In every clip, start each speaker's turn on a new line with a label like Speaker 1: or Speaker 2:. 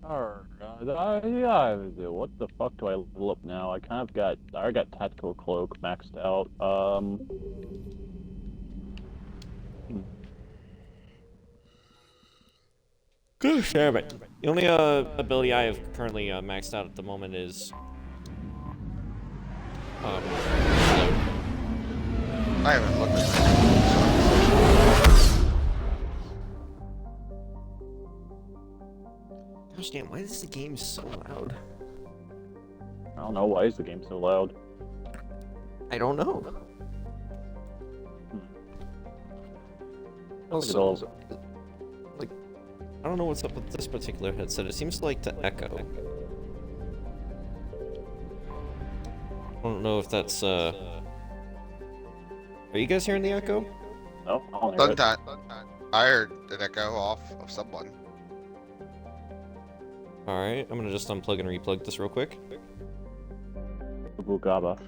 Speaker 1: Yeah, what the fuck do I level up now? I already got tactical cloak maxed out.
Speaker 2: Gosh damn it. The only ability I have currently maxed out at the moment is
Speaker 3: I haven't looked at that.
Speaker 2: gosh damn, why is the game so loud?
Speaker 1: I don't know, why is the game so loud?
Speaker 2: I don't know.
Speaker 1: Look at all of it.
Speaker 2: Like, I don't know what's up with this particular headset. It seems like to echo. I don't know if that's, Are you guys hearing the echo?
Speaker 1: No, I don't hear it.
Speaker 3: Sometimes. I heard an echo off of someone.
Speaker 2: Alright, I'm gonna just unplug and replug this real quick.
Speaker 1: Bugaba.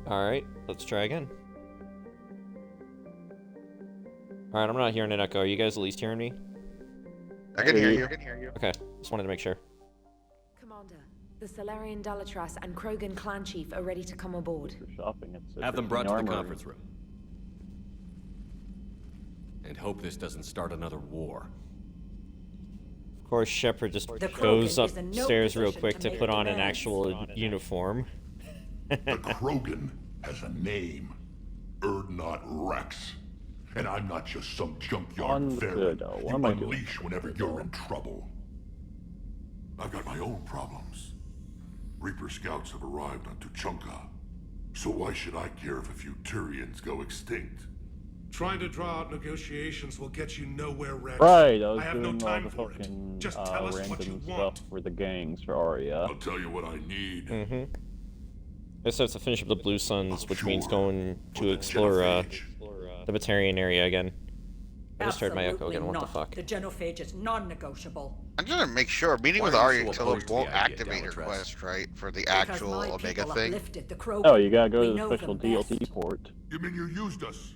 Speaker 2: Alright, let's try again. Alright, I'm not hearing an echo. Are you guys at least hearing me?
Speaker 3: I can hear you.
Speaker 2: Okay, just wanted to make sure.
Speaker 4: Commander, the Solarian Dalatras and Krogan clan chief are ready to come aboard.
Speaker 1: For shopping, it's
Speaker 5: Have them brought to the
Speaker 1: armory.
Speaker 5: conference room. And hope this doesn't start another war.
Speaker 2: Of course, Shepard just
Speaker 4: The
Speaker 2: goes
Speaker 4: Krogan is in no
Speaker 2: upstairs real
Speaker 4: position
Speaker 2: quick
Speaker 4: to
Speaker 2: to
Speaker 4: make
Speaker 2: put on an
Speaker 4: demands.
Speaker 2: actual uniform.
Speaker 6: The Krogan has a name. Erdnot Rex. And I'm not just some junkyard
Speaker 1: Understood.
Speaker 6: ferret
Speaker 1: What
Speaker 6: you
Speaker 1: am I doing?
Speaker 6: unleash whenever you're in trouble. I've got my own problems. Reaper scouts have arrived on Tuchanka. So why should I care if a few Turians go extinct?
Speaker 7: Trying to draw out negotiations will get you nowhere, Rex.
Speaker 1: Right, I was
Speaker 7: have
Speaker 1: doing
Speaker 7: no
Speaker 1: all
Speaker 7: time
Speaker 1: the
Speaker 7: for
Speaker 1: fucking
Speaker 7: it. Just tell us what you
Speaker 1: random stuff
Speaker 7: want.
Speaker 1: for the gangs for Arya.
Speaker 6: I'll tell you what I need.
Speaker 2: Mm-hmm. This has to finish up the Blue Suns, which means
Speaker 6: Sure.
Speaker 2: going
Speaker 6: For
Speaker 2: to
Speaker 6: the
Speaker 2: explore
Speaker 6: Genophage.
Speaker 2: the Batarian area again. I just heard my echo
Speaker 8: Absolutely
Speaker 2: again, what the
Speaker 8: not.
Speaker 2: fuck?
Speaker 8: The Genophage is non-negotiable.
Speaker 3: I'm gonna make sure. Meeting
Speaker 5: Why
Speaker 3: with
Speaker 5: are you
Speaker 3: Arya
Speaker 5: so
Speaker 3: Tilla
Speaker 5: opposed to
Speaker 3: won't
Speaker 5: the idea,
Speaker 3: activate her
Speaker 5: Dalatras?
Speaker 3: quest, right? For the
Speaker 8: Because
Speaker 3: actual
Speaker 8: my
Speaker 3: Omega
Speaker 8: people
Speaker 3: thing.
Speaker 8: uplifted the Krogan.
Speaker 1: Oh, you gotta go
Speaker 8: We
Speaker 1: to
Speaker 8: know
Speaker 1: the special
Speaker 8: them
Speaker 1: DLC
Speaker 8: best.
Speaker 1: port.
Speaker 6: You mean you used us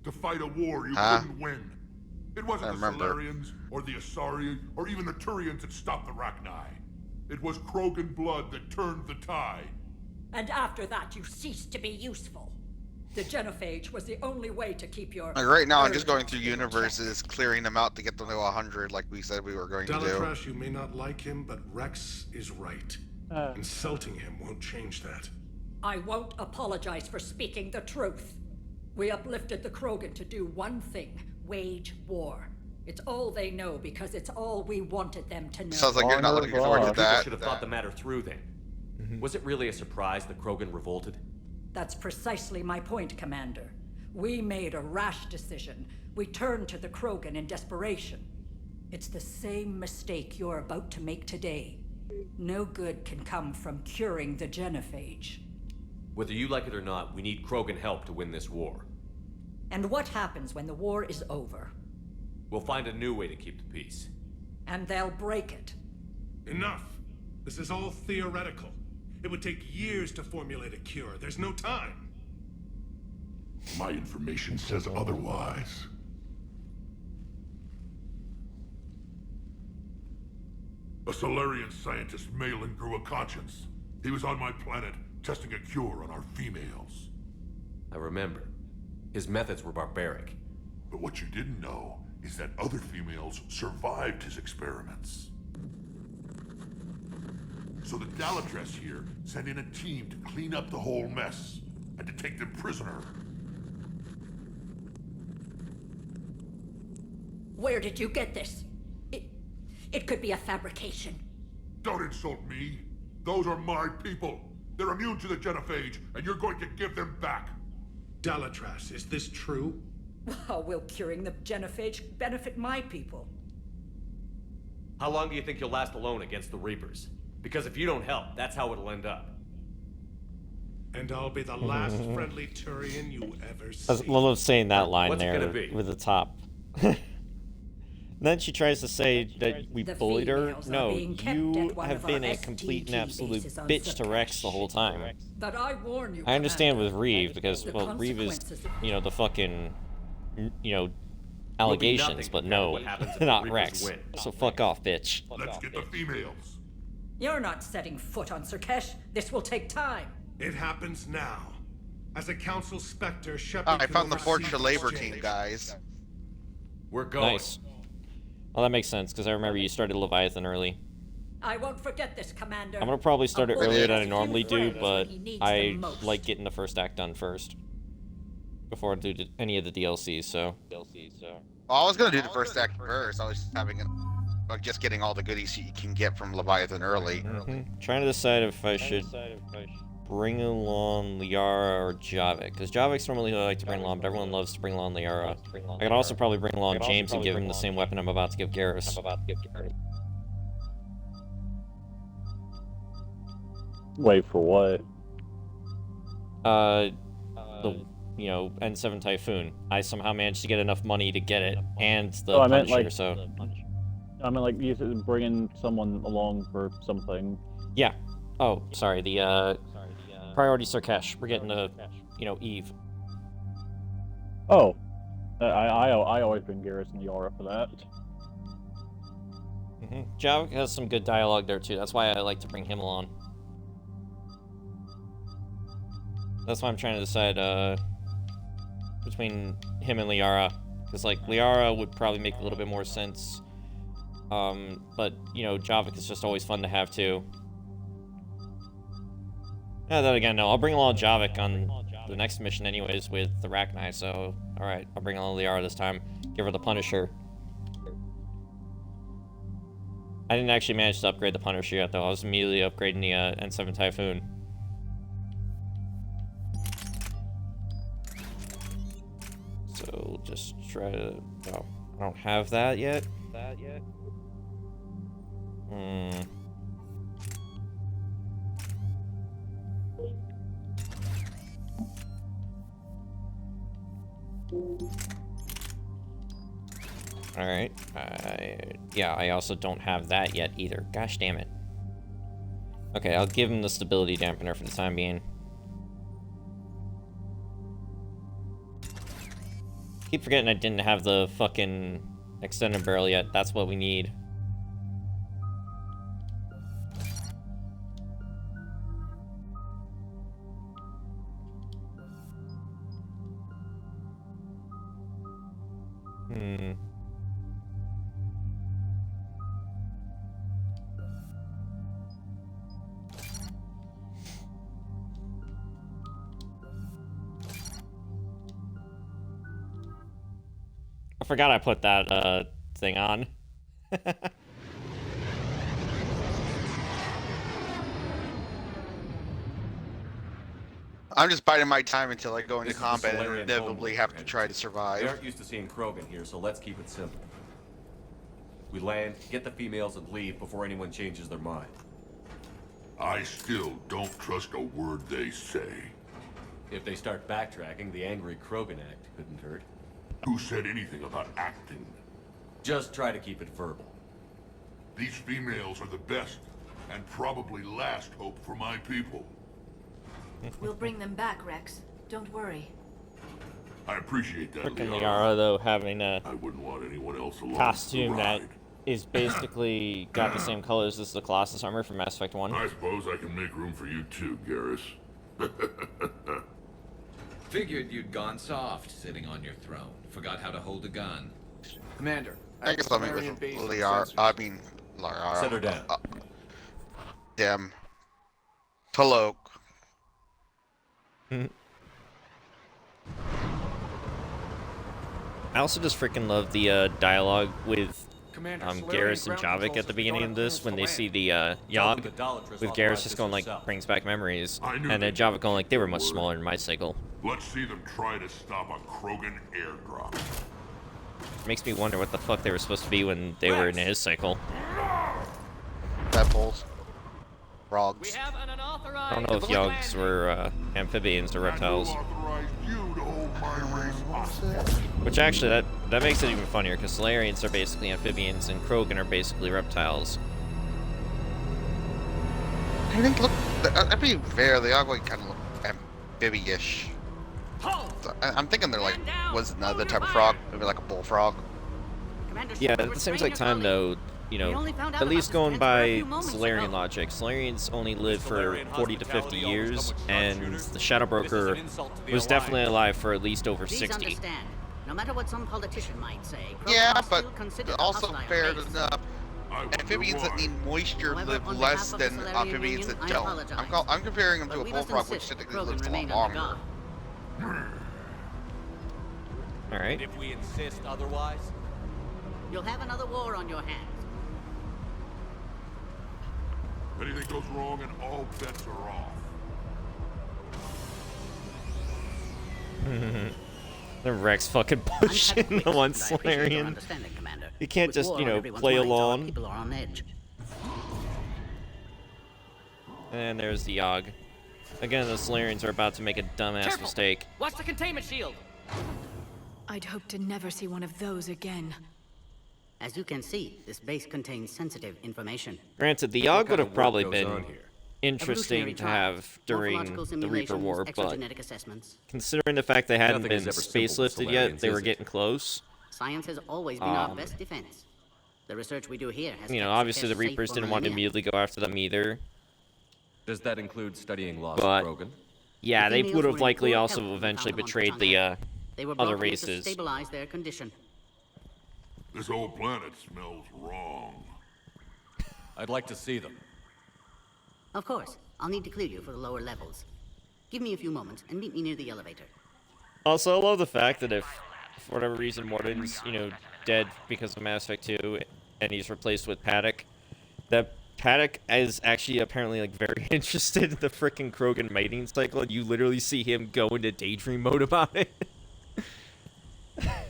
Speaker 6: to fight a war you
Speaker 3: Huh?
Speaker 6: couldn't win? It wasn't
Speaker 3: I
Speaker 6: the
Speaker 3: remember.
Speaker 6: Solarians, or the Asari, or even the Turians that stopped the Rachni. It was Krogan blood that turned the tide.
Speaker 8: And after that, you ceased to be useful. The Genophage was the only way to keep your...
Speaker 3: Like right now, I'm just
Speaker 8: urge
Speaker 3: going through
Speaker 8: in check.
Speaker 3: universes, clearing them out to get them to 100, like we said we were going to do.
Speaker 7: Dalatrash, you may not like him, but Rex is right. Insulting him won't change that.
Speaker 8: I won't apologize for speaking the truth. We uplifted the Krogan to do one thing, wage war. It's all they know because it's all we wanted them to know.
Speaker 3: Sounds like you're not looking forward to
Speaker 5: People
Speaker 3: that.
Speaker 5: should have thought the matter through then. Was it really a surprise the Krogan revolted?
Speaker 8: That's precisely my point, Commander. We made a rash decision. We turned to the Krogan in desperation. It's the same mistake you're about to make today. No good can come from curing the Genophage.
Speaker 5: Whether you like it or not, we need Krogan help to win this war.
Speaker 8: And what happens when the war is over?
Speaker 5: We'll find a new way to keep the peace.
Speaker 8: And they'll break it.
Speaker 7: Enough. This is all theoretical. It would take years to formulate a cure. There's no time.
Speaker 6: My information says otherwise. A Solarian scientist, Malin, grew a conscience. He was on my planet, testing a cure on our females.
Speaker 5: I remember. His methods were barbaric.
Speaker 6: But what you didn't know is that other females survived his experiments. So the Dalatras here sent in a team to clean up the whole mess and to take them prisoner.
Speaker 8: Where did you get this? It could be a fabrication.
Speaker 6: Don't insult me. Those are my people. They're immune to the Genophage, and you're going to give them back.
Speaker 7: Dalatras, is this true?
Speaker 8: How will curing the Genophage benefit my people?
Speaker 5: How long do you think you'll last alone against the Reapers? Because if you don't help, that's how it'll end up.
Speaker 7: And I'll be the last friendly Turian you ever
Speaker 2: I
Speaker 7: see.
Speaker 2: love saying that line
Speaker 5: What's it
Speaker 2: there
Speaker 5: gonna be?
Speaker 2: with the top. Then she tries to say that we
Speaker 8: The
Speaker 2: bullied her.
Speaker 8: females are
Speaker 2: No,
Speaker 8: being kept
Speaker 2: you
Speaker 8: at one
Speaker 2: have
Speaker 8: of
Speaker 2: been
Speaker 8: our
Speaker 2: a complete and
Speaker 8: STT
Speaker 2: absolute
Speaker 8: bases on
Speaker 2: bitch to Rex the whole time.
Speaker 8: But I warn you,
Speaker 2: I understand with
Speaker 8: Commander,
Speaker 2: Reeve because,
Speaker 8: the
Speaker 2: well, Reeve is,
Speaker 8: consequences of-
Speaker 2: you know, the fucking you know,
Speaker 5: Will be
Speaker 2: allegations,
Speaker 5: nothing
Speaker 2: but
Speaker 5: compared to
Speaker 2: no,
Speaker 5: what happens if the
Speaker 2: not
Speaker 5: Reapers
Speaker 2: Rex.
Speaker 5: win.
Speaker 2: So fuck off, bitch.
Speaker 6: Let's get the females.
Speaker 8: You're not setting foot on Sirkesh. This will take time.
Speaker 7: It happens now. As a council specter, Shepard
Speaker 3: I
Speaker 7: can
Speaker 3: found the
Speaker 7: oversee
Speaker 3: Forge to
Speaker 7: the
Speaker 3: Labor
Speaker 7: exchange.
Speaker 3: team, guys.
Speaker 5: We're going.
Speaker 2: Nice. Well, that makes sense, because I remember you started Leviathan early.
Speaker 8: I won't forget this, Commander.
Speaker 2: I'm gonna probably start it
Speaker 8: A bully
Speaker 2: earlier than
Speaker 8: has
Speaker 2: I
Speaker 8: few
Speaker 2: normally do,
Speaker 8: friends
Speaker 2: but
Speaker 8: when he needs
Speaker 2: I
Speaker 8: them most.
Speaker 2: like getting the first act done first. Before I do any of the DLCs, so...
Speaker 3: Well, I was gonna do the first act first. I was just having just getting all the goodies you can get from Leviathan early.
Speaker 2: Trying to decide if I should bring along Liara or Javik, because Javik's normally who I like to bring along, but everyone loves to bring along Liara. I could also probably bring along James and give him the same weapon I'm about to give Garrus.
Speaker 1: Wait for what?
Speaker 2: The, you know, N7 Typhoon. I somehow managed to get enough money to get it, and the
Speaker 1: Oh, I meant,
Speaker 2: Punisher,
Speaker 1: like,
Speaker 2: so...
Speaker 1: I mean, like, you said bringing someone along for something.
Speaker 2: Yeah. Oh, sorry, the, Priority Sirkesh. We're getting the, you know, Eve.
Speaker 1: Oh. I always bring Garrus and Liara for that.
Speaker 2: Javik has some good dialogue there, too. That's why I like to bring him along. That's why I'm trying to decide, between him and Liara. Because, like, Liara would probably make a little bit more sense. But, you know, Javik is just always fun to have, too. Yeah, then again, no, I'll bring along Javik on the next mission anyways with the Rachni, so... Alright, I'll bring along Liara this time. Give her the Punisher. I didn't actually manage to upgrade the Punisher yet, though. I was immediately upgrading the, N7 Typhoon. So, just try to... Oh, I don't have that yet? Alright. Yeah, I also don't have that yet either. Gosh damn it. Okay, I'll give him the stability dampener for the time being. Keep forgetting I didn't have the fucking extended barrel yet. That's what we need. I forgot I put that, thing on.
Speaker 3: I'm just biding my time until I go into
Speaker 5: This is the
Speaker 3: combat and
Speaker 5: Solarian
Speaker 3: inevitably
Speaker 5: homeworld,
Speaker 3: have to
Speaker 5: and
Speaker 3: try to
Speaker 5: We
Speaker 3: survive.
Speaker 5: aren't used to seeing Krogan here, so let's keep it simple. We land, get the females, and leave before anyone changes their mind.
Speaker 6: I still don't trust a word they say.
Speaker 5: If they start backtracking, the angry Krogan act couldn't hurt.
Speaker 6: Who said anything about acting?
Speaker 5: Just try to keep it verbal.
Speaker 6: These females are the best and probably last hope for my people.
Speaker 9: We'll bring them back, Rex. Don't worry.
Speaker 6: I appreciate that,
Speaker 2: Frickin'
Speaker 6: Liara.
Speaker 2: Liara, though, having a
Speaker 6: I wouldn't want anyone else along
Speaker 2: costume
Speaker 6: the
Speaker 2: that
Speaker 6: ride.
Speaker 2: is basically got the same colors as the Colossus armor from Mass Effect 1.
Speaker 6: I suppose I can make room for you too, Garrus.
Speaker 10: Figured you'd gone soft, sitting on your throne. Forgot how to hold a gun.
Speaker 3: Commander, I guess I'll meet with Liara. Liara.
Speaker 5: Set her down.
Speaker 3: Dem. Talok.
Speaker 2: I also just freaking love the dialogue with
Speaker 10: Commander,
Speaker 2: Garrus and Javik at the beginning of this when they see the Yogg with Garrus just going like brings back memories, and then Javik going like they were much smaller than my cycle.
Speaker 6: Let's see them try to stop a Krogan airdrop.
Speaker 2: Makes me wonder what the fuck they were supposed to be when they were in his cycle.
Speaker 3: Tadpoles. Frogs.
Speaker 2: I don't know if Yoggs were amphibians or reptiles. Which actually, that makes it even funnier, because Solarians are basically amphibians and Krogan are basically reptiles.
Speaker 3: I think, look, to be fair, they are going kind of look amphibia-ish. I'm thinking they're like, was another type of frog? Maybe like a bullfrog.
Speaker 2: Yeah, at the same time though, you know, at least going by Solarian logic, Solarians only live for 40 to 50 years, and the Shadow Broker was definitely alive for at least over 60.
Speaker 11: No matter what some politician might say.
Speaker 3: Yeah, but also fair enough. Amphibians that need moisture live less than amphibians that don't. I'm comparing them to a bullfrog, which typically lives a lot longer.
Speaker 2: Alright.
Speaker 5: If we insist otherwise,
Speaker 11: you'll have another war on your hands.
Speaker 6: Anything goes wrong and all bets are off.
Speaker 2: The Rex fucking pushing the one Solarian. You can't just, you know, play along.
Speaker 11: People are on edge.
Speaker 2: And there's the Yogg. Again, the Solarians are about to make a dumbass mistake.
Speaker 11: Watch the containment shield!
Speaker 9: I'd hope to never see one of those again.
Speaker 11: As you can see, this base contains sensitive information.
Speaker 2: Granted, the Yogg would have probably been interesting to have during the Reaper War, but considering the fact they hadn't been space lifted yet, they were getting close.
Speaker 11: Science has always been our best defense. The research we do here has,
Speaker 2: you know, obviously the Reapers didn't want to immediately go after them either.
Speaker 5: Does that include studying lost Krogan?
Speaker 2: Yeah, they would have likely also eventually betrayed the other races.
Speaker 11: To stabilize their condition.
Speaker 6: This whole planet smells wrong.
Speaker 5: I'd like to see them.
Speaker 11: Of course. I'll need to clear you for the lower levels. Give me a few moments and meet me near the elevator.
Speaker 2: Also, I love the fact that if, for whatever reason, Morden's, you know, dead because of Mass Effect 2, and he's replaced with Paddock, that Paddock is actually apparently, like, very interested in the frickin' Krogan mating cycle, and you literally see him go into daydream mode about it.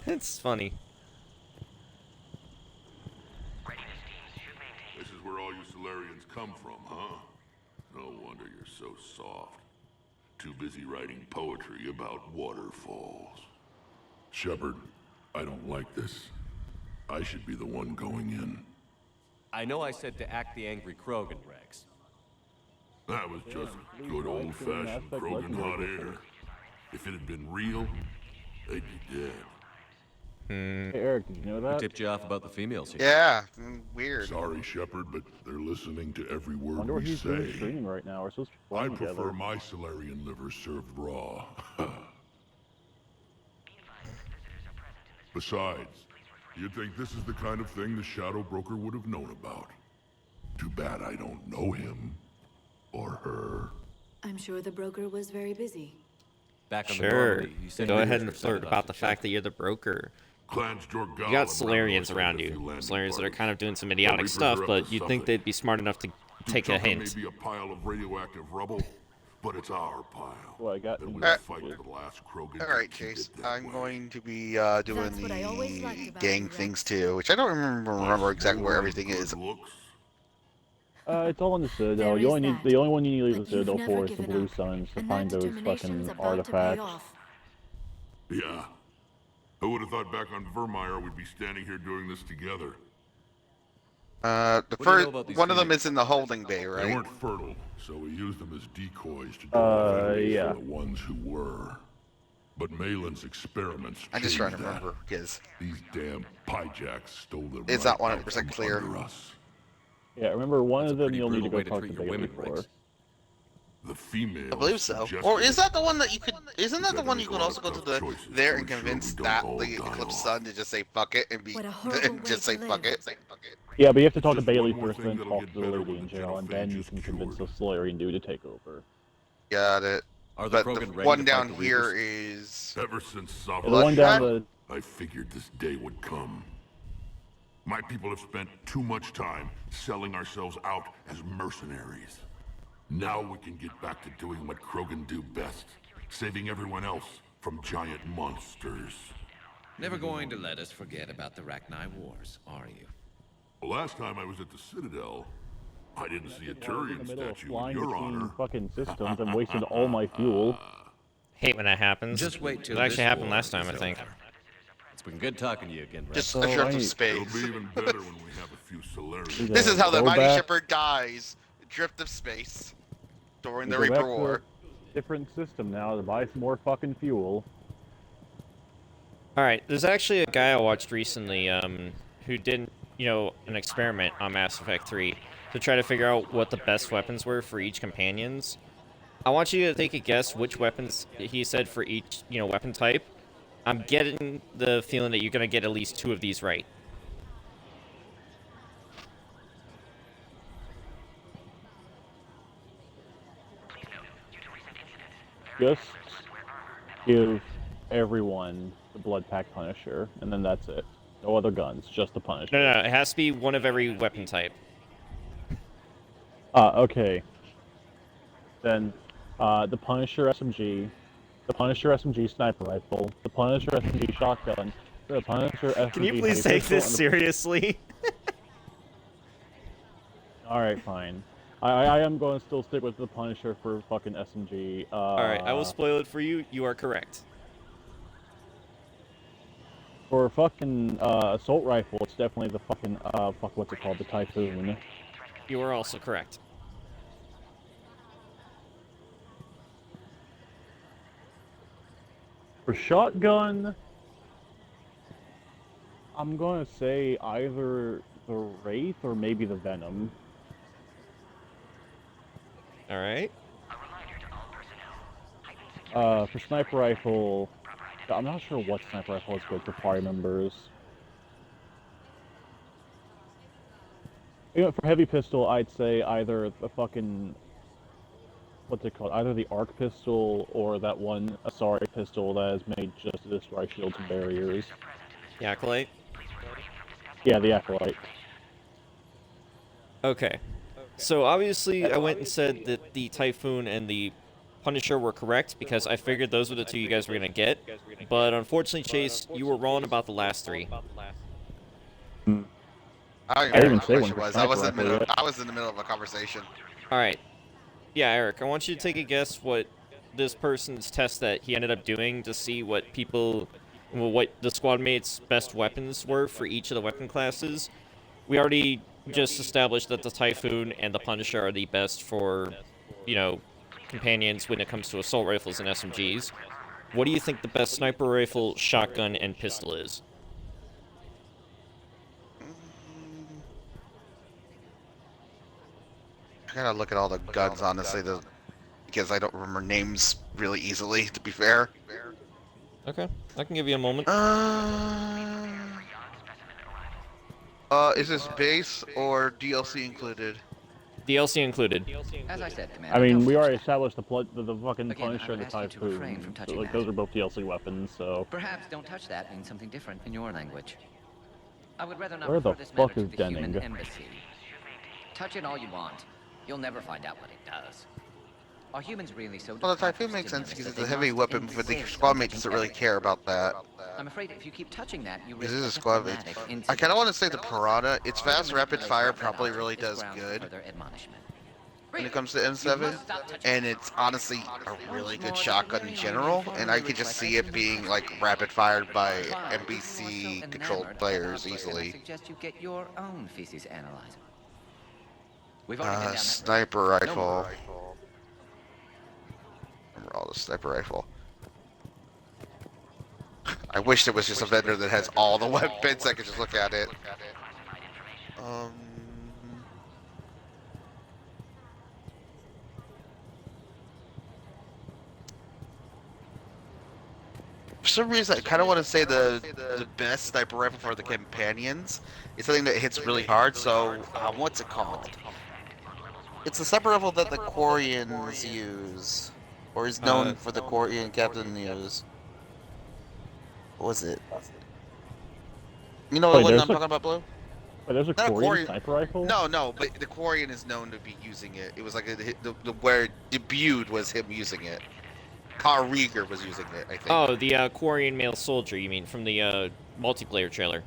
Speaker 2: It's funny.
Speaker 6: This is where all you Solarians come from, huh? No wonder you're so soft. Too busy writing poetry about waterfalls. Shepard, I don't like this. I should be the one going in.
Speaker 5: I know I said to act the angry Krogan, Rex.
Speaker 6: That was just good old-fashioned Krogan hot air. If it had been real, they'd be dead.
Speaker 1: Hey, Eric, did you know that?
Speaker 5: Who tipped you off about the females here?
Speaker 3: Yeah, weird.
Speaker 6: Sorry, Shepard, but they're listening to every word
Speaker 1: Wonder what
Speaker 6: we
Speaker 1: he's doing
Speaker 6: say.
Speaker 1: streaming right now. We're supposed to be
Speaker 6: I
Speaker 1: playing
Speaker 6: prefer
Speaker 1: together.
Speaker 6: my Solarian liver served raw. Besides, you'd think this is the kind of thing the Shadow Broker would have known about. Too bad I don't know him. Or her.
Speaker 9: I'm sure the broker was very busy.
Speaker 5: Back on the
Speaker 2: Sure,
Speaker 5: Normandy, you said
Speaker 2: go
Speaker 5: you
Speaker 2: ahead
Speaker 5: were
Speaker 2: and flirt
Speaker 5: excited
Speaker 2: about the
Speaker 5: the
Speaker 2: fact that you're the broker.
Speaker 6: Clans Jorgal
Speaker 2: You got Solarians around you. Solarians that are kind of doing some idiotic stuff, but you'd think they'd be smart enough to take a hint.
Speaker 6: Maybe a pile of radioactive rubble, but it's our pile.
Speaker 1: Well, I got
Speaker 6: Then we'll fight to the last Krogan.
Speaker 3: Alright, Chase. I'm going to be doing the gang things too, which I don't remember exactly where everything is.
Speaker 1: It's all in the Citadel. You only need the only one you need to leave the Citadel for is the Blue Suns to find those fucking artifacts.
Speaker 6: Yeah. Who would have thought back on Vermeer we'd be standing here doing this together?
Speaker 3: The first one of them is in the holding bay, right?
Speaker 6: They weren't fertile, so we used them as decoys to draw
Speaker 1: yeah.
Speaker 6: the ones who were. But Malin's experiments.
Speaker 3: I'm just trying to
Speaker 6: changed that.
Speaker 3: remember because
Speaker 6: These damn pyjacks stole them.
Speaker 3: it's
Speaker 6: right
Speaker 3: not
Speaker 6: out
Speaker 3: 100%
Speaker 6: from
Speaker 3: clear.
Speaker 6: under us.
Speaker 1: Yeah, remember one of them
Speaker 5: pretty
Speaker 1: you'll need to go
Speaker 5: brutal way to
Speaker 1: talk to
Speaker 5: treat your
Speaker 1: Bailey
Speaker 5: women,
Speaker 1: for.
Speaker 5: Rex.
Speaker 6: The female.
Speaker 3: I believe so. Or is that the one that you could? Isn't that the one you could also go to the there and convince that the Eclipse Sun to just say fuck it and be and just say fuck it, say fuck it.
Speaker 1: Yeah, but you have to talk to
Speaker 6: Just
Speaker 1: Bailey
Speaker 6: one more
Speaker 1: first,
Speaker 6: thing
Speaker 1: then
Speaker 6: that'll
Speaker 1: talk to
Speaker 6: get
Speaker 1: the
Speaker 6: better
Speaker 1: lady
Speaker 6: when
Speaker 1: in
Speaker 6: the
Speaker 1: jail, and then you
Speaker 6: Genophage
Speaker 1: can
Speaker 6: is
Speaker 1: convince the
Speaker 6: cured.
Speaker 1: Solarian dude to take over.
Speaker 3: Got it.
Speaker 5: Are the
Speaker 3: But the
Speaker 5: Krogan ready
Speaker 3: one
Speaker 5: to
Speaker 3: down
Speaker 5: fight the
Speaker 3: here
Speaker 5: Reapers?
Speaker 3: is
Speaker 6: Ever since
Speaker 1: Yeah, the one down the
Speaker 6: I figured this day would come. My people have spent too much time selling ourselves out as mercenaries. Now we can get back to doing what Krogan do best, saving everyone else from giant monsters.
Speaker 10: Never going to let us forget about the Rachni Wars, are you?
Speaker 6: Last time I was at the Citadel, I didn't see a
Speaker 1: in
Speaker 6: Turian
Speaker 1: the middle of
Speaker 6: statue in
Speaker 1: flying
Speaker 6: your
Speaker 1: between
Speaker 6: honor.
Speaker 1: fucking systems and wasted all my fuel.
Speaker 2: Hate when that happens.
Speaker 10: Just wait till
Speaker 2: It actually
Speaker 10: this
Speaker 2: happened
Speaker 10: war
Speaker 2: last time,
Speaker 10: is
Speaker 2: I think.
Speaker 10: over.
Speaker 5: It's been good talking to you again, Rex.
Speaker 3: just a drift of
Speaker 6: It'll
Speaker 3: space.
Speaker 6: be even better when we have a few Solarians.
Speaker 3: This is how the
Speaker 1: Go
Speaker 3: mighty
Speaker 1: back-
Speaker 3: shepherd dies. Drift of space during the
Speaker 1: Go back
Speaker 3: Reaper
Speaker 1: to
Speaker 3: War.
Speaker 1: a different system now to buy some more fucking fuel.
Speaker 2: Alright, there's actually a guy I watched recently, who did, an experiment on Mass Effect 3 to try to figure out what the best weapons were for each companions. I want you to take a guess which weapons he said for each, weapon type. I'm getting the feeling that you're gonna get at least 2 of these right.
Speaker 1: Just give everyone the Blood Pack Punisher, and then that's it. No other guns, just the Punisher.
Speaker 2: No, it has to be one of every weapon type.
Speaker 1: Okay. Then, the Punisher SMG, the Punisher SMG Sniper Rifle, the Punisher SMG Shotgun, the Punisher SMG...
Speaker 2: Can you please take this seriously?
Speaker 1: Alright, fine. I am going to still stick with the Punisher for fucking SMG.
Speaker 2: Alright, I will spoil it for you. You are correct.
Speaker 1: For fucking Assault Rifle, it's definitely the fucking, what's it called? The Typhoon.
Speaker 2: You are also correct.
Speaker 1: For Shotgun, I'm gonna say either the Wraith or maybe the Venom.
Speaker 2: Alright.
Speaker 1: For Sniper Rifle, I'm not sure what Sniper Rifle is good for party members. For Heavy Pistol, I'd say either the fucking... what's it called? Either the Arc Pistol or that one Asari pistol that is made just to destroy shields and barriers.
Speaker 2: The Acolyte?
Speaker 1: Yeah, the Acolyte.
Speaker 2: Okay. So obviously I went and said that the Typhoon and the Punisher were correct because I figured those were the 2 you guys were going to get. But unfortunately, Chase, you were wrong about the last 3.
Speaker 3: I didn't say what was. I was in the middle of a conversation.
Speaker 2: Alright. Yeah, Eric, I want you to take a guess what this person's test that he ended up doing to see what what the squad mates' best weapons were for each of the weapon classes. We already just established that the Typhoon and the Punisher are the best for, companions when it comes to assault rifles and SMGs. What do you think the best sniper rifle, shotgun, and pistol is?
Speaker 3: I gotta look at all the guns, honestly, because I don't remember names really easily, to be fair.
Speaker 2: Okay, I can give you a moment.
Speaker 3: Is this base or DLC included?
Speaker 2: DLC included.
Speaker 12: As I said, Commander,
Speaker 1: I mean, we already established the fucking Punisher and the Typhoon. So, those are both DLC weapons, so...
Speaker 12: Perhaps don't touch that means something different in your language. I would rather not
Speaker 1: Where the
Speaker 12: refer this
Speaker 1: fuck
Speaker 12: matter
Speaker 1: is
Speaker 12: to the human
Speaker 1: Denning?
Speaker 12: embassy. Touch it all you want. You'll never find out what it does. Are humans really so...
Speaker 3: Well, the Typhoon makes sense because it's a heavy weapon, but the squad mate doesn't really care about that.
Speaker 12: I'm afraid if you keep touching that, you
Speaker 3: This
Speaker 12: risk
Speaker 3: is a squad mate. I kind of want to say the Piranha. Its fast rapid fire probably really does good when it comes to M7, and it's honestly a really good shotgun in general, and I could just see it being like rapid fired by NPC controlled players easily.
Speaker 12: I suggest you get your own feces analyzer.
Speaker 3: Sniper rifle. Remember all the sniper rifle. I wish there was just a vendor that has all the weapons. I could just look at it. For some reason, I kind of want to say the best sniper rifle for the companions is something that hits really hard. So, what's it called? It's the sniper rifle that the Quarians use, or is known for the Quarian captain use. What was it? You know what I'm talking about, Blue?
Speaker 1: Wait, there's a Quarian sniper rifle?
Speaker 3: No, but the Quarian is known to be using it. It was like where it debuted was him using it. Carl Rieger was using it, I think.
Speaker 2: Oh, the Quarian male soldier, you mean, from the multiplayer trailer?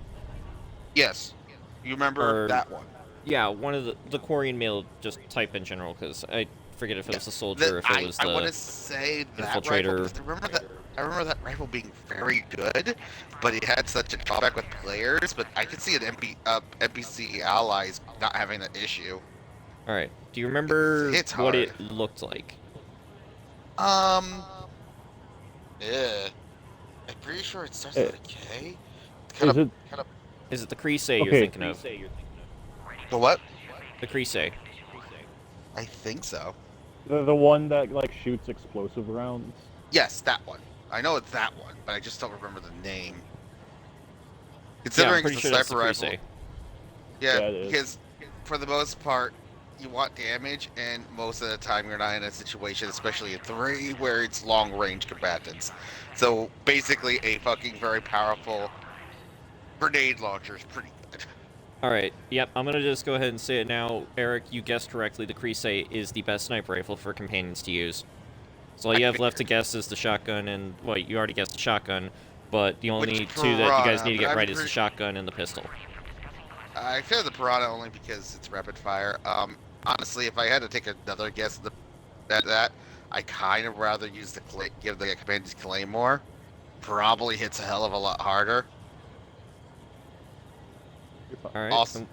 Speaker 3: Yes. You remember that one?
Speaker 2: Yeah, one of the Quarian male just type in general, because I forget if it was a soldier or if it was the
Speaker 3: I want to say that
Speaker 2: infiltrator.
Speaker 3: Rifle, I remember that rifle being very good, but it had such a drawback with players, but I could see an NPC allies not having that issue.
Speaker 2: Alright, do you remember
Speaker 3: It's
Speaker 2: what
Speaker 3: hard.
Speaker 2: it looked like?
Speaker 3: Yeah. I'm pretty sure it starts with a K.
Speaker 1: Is it?
Speaker 2: Is it the Crusade you're
Speaker 1: Okay.
Speaker 2: thinking of?
Speaker 3: The what?
Speaker 2: The Crusade.
Speaker 3: I think so.
Speaker 1: The one that like shoots explosive rounds.
Speaker 3: Yes, that one. I know it's that one, but I just don't remember the name.
Speaker 2: Yeah, I'm
Speaker 3: Considering
Speaker 2: pretty
Speaker 3: it's
Speaker 2: sure
Speaker 3: a
Speaker 2: that's the
Speaker 3: sniper rifle.
Speaker 2: Crusade.
Speaker 3: Yeah,
Speaker 1: Yeah, it is.
Speaker 3: because for the most part, you want damage, and most of the time you're not in a situation, especially in 3, where it's long-range combatants. So basically, a fucking very powerful grenade launcher is pretty good.
Speaker 2: Alright, yep, I'm gonna just go ahead and say it now. Eric, you guessed correctly, the Crusade is the best sniper rifle for companions to use. So all you have left to guess is the shotgun and, well, you already guessed the shotgun, but the only two that you guys need to get right is the shotgun and the pistol.
Speaker 3: I fear the Piranha only because it's rapid fire. Honestly, if I had to take another guess at that, I kind of rather use give the companions Claymore. Probably hits a hell of a lot harder.
Speaker 2: Alright.
Speaker 3: Also,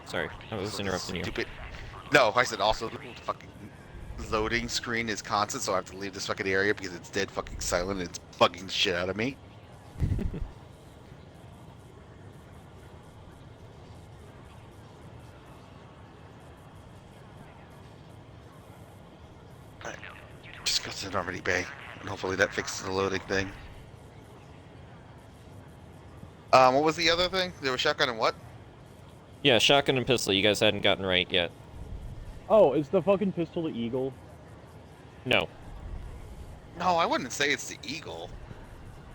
Speaker 2: sorry, I was interrupting you.
Speaker 3: No, I said also the fucking loading screen is constant, so I have to leave this fucking area because it's dead fucking silent and it's bugging the shit out of me. Just go to the Normandy Bay, and hopefully that fixes the loading thing. What was the other thing? There was shotgun and what?
Speaker 2: Yeah, shotgun and pistol, you guys hadn't gotten right yet.
Speaker 1: Oh, is the fucking pistol the Eagle?
Speaker 2: No.
Speaker 3: No, I wouldn't say it's the Eagle.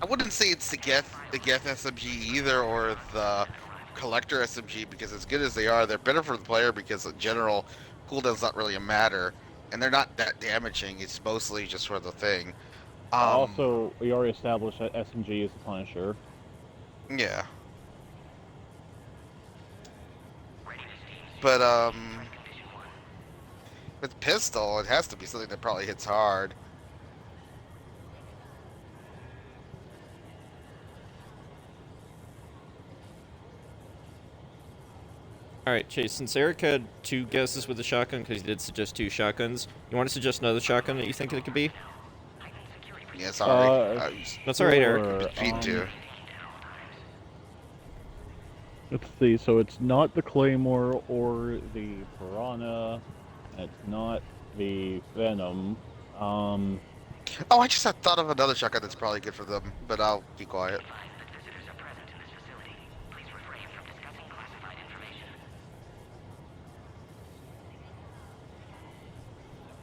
Speaker 3: I wouldn't say it's the Geth SMG either, or the Collector SMG, because as good as they are, they're better for the player because in general, cooldown's not really a matter, and they're not that damaging. It's mostly just for the thing.
Speaker 1: Also, we already established that SMG is the Punisher.
Speaker 3: Yeah. But with pistol, it has to be something that probably hits hard.
Speaker 2: Alright, Chase, since Eric had 2 guesses with the shotgun, because he did suggest 2 shotguns, you want to suggest another shotgun that you think it could be?
Speaker 3: Yeah, sorry.
Speaker 2: That's alright, Eric.
Speaker 1: Let's see, so it's not the Claymore or the Piranha, and it's not the Venom.
Speaker 3: Oh, I just had thought of another shotgun that's probably good for them, but I'll be quiet.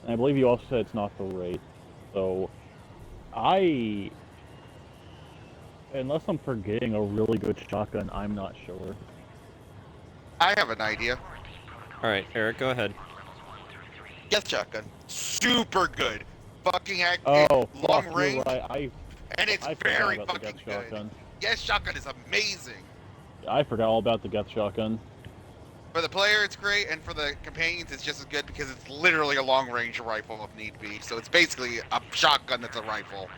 Speaker 1: And I believe you also said it's not the Wraith, so unless I'm forgetting a really good shotgun, I'm not sure.
Speaker 3: I have an idea.
Speaker 2: Alright, Eric, go ahead.
Speaker 3: Geth shotgun. Super good. Fucking active,
Speaker 1: Oh,
Speaker 3: long
Speaker 1: fuck,
Speaker 3: range.
Speaker 1: you're right.
Speaker 3: And it's
Speaker 1: I forgot
Speaker 3: very
Speaker 1: about the
Speaker 3: fucking
Speaker 1: Geth
Speaker 3: good.
Speaker 1: shotgun.
Speaker 3: Yes, shotgun is amazing.
Speaker 1: I forgot all about the Geth shotgun.
Speaker 3: For the player, it's great, and for the companions, it's just as good because it's literally a long-range rifle if need be. So it's basically a shotgun that's a rifle.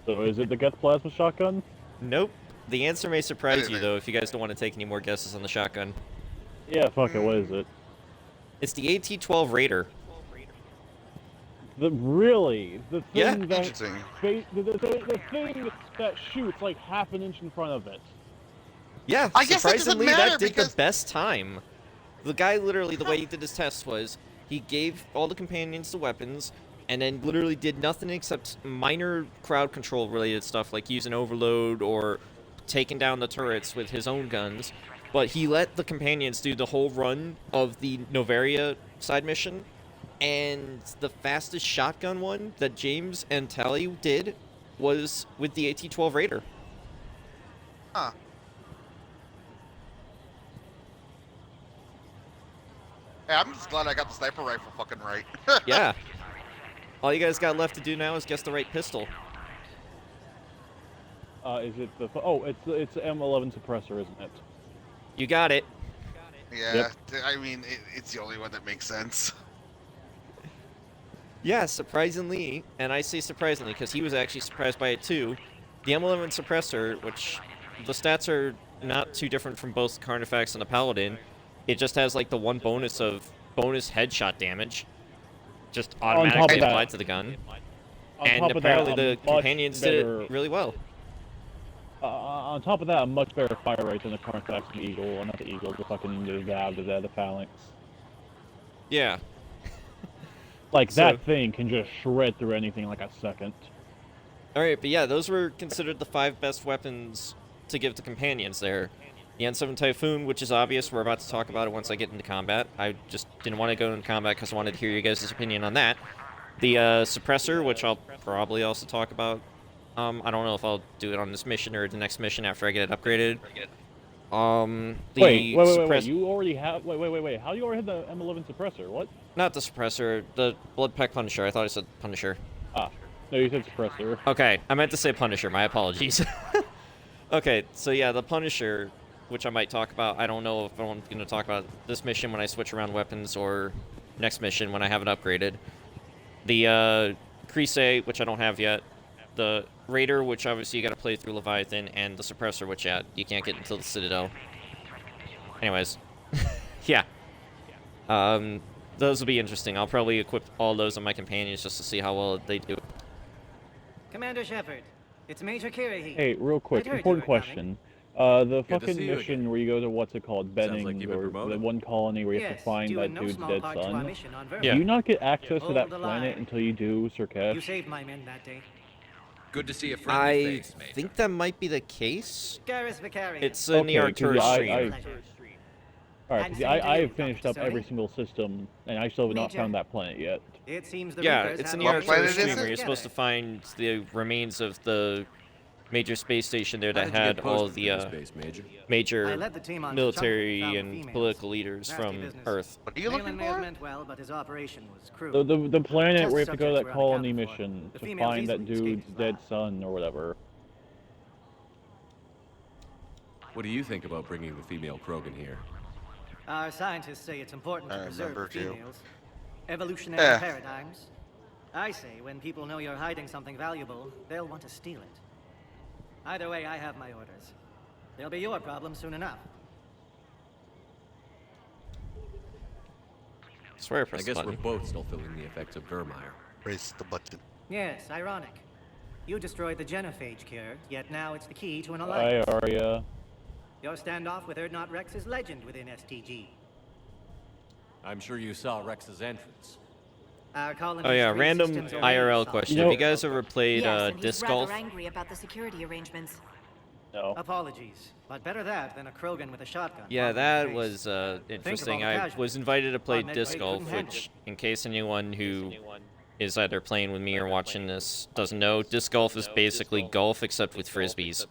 Speaker 1: So is it the Geth plasma shotgun?
Speaker 2: Nope. The answer may surprise you, though, if you guys don't want to take any more guesses on the shotgun.
Speaker 1: Yeah, fuck it, what is it?
Speaker 2: It's the AT-12 Raider.
Speaker 1: Really? The thing
Speaker 2: Yeah.
Speaker 1: that
Speaker 3: Interesting.
Speaker 1: the thing that shoots like half an inch in front of it.
Speaker 2: Yeah,
Speaker 3: I guess that doesn't
Speaker 2: surprisingly,
Speaker 3: matter
Speaker 2: that did
Speaker 3: because-
Speaker 2: the best time. The guy literally, the way he did his test was, he gave all the companions the weapons, and then literally did nothing except minor crowd control related stuff, like using overload or taking down the turrets with his own guns. But he let the companions do the whole run of the Novaria side mission, and the fastest shotgun one that James and Tally did was with the AT-12 Raider.
Speaker 3: Huh. Hey, I'm just glad I got the sniper rifle fucking right.
Speaker 2: Yeah. All you guys got left to do now is guess the right pistol.
Speaker 1: Is it the... Oh, it's the M11 suppressor, isn't it?
Speaker 2: You got it.
Speaker 3: Yeah,
Speaker 1: Yep.
Speaker 3: I mean, it's the only one that makes sense.
Speaker 2: Yeah, surprisingly, and I say surprisingly because he was actually surprised by it too, the M11 suppressor, which the stats are not too different from both the Carnifex and the Paladin, it just has like the one bonus of bonus headshot damage. just
Speaker 1: top
Speaker 2: automatically
Speaker 1: of that-
Speaker 2: applied to the gun.
Speaker 1: On
Speaker 2: And
Speaker 1: top of that,
Speaker 2: apparently
Speaker 1: I'm
Speaker 2: the
Speaker 1: much
Speaker 2: companions did
Speaker 1: better-
Speaker 2: it really well.
Speaker 1: On top of that, a much better fire rate than the current Saxon Eagle, not the Eagle, the fucking the Phalanx.
Speaker 2: Yeah.
Speaker 1: Like,
Speaker 2: So-
Speaker 1: that thing can just shred through anything in like a second.
Speaker 2: Alright, but yeah, those were considered the 5 best weapons to give to companions there. The N7 Typhoon, which is obvious, we're about to talk about it once I get into combat. I just didn't want to go into combat because I wanted to hear you guys' opinion on that. The Suppressor, which I'll probably also talk about. I don't know if I'll do it on this mission or the next mission after I get it upgraded.
Speaker 1: Wait,
Speaker 2: Suppress-
Speaker 1: you already have... Wait, how do you already have the M11 Suppressor? What?
Speaker 2: Not the Suppressor, the Bloodpack Punisher. I thought I said Punisher.
Speaker 1: Ah, no, you said Suppressor.
Speaker 2: Okay, I meant to say Punisher, my apologies. Okay, so yeah, the Punisher, which I might talk about, I don't know if I'm going to talk about this mission when I switch around weapons or next mission when I have it upgraded. The Crease, which I don't have yet. The Raider, which obviously you gotta play through Leviathan, and the Suppressor, which you can't get until the Citadel. Anyways, yeah. Those will be interesting. I'll probably equip all those on my companions just to see how well they do.
Speaker 13: Commander Shepard, it's Major Kirahi.
Speaker 1: Hey, real quick,
Speaker 13: I'd heard
Speaker 1: important
Speaker 13: you were
Speaker 1: question. The
Speaker 10: Good to
Speaker 1: fucking
Speaker 10: see you
Speaker 1: mission where you go to, what's it called, Benning,
Speaker 10: like you've been
Speaker 1: or the
Speaker 10: promoted.
Speaker 1: one colony where you have
Speaker 13: Yes,
Speaker 1: to find
Speaker 13: due
Speaker 1: that
Speaker 13: in no
Speaker 1: dude's
Speaker 13: small
Speaker 1: dead
Speaker 13: part to our
Speaker 1: son.
Speaker 13: mission on Vermont.
Speaker 2: Yeah.
Speaker 1: Do you not get access to that
Speaker 13: Hold the
Speaker 1: planet
Speaker 13: line.
Speaker 1: until you do Surkesh?
Speaker 13: You saved my men that day.
Speaker 10: Good to see a friendly
Speaker 2: I
Speaker 10: face, Major.
Speaker 2: think that might be the case.
Speaker 13: Garrus Vicarius.
Speaker 2: It's in the
Speaker 1: Okay, 'cause
Speaker 2: Arcturus
Speaker 1: I-
Speaker 2: stream.
Speaker 1: Alright,
Speaker 13: And
Speaker 1: see, I
Speaker 13: same
Speaker 1: have
Speaker 13: to you,
Speaker 1: finished
Speaker 13: Dr.
Speaker 1: up every
Speaker 13: Suri.
Speaker 1: single system, and I still have not
Speaker 13: Major.
Speaker 1: found that planet yet.
Speaker 13: It seems the
Speaker 2: Yeah,
Speaker 13: Reapers
Speaker 2: it's in
Speaker 13: have
Speaker 2: the
Speaker 3: What planet
Speaker 2: Arcturus
Speaker 3: is
Speaker 2: stream
Speaker 3: it?
Speaker 2: where you're supposed to find the remains of the major space station there
Speaker 10: How
Speaker 2: that
Speaker 10: did you get
Speaker 2: had all
Speaker 10: posted
Speaker 2: the
Speaker 10: to space, Major?
Speaker 13: I
Speaker 2: major
Speaker 13: led the team on
Speaker 2: military
Speaker 13: Chunk, found
Speaker 2: and
Speaker 13: females.
Speaker 2: political leaders
Speaker 13: Nasty
Speaker 2: from
Speaker 13: business.
Speaker 2: Earth.
Speaker 3: What are you
Speaker 13: Malin
Speaker 3: looking
Speaker 13: may have
Speaker 3: for?
Speaker 13: meant well, but his operation was cruel.
Speaker 1: The planet
Speaker 13: Test
Speaker 1: where you have to go to that
Speaker 13: subjects were
Speaker 1: colony
Speaker 13: unaccounted for.
Speaker 1: mission
Speaker 13: The
Speaker 1: to
Speaker 13: females
Speaker 1: find that
Speaker 13: easily
Speaker 1: dude's
Speaker 13: escaped
Speaker 1: dead
Speaker 13: lab.
Speaker 1: son or whatever.
Speaker 10: What do you think about bringing the female Krogan here?
Speaker 13: Our scientists say it's important to
Speaker 3: I
Speaker 13: preserve the
Speaker 3: remember too.
Speaker 13: females. Evolutionary
Speaker 3: Eh.
Speaker 13: paradigms. I say when people know you're hiding something valuable, they'll want to steal it. Either way, I have my orders. They'll be your problem soon enough.
Speaker 2: I swear I
Speaker 10: I
Speaker 2: pressed the
Speaker 10: guess we're
Speaker 2: button.
Speaker 10: both still feeling the effects of Vermeer.
Speaker 3: Press the button.
Speaker 13: Yes, ironic. You destroyed the Genophage cure, yet now it's the key to an
Speaker 1: Hi,
Speaker 13: alliance.
Speaker 1: Arya.
Speaker 13: Your standoff with Erdnot Rex is legend within STG.
Speaker 5: I'm sure you saw Rex's entrance.
Speaker 13: Our colony's
Speaker 2: Oh yeah,
Speaker 13: trade
Speaker 2: random
Speaker 13: systems are
Speaker 2: IRL
Speaker 13: really
Speaker 2: question.
Speaker 1: You
Speaker 2: Have
Speaker 1: know-
Speaker 2: you guys ever played
Speaker 9: Yes, and he's
Speaker 2: disc
Speaker 9: rather
Speaker 2: golf?
Speaker 9: angry about the security arrangements.
Speaker 1: No.
Speaker 13: Apologies, but better that than a Krogan with a shotgun.
Speaker 2: Yeah,
Speaker 13: bombing
Speaker 2: that
Speaker 13: the
Speaker 2: was
Speaker 13: base.
Speaker 2: interesting.
Speaker 13: all the
Speaker 2: I
Speaker 13: casualties.
Speaker 2: was invited to play
Speaker 13: Our
Speaker 2: disc
Speaker 13: medbay
Speaker 2: golf,
Speaker 13: couldn't handle
Speaker 2: which, in case anyone who is either playing with me or watching this doesn't know, disc golf is basically golf except with frisbees.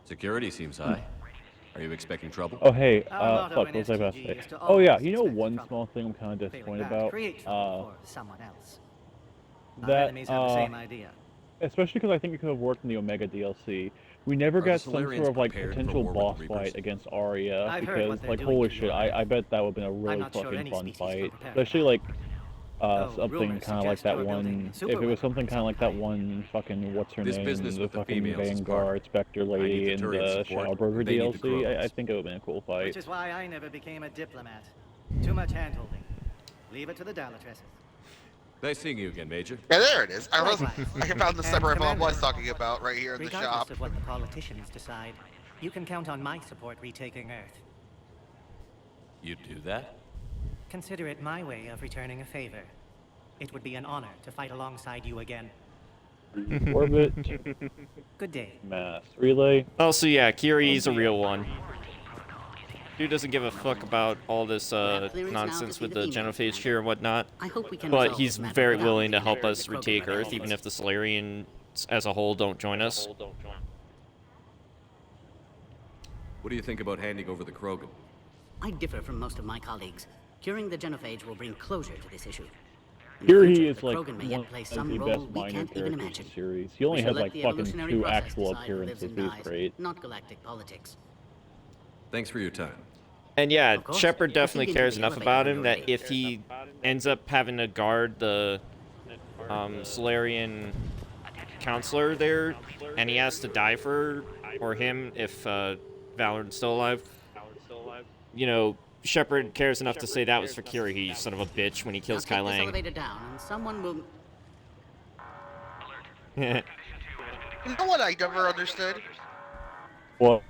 Speaker 10: Security seems high. Are you expecting trouble?
Speaker 1: Oh, hey,
Speaker 13: Our motto
Speaker 1: fuck,
Speaker 13: in
Speaker 1: what was I about to
Speaker 13: STG
Speaker 1: say?
Speaker 13: is to
Speaker 1: Oh, yeah,
Speaker 13: always
Speaker 1: you know
Speaker 13: expect
Speaker 1: one
Speaker 13: trouble.
Speaker 1: small thing I'm kind of
Speaker 13: Failing
Speaker 1: disappointed
Speaker 13: that,
Speaker 1: about?
Speaker 13: create trouble for someone else. Our
Speaker 1: that,
Speaker 13: enemies have the same idea.
Speaker 1: especially because I think it could have worked in the Omega DLC. We never
Speaker 10: Are the
Speaker 1: got some
Speaker 10: Solarians
Speaker 1: sort of, like,
Speaker 10: prepared for
Speaker 1: potential
Speaker 10: war with the
Speaker 1: boss
Speaker 10: Reapers?
Speaker 1: fight against Arya,
Speaker 13: I've heard
Speaker 1: because,
Speaker 13: what they're
Speaker 1: like,
Speaker 13: doing
Speaker 1: holy
Speaker 13: in
Speaker 1: shit,
Speaker 13: Europe.
Speaker 1: I bet that would have been a really
Speaker 13: not sure
Speaker 1: fucking
Speaker 13: any
Speaker 1: fun
Speaker 13: species are
Speaker 1: fight.
Speaker 13: prepared.
Speaker 1: Especially, like,
Speaker 13: Oh,
Speaker 1: something
Speaker 13: rumors
Speaker 1: kind of like
Speaker 13: suggest
Speaker 1: that
Speaker 13: you're building
Speaker 1: one,
Speaker 13: super
Speaker 1: if it was
Speaker 13: weapons
Speaker 1: something kind of like that
Speaker 13: sometime.
Speaker 1: one fucking, what's her
Speaker 10: This
Speaker 1: name,
Speaker 10: business
Speaker 1: the
Speaker 10: with the
Speaker 1: fucking
Speaker 10: females is
Speaker 1: Vanguard
Speaker 10: Spartan.
Speaker 1: Spectre
Speaker 10: I need
Speaker 1: lady
Speaker 10: the
Speaker 1: in the
Speaker 10: Turian support,
Speaker 1: Shadowburger
Speaker 10: and they need the
Speaker 1: DLC, I
Speaker 10: Krogans.
Speaker 1: think it would have been a cool fight.
Speaker 13: Which is why I never became a diplomat. Too much hand-holding. Leave it to the Dalatresses.
Speaker 10: Nice seeing you again, Major.
Speaker 3: Yeah, there it is. I found the
Speaker 13: And
Speaker 3: separate rifle I
Speaker 13: Commander,
Speaker 3: was talking about right here in the
Speaker 13: Regardless
Speaker 3: shop.
Speaker 13: of what the politicians decide, you can count on my support retaking Earth.
Speaker 10: You'd do that?
Speaker 13: Consider it my way of returning a favor. It would be an honor to fight alongside you again.
Speaker 1: Orbit,
Speaker 13: Good day.
Speaker 1: mass, relay.
Speaker 2: Also, yeah, Kiri's a real one. Dude doesn't give a fuck about all this nonsense with the Genophage here and whatnot,
Speaker 11: I hope we can
Speaker 2: but
Speaker 11: resolve
Speaker 2: he's
Speaker 11: this matter
Speaker 2: very
Speaker 11: without
Speaker 2: willing to
Speaker 11: making
Speaker 2: help
Speaker 11: the
Speaker 2: us
Speaker 11: Krogan
Speaker 2: retake Earth,
Speaker 11: rebellions.
Speaker 2: even if the Solarians as a whole don't join us.
Speaker 10: What do you think about handing over the Krogan?
Speaker 11: I differ from most of my colleagues. Curing the Genophage will bring closure to this issue. In the
Speaker 1: Here
Speaker 11: future,
Speaker 1: he is
Speaker 11: the
Speaker 1: like
Speaker 11: Krogan may
Speaker 1: one
Speaker 11: yet play
Speaker 1: of
Speaker 11: some
Speaker 1: the
Speaker 11: role
Speaker 1: best
Speaker 11: we
Speaker 1: minor
Speaker 11: can't even
Speaker 1: characters in
Speaker 11: imagine.
Speaker 1: the series. He only
Speaker 11: We shall
Speaker 1: had
Speaker 11: let
Speaker 1: like
Speaker 11: the
Speaker 1: fucking
Speaker 11: evolutionary
Speaker 1: 2
Speaker 11: process
Speaker 1: actual
Speaker 11: decide who lives
Speaker 1: appearances.
Speaker 11: and
Speaker 1: He was
Speaker 11: dies,
Speaker 1: great.
Speaker 11: not galactic politics.
Speaker 10: Thanks for your time.
Speaker 2: And yeah,
Speaker 11: Of course.
Speaker 2: Shepard
Speaker 11: If he
Speaker 2: definitely
Speaker 11: gets
Speaker 2: cares
Speaker 11: in the
Speaker 2: enough
Speaker 11: elevator
Speaker 2: about
Speaker 11: when
Speaker 2: him
Speaker 11: you're
Speaker 2: that
Speaker 11: ready.
Speaker 2: if he ends up having to guard the Solarian counselor there, and he has to die for or him if Valorant's still alive, you know, Shepard cares enough to say that was for Kira, you son of a bitch, when he kills Kai
Speaker 11: Now take this
Speaker 2: Lang.
Speaker 11: elevator down, and someone will...
Speaker 3: You know what I never understood?
Speaker 1: What?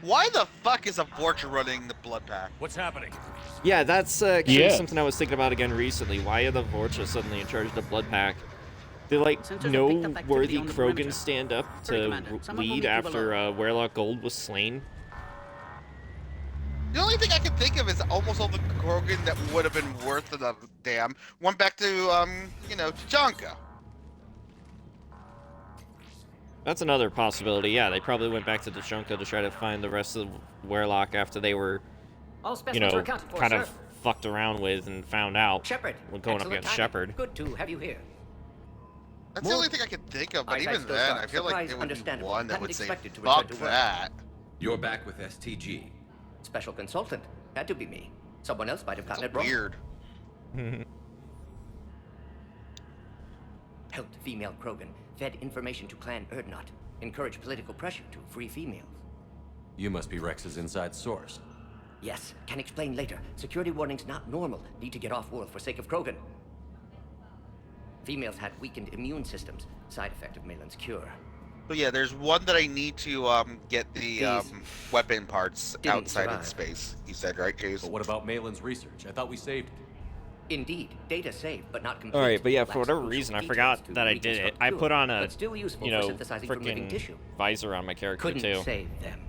Speaker 3: Why the fuck is a Vorcha running the blood pack?
Speaker 5: What's happening?
Speaker 2: Yeah, that's actually something I was thinking about again recently. Why are the Vorcha suddenly in charge of the blood pack? They like no worthy Krogan stand up to lead after Warlock Gold was slain.
Speaker 3: The only thing I can think of is almost all the Krogan that would have been worth a damn went back to, you know, Tajanka.
Speaker 2: That's another possibility. Yeah, they probably went back to Tajanka to try to find the rest of the Warlock after they were, you know, kind of fucked around with and found out.
Speaker 12: Shepard,
Speaker 2: when going up against Shepard.
Speaker 12: Good to have you here.
Speaker 3: That's the only thing I can think of, but even then, I feel like it would be one that would say,
Speaker 12: to
Speaker 3: fuck
Speaker 12: work.
Speaker 3: that.
Speaker 10: You're back with STG.
Speaker 12: Special consultant. Had to be me. Someone else might have gotten it wrong.
Speaker 3: Weird.
Speaker 12: Helped female Krogan. Fed information to Clan Erdnot. Encouraged political pressure to free females.
Speaker 5: You must be Rex's inside source.
Speaker 12: Yes, can explain later. Security warnings not normal. Need to get off-world for sake of Krogan. Females had weakened immune systems. Side effect of Malin's cure.
Speaker 3: So yeah, there's one that I need to get the weapon parts outside in space. You said, right, Case?
Speaker 5: But what about Malin's research? I thought we saved it.
Speaker 12: Indeed, data saved, but not complete.
Speaker 2: Alright, but yeah, for whatever reason, I forgot that I did it. I put on a, you know, freaking visor on my character, too.
Speaker 12: Couldn't save them.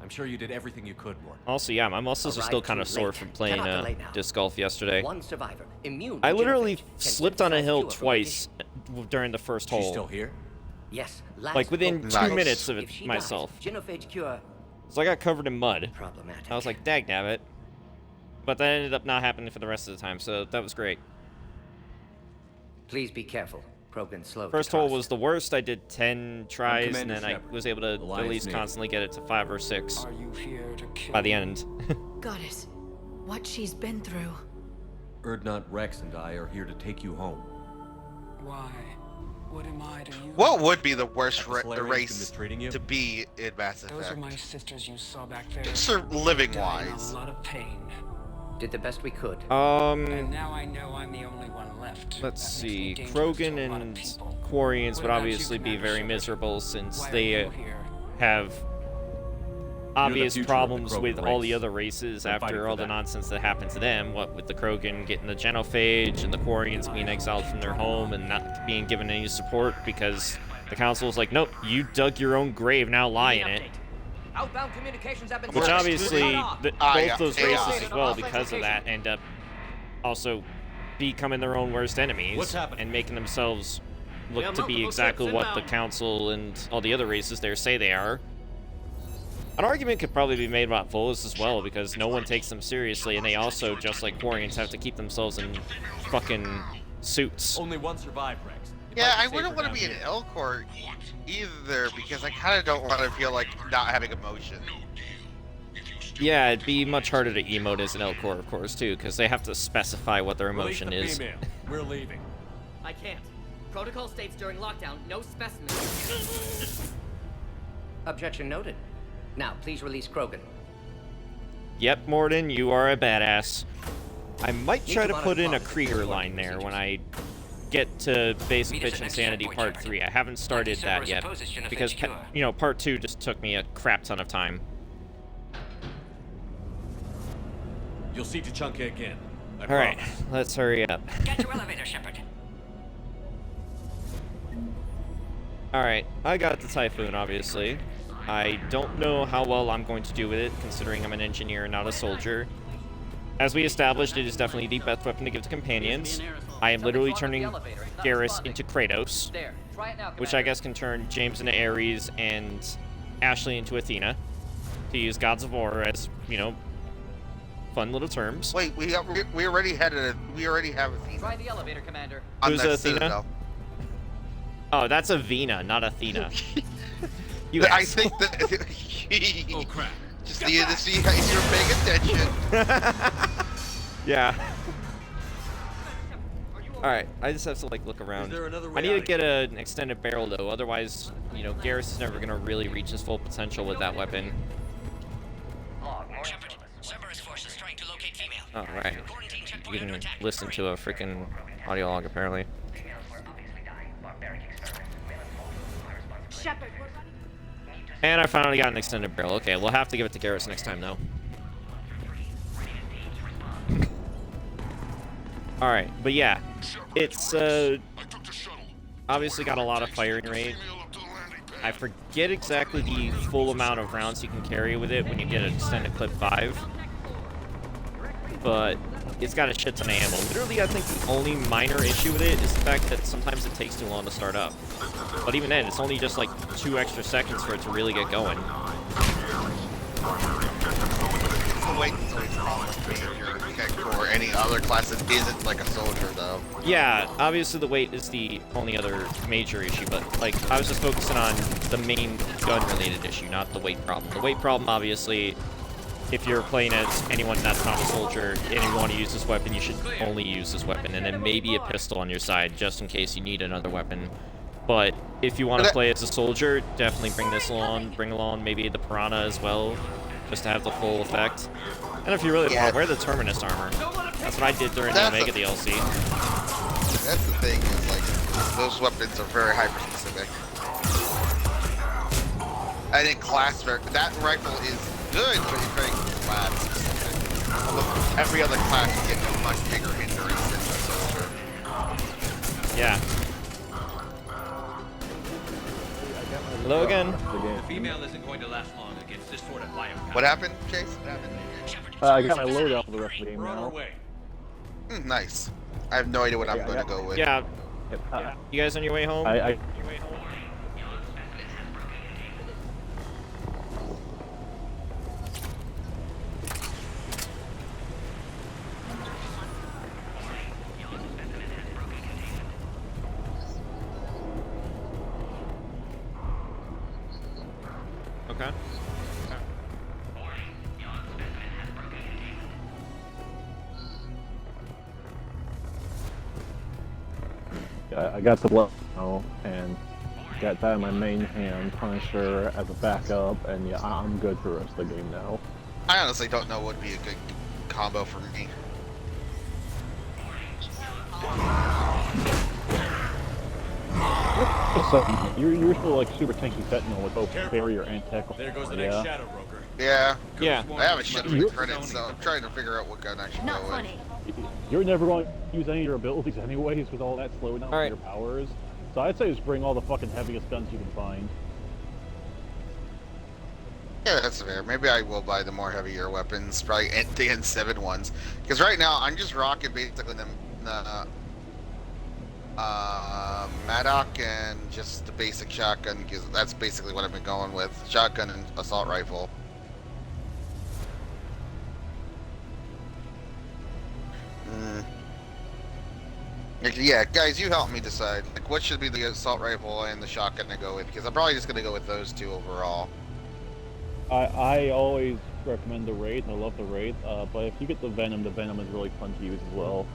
Speaker 5: I'm sure you did everything you could, Morton.
Speaker 2: Also, yeah, my muscles are still kind of sore from playing disc golf yesterday.
Speaker 12: One survivor, immune
Speaker 2: I literally slipped on a hill twice during the first hole.
Speaker 5: She's still here?
Speaker 12: Yes.
Speaker 2: Like within 2 minutes of it myself.
Speaker 12: Genophage cure.
Speaker 2: So I got covered in mud.
Speaker 12: Problematic.
Speaker 2: I was like, dagnabbit. But that ended up not happening for the rest of the time, so that was great.
Speaker 12: Please be careful. Krogan slow.
Speaker 2: First hole was the worst. I did 10 tries, and then I was able to at least constantly get it to 5 or 6 by the end.
Speaker 4: Goddess, what she's been through.
Speaker 5: Erdnot, Rex, and I are here to take you home.
Speaker 14: Why? What am I to you?
Speaker 3: What would be the worst race
Speaker 5: to
Speaker 3: be in Mass Effect?
Speaker 14: Those are my sisters you saw back there.
Speaker 3: Just living wise.
Speaker 14: A lot of pain.
Speaker 12: Did the best we could.
Speaker 14: And now I know I'm the only one left.
Speaker 2: Let's see. Krogan and Quarians would obviously be very miserable since they have obvious problems with all the other races after all the nonsense that happened to them. What with the Krogan getting the Genophage and the Quarians being exiled from their home and not being given any support because the council was like, nope, you dug your own grave, now lie in it.
Speaker 12: Outbound communications have been
Speaker 2: Which obviously, both those races
Speaker 12: Yeah.
Speaker 2: as well, because of that, end up also becoming their own worst enemies and making themselves look to be exactly what the council and all the other races there say they are. An argument could probably be made about Volus as well, because no one takes them seriously, and they also, just like Quarians, have to keep themselves in fucking suits.
Speaker 5: Only one survived, Rex.
Speaker 3: Yeah, I wouldn't want to be an Elcor either, because I kind of don't want to feel like not having emotion.
Speaker 2: Yeah, it'd be much harder to emote as an Elcor, of course, too, because they have to specify what their emotion is.
Speaker 5: We're leaving.
Speaker 15: I can't. Protocol states during lockdown, no specimens.
Speaker 12: Objection noted. Now, please release Krogan.
Speaker 2: Yep, Morden, you are a badass. I might try to put in a Krieger line there when I get to Basic Bitch Insanity Part 3. I haven't started that yet, because, you know, Part 2 just took me a crap ton of time.
Speaker 5: You'll see Tajanka again.
Speaker 2: Alright, let's hurry up.
Speaker 14: Get to elevator, Shepard.
Speaker 2: Alright, I got the Typhoon, obviously. I don't know how well I'm going to do with it, considering I'm an engineer, not a soldier. As we established, it is definitely the best weapon to give to companions. I am literally turning Garrus into Kratos, which I guess can turn James into Ares and Ashley into Athena, to use Gods of War as, you know, fun little terms.
Speaker 3: Wait, we already have Athena.
Speaker 15: Try the elevator, Commander.
Speaker 2: Who's Athena? Oh, that's Avena, not Athena.
Speaker 3: I think that. Oh crap! Just needed to see if you're paying attention.
Speaker 2: Yeah. All right, I just have to like look around. I need to get an extended barrel though, otherwise, you know, Garrus is never gonna really reach his full potential with that weapon. Oh, right. You can listen to a freaking audio log, apparently. And I finally got an extended barrel. Okay, we'll have to give it to Garrus next time, though. Alright, but yeah. It's, obviously got a lot of firing rate. I forget exactly the full amount of rounds you can carry with it when you get an extended clip 5. But it's got a shit ton of ammo. Literally, I think the only minor issue with it is the fact that sometimes it takes too long to start up. But even then, it's only just like 2 extra seconds for it to really get going.
Speaker 3: The weight is always a problem if you're a kick or any other class that isn't like a soldier, though.
Speaker 2: Yeah, obviously the weight is the only other major issue, but like I was just focusing on the main gun-related issue, not the weight problem. The weight problem, obviously, if you're playing as anyone that's not a soldier and you want to use this weapon, you should only use this weapon, and then maybe a pistol on your side just in case you need another weapon. But if you want to play as a soldier, definitely bring this along. Bring along maybe the Piranha as well, just to have the full effect. And if you really want, wear the Terminus armor. That's what I did during the Omega DLC.
Speaker 3: That's the thing, is like, those weapons are very hyper-specific. I think that rifle is good, but it's very class-specific. Almost every other class you get a much bigger hindrance than a soldier.
Speaker 2: Yeah. Hello again.
Speaker 10: The female isn't going to last long against this sort of biopower.
Speaker 3: What happened, Chase? What happened?
Speaker 1: I got my loadout for the rest of the game
Speaker 10: We're on our
Speaker 1: now.
Speaker 10: way.
Speaker 3: Nice. I have no idea what I'm going to go with.
Speaker 2: Yeah. You guys on your way home? Okay.
Speaker 1: I got the blow now, and got that in my main hand, Punisher as a backup, and yeah, I'm good for the rest of the game now.
Speaker 3: I honestly don't know what would be a good combo for me.
Speaker 1: So you're still like super tanky Sentinel with both barrier and tackle.
Speaker 5: There goes the next shadow broker.
Speaker 3: Yeah.
Speaker 2: Yeah.
Speaker 3: I have a shit ton of credits, so I'm trying to figure out what gun I should go with.
Speaker 1: You're never going to use any of your abilities anyways with all that slowdown for your powers. So I'd say just bring all the fucking heaviest guns you can find.
Speaker 3: Yeah, that's fair. Maybe I will buy the more heavier weapons, probably the N7 ones. Because right now, I'm just rocking basically the Maddock and just the basic shotgun, because that's basically what I've been going with. Shotgun and assault rifle. Yeah, guys, you help me decide. Like, what should be the assault rifle and the shotgun to go with? Because I'm probably just going to go with those two overall.
Speaker 1: I always recommend the Wraith. I love the Wraith. But if you get the Venom is really fun to use as well.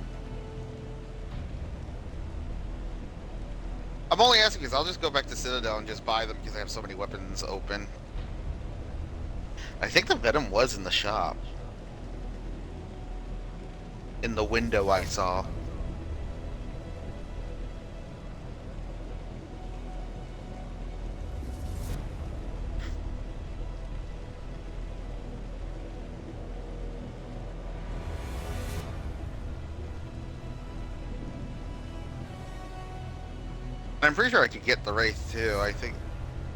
Speaker 3: I'm only asking because I'll just go back to Citadel and just buy them because I have so many weapons open. I think the Venom was in the shop. In the window I saw. I'm pretty sure I could get the Wraith too. I think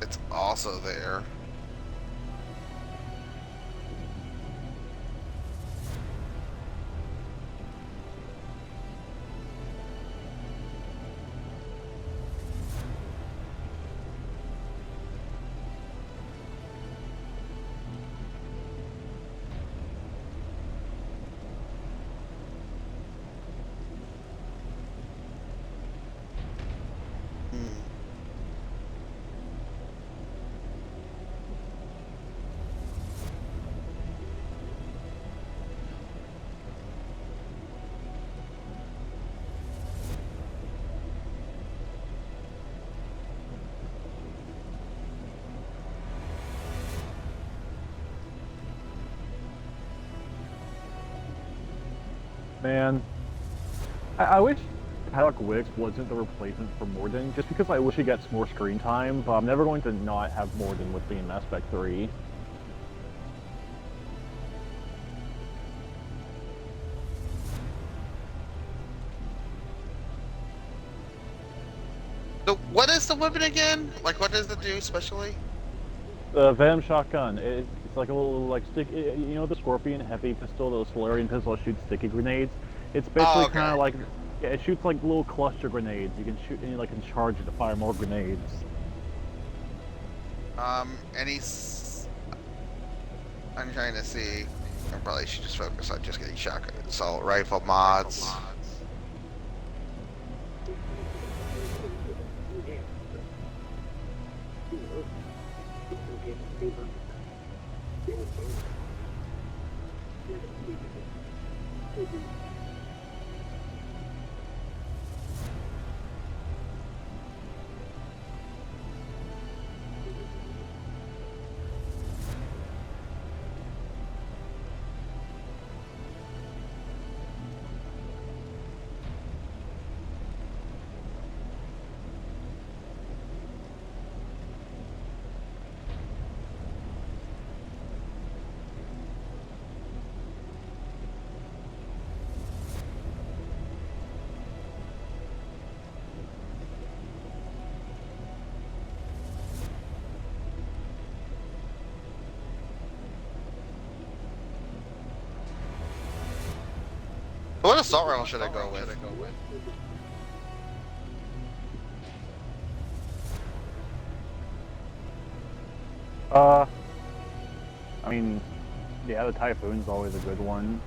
Speaker 3: it's also there.
Speaker 1: Man, I wish Paddock Wicks wasn't the replacement for Morden, just because I wish he gets more screen time, but I'm never going to not have Morden with me in Mass Effect 3.
Speaker 3: So what is the weapon again? Like, what does it do specially?
Speaker 1: The Venom Shotgun, it's like a little, like, stick, you know the Scorpion Heavy Pistol, the Solarian Pistol that shoots sticky grenades? It's basically kind of like, yeah, it shoots like little cluster grenades. You can shoot, and you like can charge it to fire more grenades.
Speaker 3: I'm trying to see. I probably should just focus on just getting shotgun assault rifle mods. What assault rifle should I go with?
Speaker 1: I mean, yeah, the Typhoon's always a good one.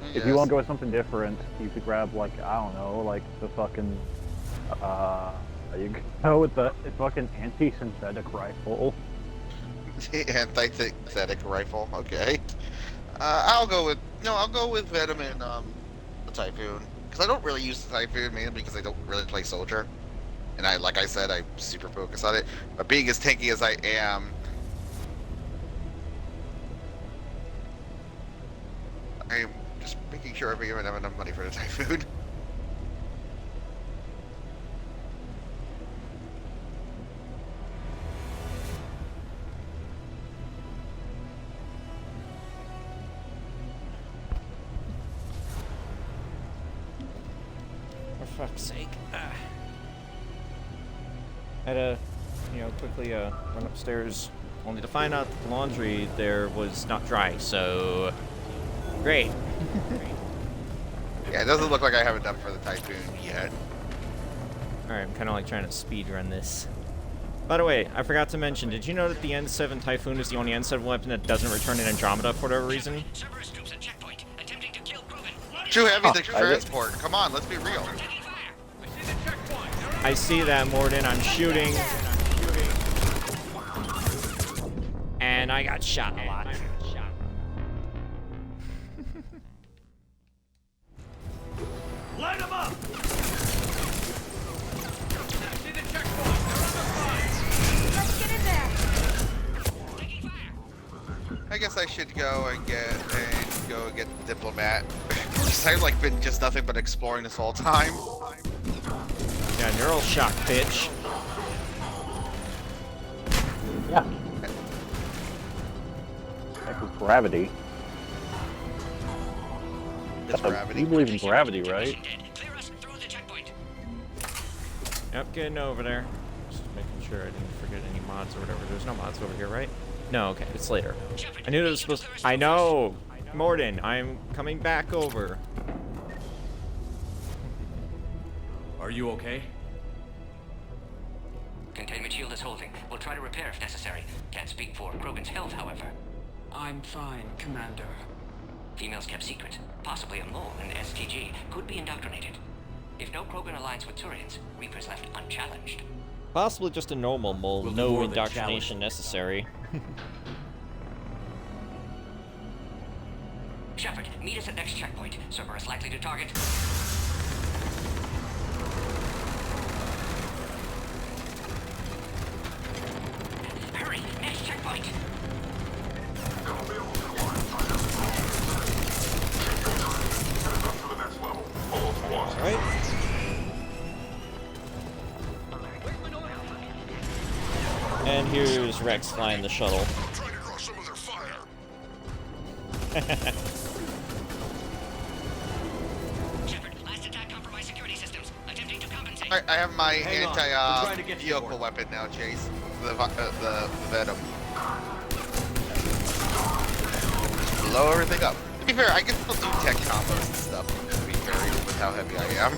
Speaker 3: Yes.
Speaker 1: If you want to go with something different, you could grab, like, I don't know, like the fucking, you could go with the fucking anti-synthetic rifle.
Speaker 3: Anti-synthetic rifle, okay. I'll go with Venom and the Typhoon, because I don't really use the Typhoon mainly because I don't really play soldier, and like I said, I'm super focused on it. But being as tanky as I am, I'm just making sure I even have enough money for the Typhoon.
Speaker 2: For fuck's sake. I had to, quickly run upstairs, only to find out that the laundry there was not dry, so... Great.
Speaker 3: Yeah, it doesn't look like I have enough for the Typhoon yet.
Speaker 2: Alright, I'm kind of like trying to speed run this. By the way, I forgot to mention, did you know that the N7 Typhoon is the only N7 weapon that doesn't return in Andromeda for whatever reason?
Speaker 3: Too heavy to transport. Come on, let's be real.
Speaker 2: I see that, Morden. I'm shooting. And I got shot a lot.
Speaker 5: Light him up!
Speaker 3: I guess I should go and get the diplomat. Because I've like been just nothing but exploring this whole time.
Speaker 2: Yeah, neural shock, bitch.
Speaker 1: Yeah. Heck with gravity.
Speaker 3: It's gravity.
Speaker 1: You believe in gravity, right?
Speaker 2: Yep, getting over there. Just making sure I didn't forget any mods or whatever. There's no mods over here, right? No, okay, it's later. I knew it was supposed to... I know! Morden, I'm coming back over.
Speaker 5: Are you okay?
Speaker 12: Containment shield is holding. We'll try to repair if necessary. Can't speak for Krogan's health, however.
Speaker 14: I'm fine, Commander.
Speaker 12: Females kept secret. Possibly a mole in STG could be indoctrinated. If no Krogan aligns with Turians, Reapers left unchallenged.
Speaker 2: Possibly just a normal mole,
Speaker 5: We'll do
Speaker 2: no
Speaker 5: more than
Speaker 2: indoctrination necessary.
Speaker 12: Shepard, meet us at next checkpoint. Cerberus likely to target. Hurry, next checkpoint.
Speaker 2: And here's Rex flying the shuttle.
Speaker 3: I have my anti-vehicle weapon now, Chase. The Venom. Blow everything up. To be fair, I can still do tech combos and stuff. To be fair, even with how heavy I am.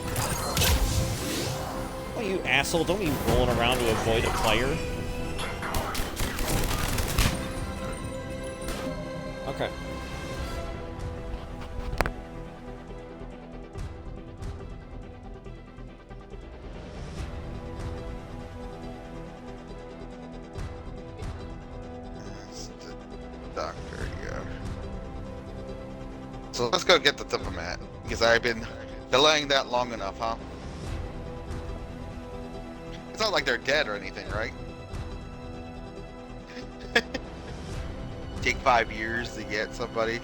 Speaker 2: Oh, you asshole! Don't be rolling around to avoid a player. Okay.
Speaker 3: Doctor, yeah. So let's go get the diplomat, because I've been delaying that long enough, huh? It's not like they're dead or anything, right? Take 5 years to get somebody.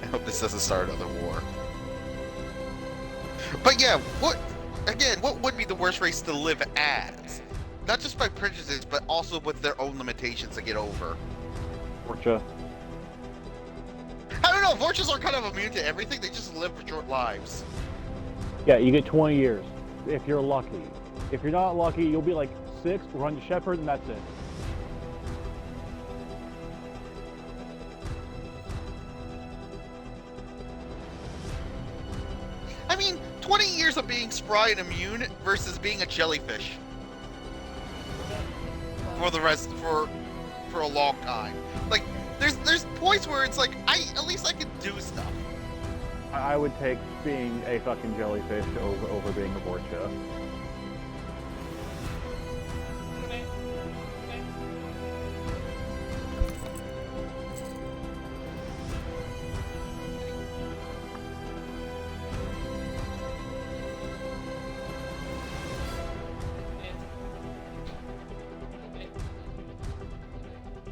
Speaker 3: I hope this doesn't start another war. But yeah, what would be the worst race to live as? Not just by prejudices, but also with their own limitations to get over.
Speaker 1: Vorcha.
Speaker 3: I don't know, Vorchas are kind of immune to everything, they just live short lives.
Speaker 1: Yeah, you get 20 years, if you're lucky. If you're not lucky, you'll be like 6, run to Shepherd, and that's it.
Speaker 3: I mean, 20 years of being spry and immune versus being a jellyfish. For the rest, for a long time. Like, there's points where it's like, at least I can do stuff.
Speaker 1: I would take being a fucking jellyfish over being a Vorcha.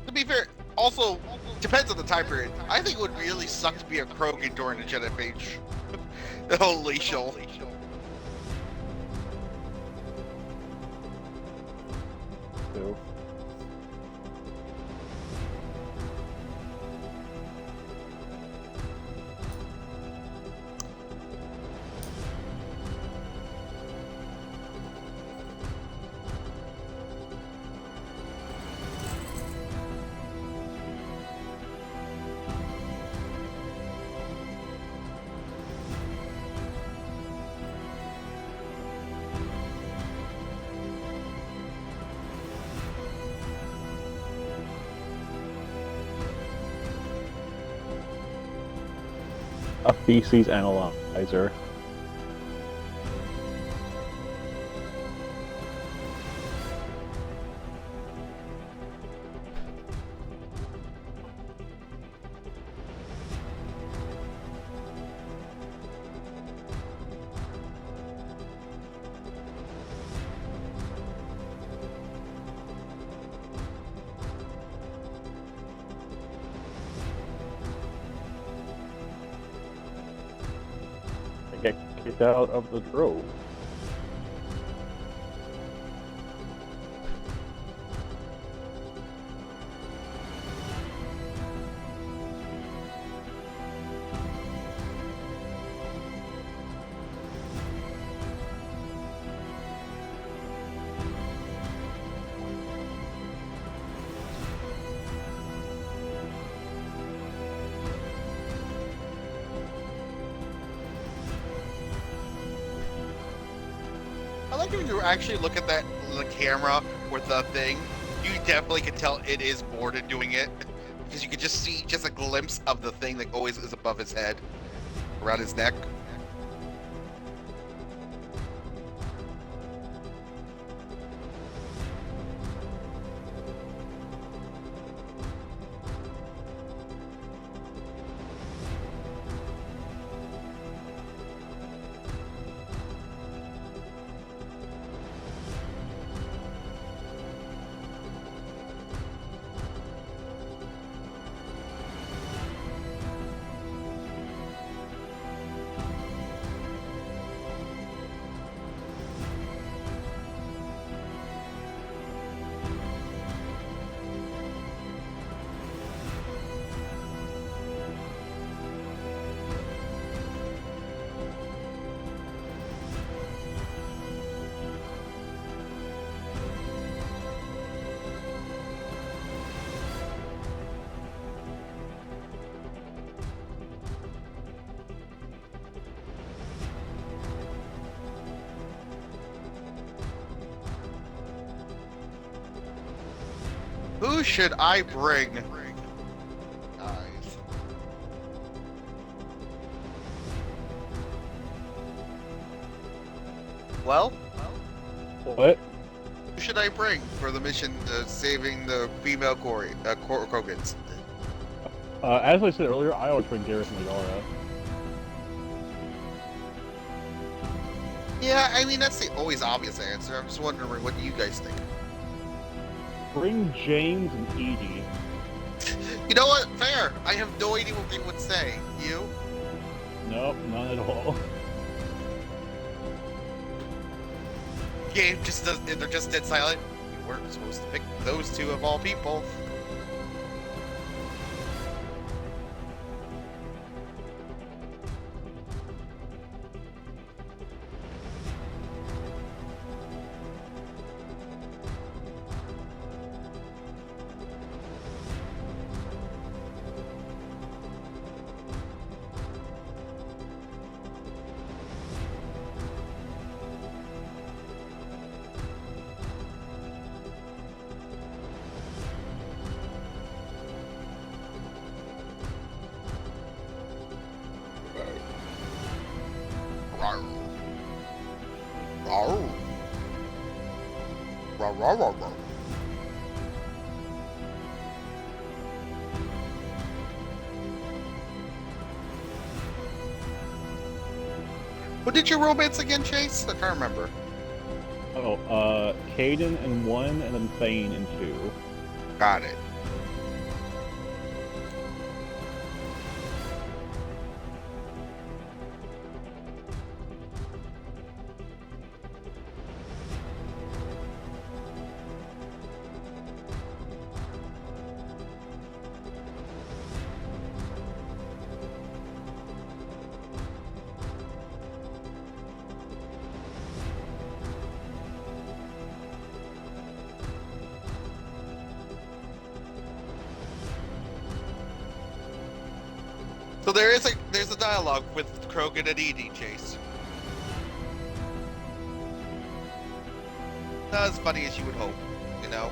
Speaker 3: To be fair, also, depends on the time period. I think it would really suck to be a Krogan during the Genophage. Holy shit.
Speaker 1: Two. A feces analyzer. Get kicked out of the drove.
Speaker 3: I like when you actually look at the camera with the thing, you definitely can tell it is Borden doing it. Because you can just see just a glimpse of the thing that always is above his head, around his neck. Who should I bring? Guys. Well?
Speaker 1: What?
Speaker 3: Who should I bring for the mission saving the female Krogans?
Speaker 1: As I said earlier, I always bring Garrus and Liara.
Speaker 3: Yeah, I mean, that's the always obvious answer. I'm just wondering, what do you guys think?
Speaker 1: Bring James and Edie.
Speaker 3: You know what? Fair. I have no idea what they would say. You?
Speaker 1: Nope, none at all.
Speaker 3: Game just does. They're just dead silent. We weren't supposed to pick those two of all people. What did you romance again, Chase? I can't remember.
Speaker 1: Oh, Caden in 1, and then Thane in 2.
Speaker 3: Got it. So there's a dialogue with Krogan and Edie, Chase. Not as funny as you would hope, you know?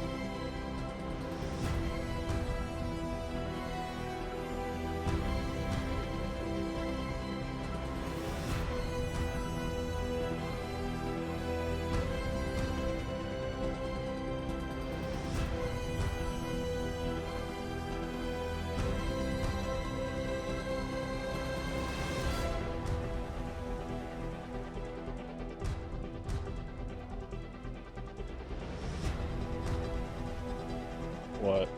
Speaker 1: What?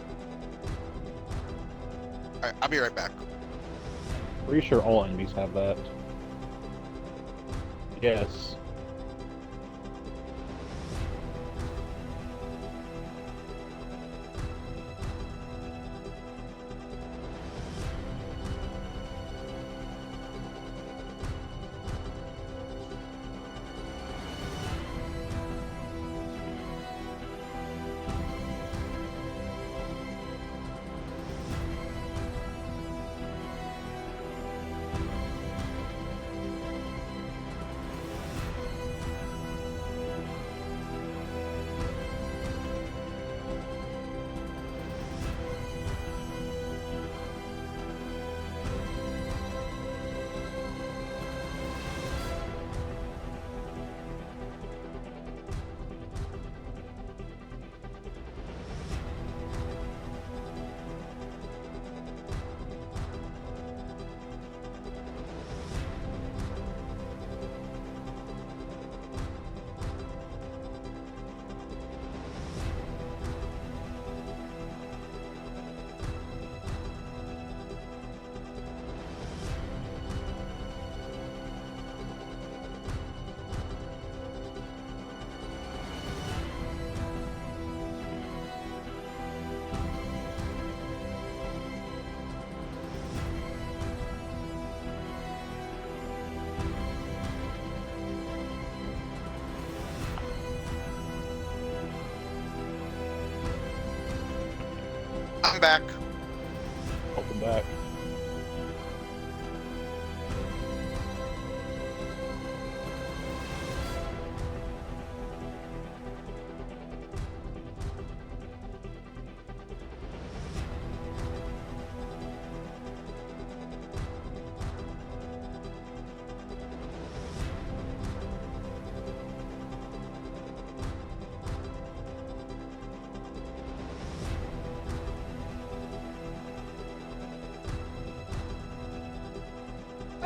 Speaker 3: Alright, I'll be right back.
Speaker 1: Pretty sure all enemies have that. Yes. I'm back. Welcome back.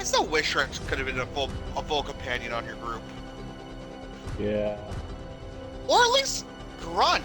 Speaker 3: still wish Rex could have been a full companion on your group.
Speaker 1: Yeah.
Speaker 3: Or at least grunt.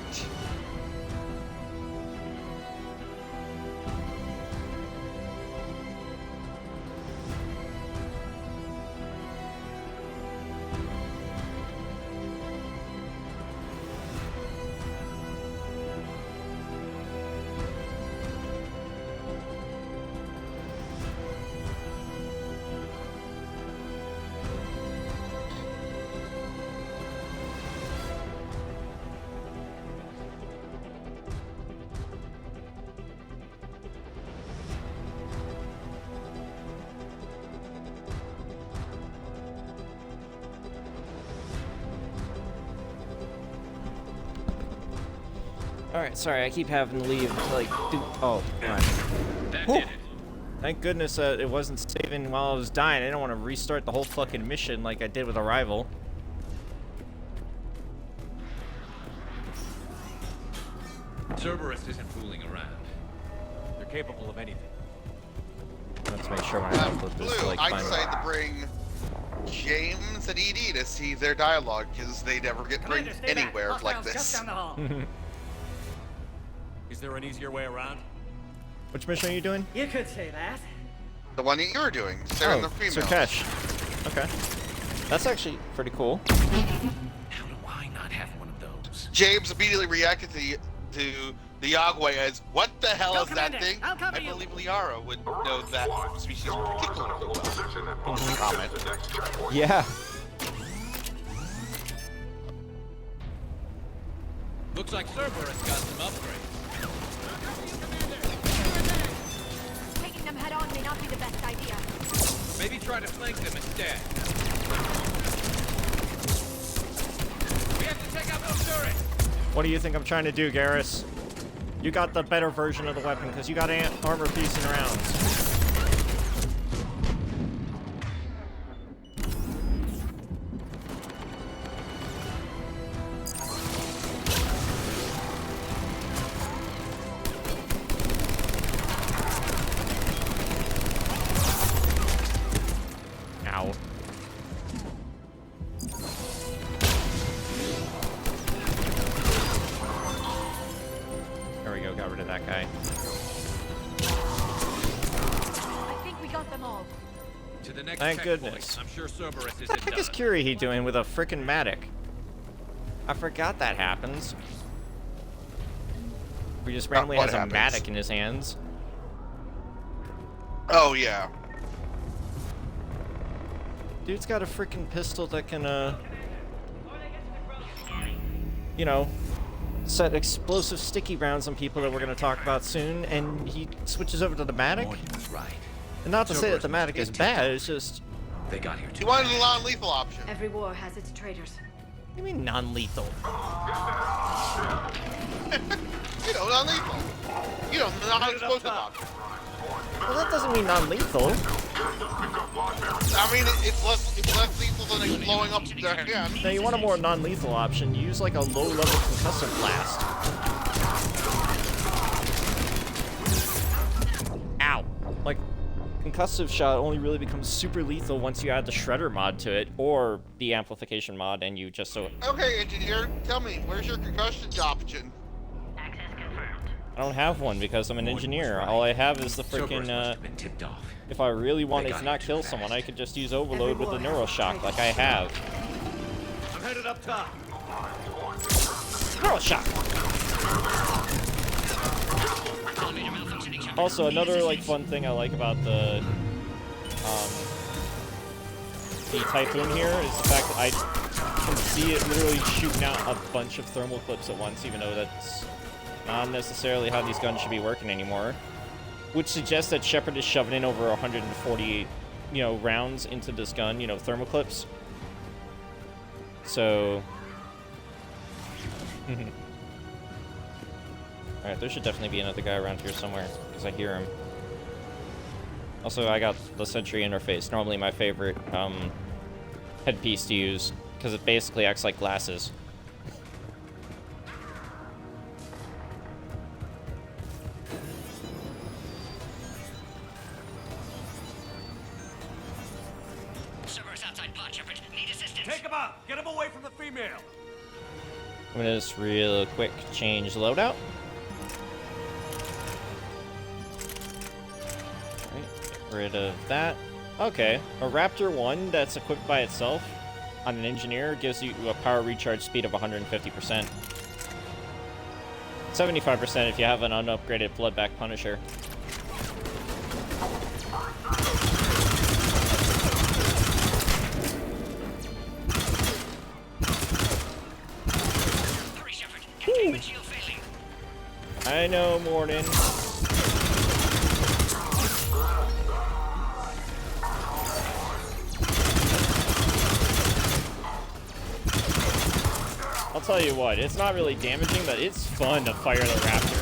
Speaker 2: Alright, sorry, I keep having to leave, like, oh, alright. Thank goodness it wasn't saving while I was dying. I didn't want to restart the whole fucking mission like I did with Arrival.
Speaker 10: Cerberus isn't fooling around. They're capable of anything.
Speaker 2: Let's make sure when I upload this,
Speaker 3: Blue,
Speaker 2: like,
Speaker 3: I
Speaker 2: find
Speaker 3: decided to bring James and ED to see their dialogue because they never get bring anywhere like this.
Speaker 5: Is there an easier way around?
Speaker 2: Which mission are you doing?
Speaker 13: You could say that.
Speaker 3: The one that you were doing, Sarah and the female.
Speaker 2: Surkesh. Okay. That's actually pretty cool.
Speaker 10: How do I not have one of those?
Speaker 3: James immediately reacted to the Yagway as, "What the hell is that thing?" I
Speaker 13: you.
Speaker 3: believe Liara would know that species particularly well. Comment.
Speaker 2: Yeah.
Speaker 10: Looks like Cerberus got some upgrades.
Speaker 9: Taking them head on may not be the best idea.
Speaker 10: Maybe try to flank them instead. We have to take out those turrets.
Speaker 2: What do you think I'm trying to do, Garrus? You got the better version of the weapon because you got armor piece and rounds. Ow. There we go, got rid of that guy.
Speaker 9: I think we got them all.
Speaker 10: To the next
Speaker 2: Thank
Speaker 10: checkpoint.
Speaker 2: goodness.
Speaker 10: I'm sure Cerberus
Speaker 2: What
Speaker 10: isn't
Speaker 2: the heck is
Speaker 10: done.
Speaker 2: Curie doing with a frickin' Matic? I forgot that happens. He just randomly
Speaker 3: what
Speaker 2: has a
Speaker 3: happens?
Speaker 2: Matic in his hands.
Speaker 3: Oh yeah.
Speaker 2: Dude's got a freaking pistol that can, you know, set explosive sticky rounds on people that we're going to talk about soon, and he switches over to the Matic.
Speaker 10: That's right.
Speaker 2: And not to say that the Matic is bad, it's just...
Speaker 10: They got here
Speaker 3: He
Speaker 10: too.
Speaker 3: wanted a non-lethal option.
Speaker 9: Every war has its traitors.
Speaker 2: What do you mean non-lethal?
Speaker 3: You know, non-lethal. You know, non-explosive option.
Speaker 2: Well, that doesn't mean non-lethal.
Speaker 3: I mean, it's less lethal than it blowing up their hand.
Speaker 2: Now, you want a more non-lethal option, use like a low-level concussive blast. Ow. Like, concussive shot only really becomes super lethal once you add the shredder mod to it, or the amplification mod, and you just so...
Speaker 3: Okay, engineer, tell me, where's your concussion option?
Speaker 2: I don't have one because I'm an engineer. All I have is the freaking,
Speaker 10: been tipped off.
Speaker 2: if I really wanted to not kill someone, I could just use overload with the neuroshock like I have.
Speaker 5: I'm headed up top.
Speaker 2: Neuroshock! Also, another like fun thing I like about the Typhoon here is the fact that I can see it literally shooting out a bunch of thermal clips at once, even though that's not necessarily how these guns should be working anymore. Which suggests that Shepard is shoving in over 148, you know, rounds into this gun, you know, thermal clips. So... Alright, there should definitely be another guy around here somewhere, because I hear him. Also, I got the Sentry interface, normally my favorite headpiece to use, because it basically acts like glasses.
Speaker 5: him away from the female!
Speaker 2: I'm gonna just real quick change loadout. Alright, get rid of that. Okay, a Raptor 1 that's equipped by itself on an engineer gives you a power recharge speed of 150%. 75% if you have an unupgraded Bloodback Punisher. I know, Morden. I'll tell you what, it's not really damaging, but it's fun to fire the Raptor.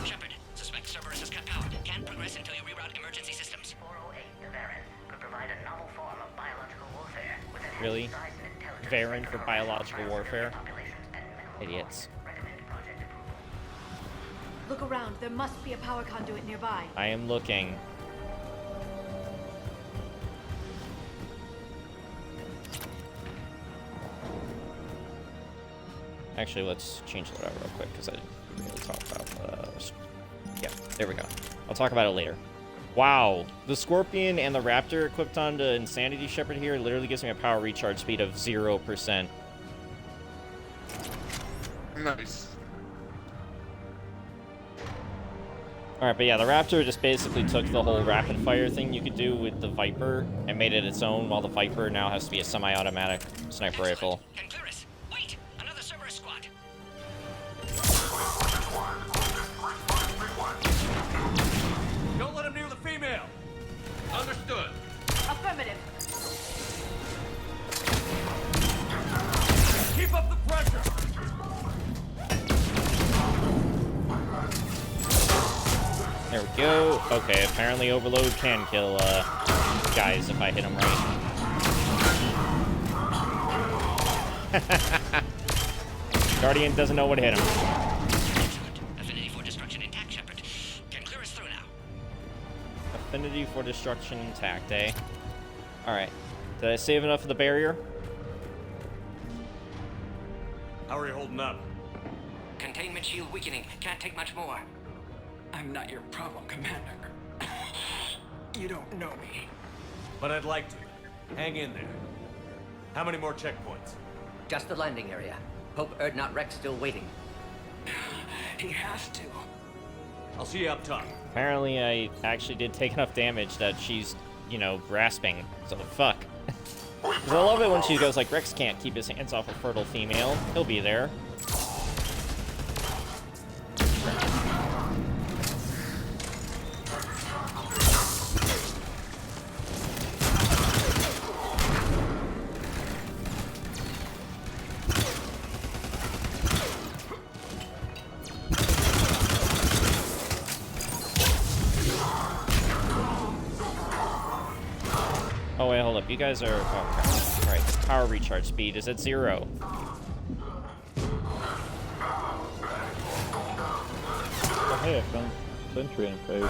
Speaker 12: Shepard, suspect Cerberus has cut power. Can't progress until you reroute emergency systems. 408, the variant, could provide a novel form of biological warfare.
Speaker 2: Really? Varen for biological warfare? Idiots.
Speaker 9: Look around. There must be a power conduit nearby.
Speaker 2: I am looking. Actually, let's change that out real quick, because I didn't really talk about... yeah, there we go. I'll talk about it later. Wow, the Scorpion and the Raptor equipped onto Insanity Shepherd here literally gives me a power recharge speed of 0%.
Speaker 3: Nice.
Speaker 2: Alright, but yeah, the Raptor just basically took the whole rapid fire thing you could do with the Viper and made it its own, while the Viper now has to be a semi-automatic sniper rifle.
Speaker 12: Wait! Another Cerberus squad!
Speaker 5: Don't let him near the female! Understood.
Speaker 9: Affirmative.
Speaker 5: Keep up the pressure!
Speaker 2: There we go. Okay, apparently Overload can kill, guys if I hit him right. Guardian doesn't know what hit him.
Speaker 12: Affinity for destruction intact, Shepard. Can clear us through now.
Speaker 2: Affinity for destruction intact, eh? Alright. Did I save enough of the barrier?
Speaker 5: How are you holding up?
Speaker 12: Containment shield weakening. Can't take much more.
Speaker 14: I'm not your problem, Commander. You don't know me.
Speaker 5: But I'd like to. Hang in there. How many more checkpoints?
Speaker 15: Just the landing area. Hope Erdnot Rex still waiting.
Speaker 14: He has to.
Speaker 5: I'll see you up top.
Speaker 2: Apparently I actually did take enough damage that she's, you know, grasping. So fuck. 'Cause I love it when she goes like, Rex can't keep his hands off a fertile female. He'll be there. Oh wait, hold up. You guys are... oh, crap. Right. Power recharge speed is at 0.
Speaker 1: Oh, hey, I found Sentry in phase.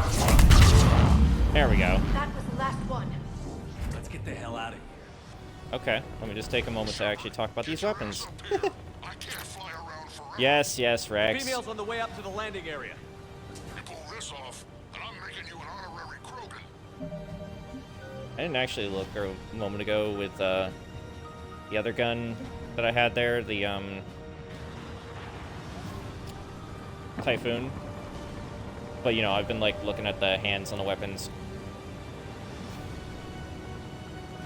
Speaker 2: There we go.
Speaker 9: That was the last one.
Speaker 5: Let's get the hell out of here.
Speaker 2: Okay, let me just take a moment to actually talk about these weapons. Yes, yes, Rex.
Speaker 5: Female's on the way up to the landing area.
Speaker 2: I didn't actually look a moment ago with the other gun that I had there, the Typhoon. But you know, I've been like looking at the hands on the weapons.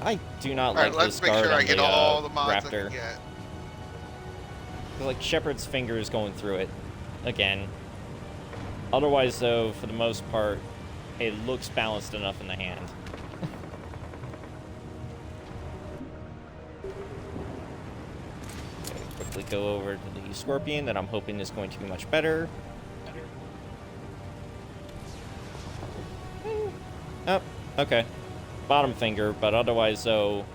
Speaker 2: I do not like this guard on the Raptor. Like Shepard's fingers going through it again. Otherwise, though, for the most part, it looks balanced enough in the hand. Quickly go over to the Scorpion that I'm hoping is going to be much better. Oh, okay. Bottom finger, but otherwise, though,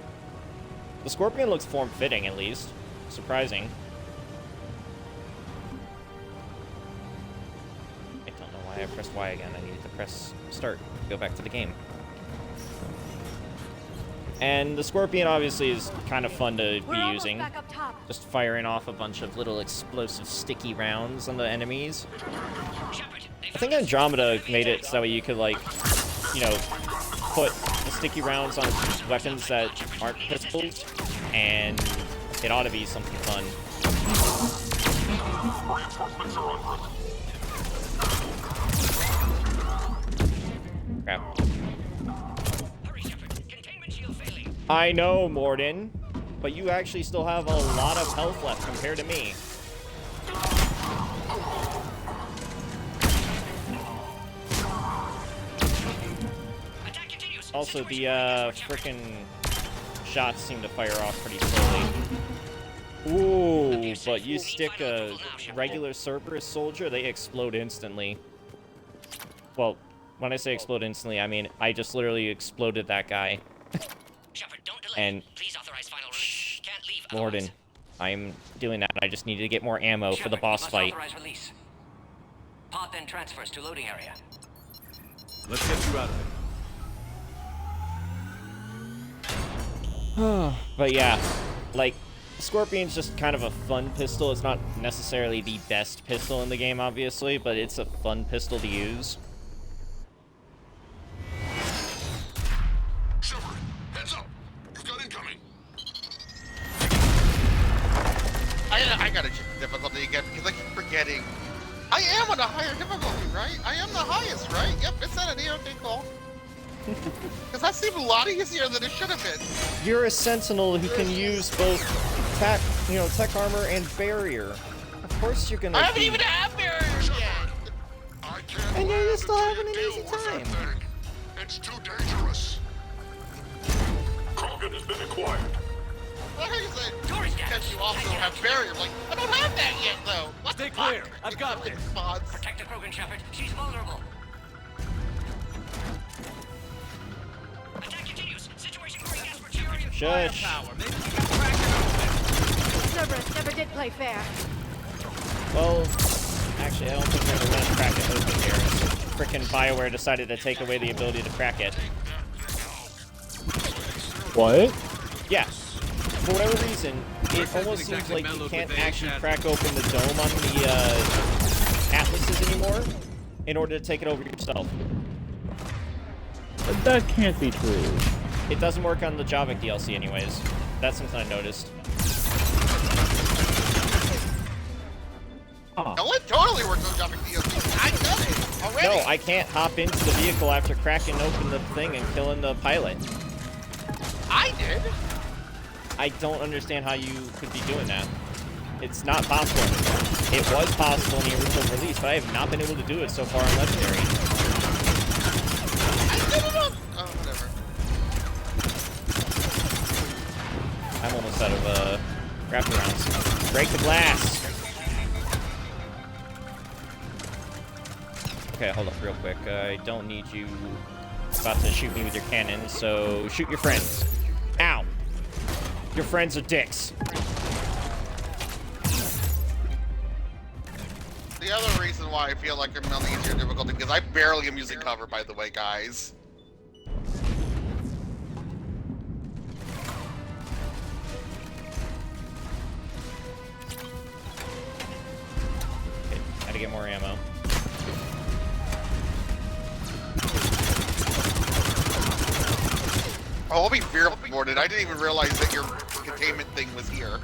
Speaker 2: the Scorpion looks form-fitting at least. Surprising. I don't know why I pressed Y again. I needed to press start. Go back to the game. And the Scorpion obviously is kind of fun to be using. Just firing off a bunch of little explosive sticky rounds on the enemies. I think Andromeda made it so that way you could, like, you know, put the sticky rounds on weapons that aren't pistols, and it ought to be something fun. Crap. I know, Morden, but you actually still have a lot of health left compared to me. Also, the frickin' shots seem to fire off pretty slowly. Ooh, but you stick a regular Cerberus soldier, they explode instantly. Well, when I say explode instantly, I mean I just literally exploded that guy. And shh, Morden, I'm doing that. I just needed to get more ammo for the boss fight.
Speaker 12: Pod then transfers to loading area.
Speaker 5: Let's get you out of it.
Speaker 2: But yeah, like, Scorpion's just kind of a fun pistol. It's not necessarily the best pistol in the game, obviously, but it's a fun pistol to use.
Speaker 6: Shepard, heads up! You've got incoming!
Speaker 3: I gotta check the difficulty again because I keep forgetting. I am on a higher difficulty, right? I am the highest, right? Yep, it's not an okay call. Because that seemed a lot easier than it should have been.
Speaker 2: You're a sentinel who can use both tech, tech armor and barrier. Of course you're gonna.
Speaker 3: I haven't even had barriers yet.
Speaker 2: And you're still having an easy time.
Speaker 6: It's too dangerous. Krogan has been acquired.
Speaker 3: Well, here's it. Because you also have barrier. Like, I don't have that yet, though. What
Speaker 5: Stay
Speaker 3: the fuck?
Speaker 5: clear. I've got this.
Speaker 12: Protect the Krogan, Shepard. She's vulnerable. Attack continues. Situation growing desperate.
Speaker 2: Shush.
Speaker 9: Cerberus never did play fair.
Speaker 2: Well, actually, I don't think they're gonna let us crack it open here. Frickin' BioWare decided to take away the ability to crack it.
Speaker 1: What?
Speaker 2: Yeah. For whatever reason, it almost seems like you can't actually crack open the dome on the Atlases anymore in order to take it over yourself.
Speaker 1: That can't be true.
Speaker 2: It doesn't work on the Javik DLC anyways. That's something I noticed.
Speaker 3: Oh, it totally works on Javik DLC. I done it already.
Speaker 2: No, I can't hop into the vehicle after cracking open the thing and killing the pilot.
Speaker 3: I did.
Speaker 2: I don't understand how you could be doing that. It's not possible. It was possible in the original release, but I have not been able to do it so far on Legendary.
Speaker 3: I did it on... Oh, whatever.
Speaker 2: I'm almost out of raptor rounds. Break the glass! Okay, hold up real quick. I don't need you about to shoot me with your cannon, so shoot your friends. Ow! Your friends are dicks.
Speaker 3: The other reason why I feel like I'm on the easier difficulty, because I barely am using cover, by the way, guys.
Speaker 2: Okay, gotta get more ammo.
Speaker 3: Oh, I'll be fearful, Morden. I didn't even realize that your containment thing was here.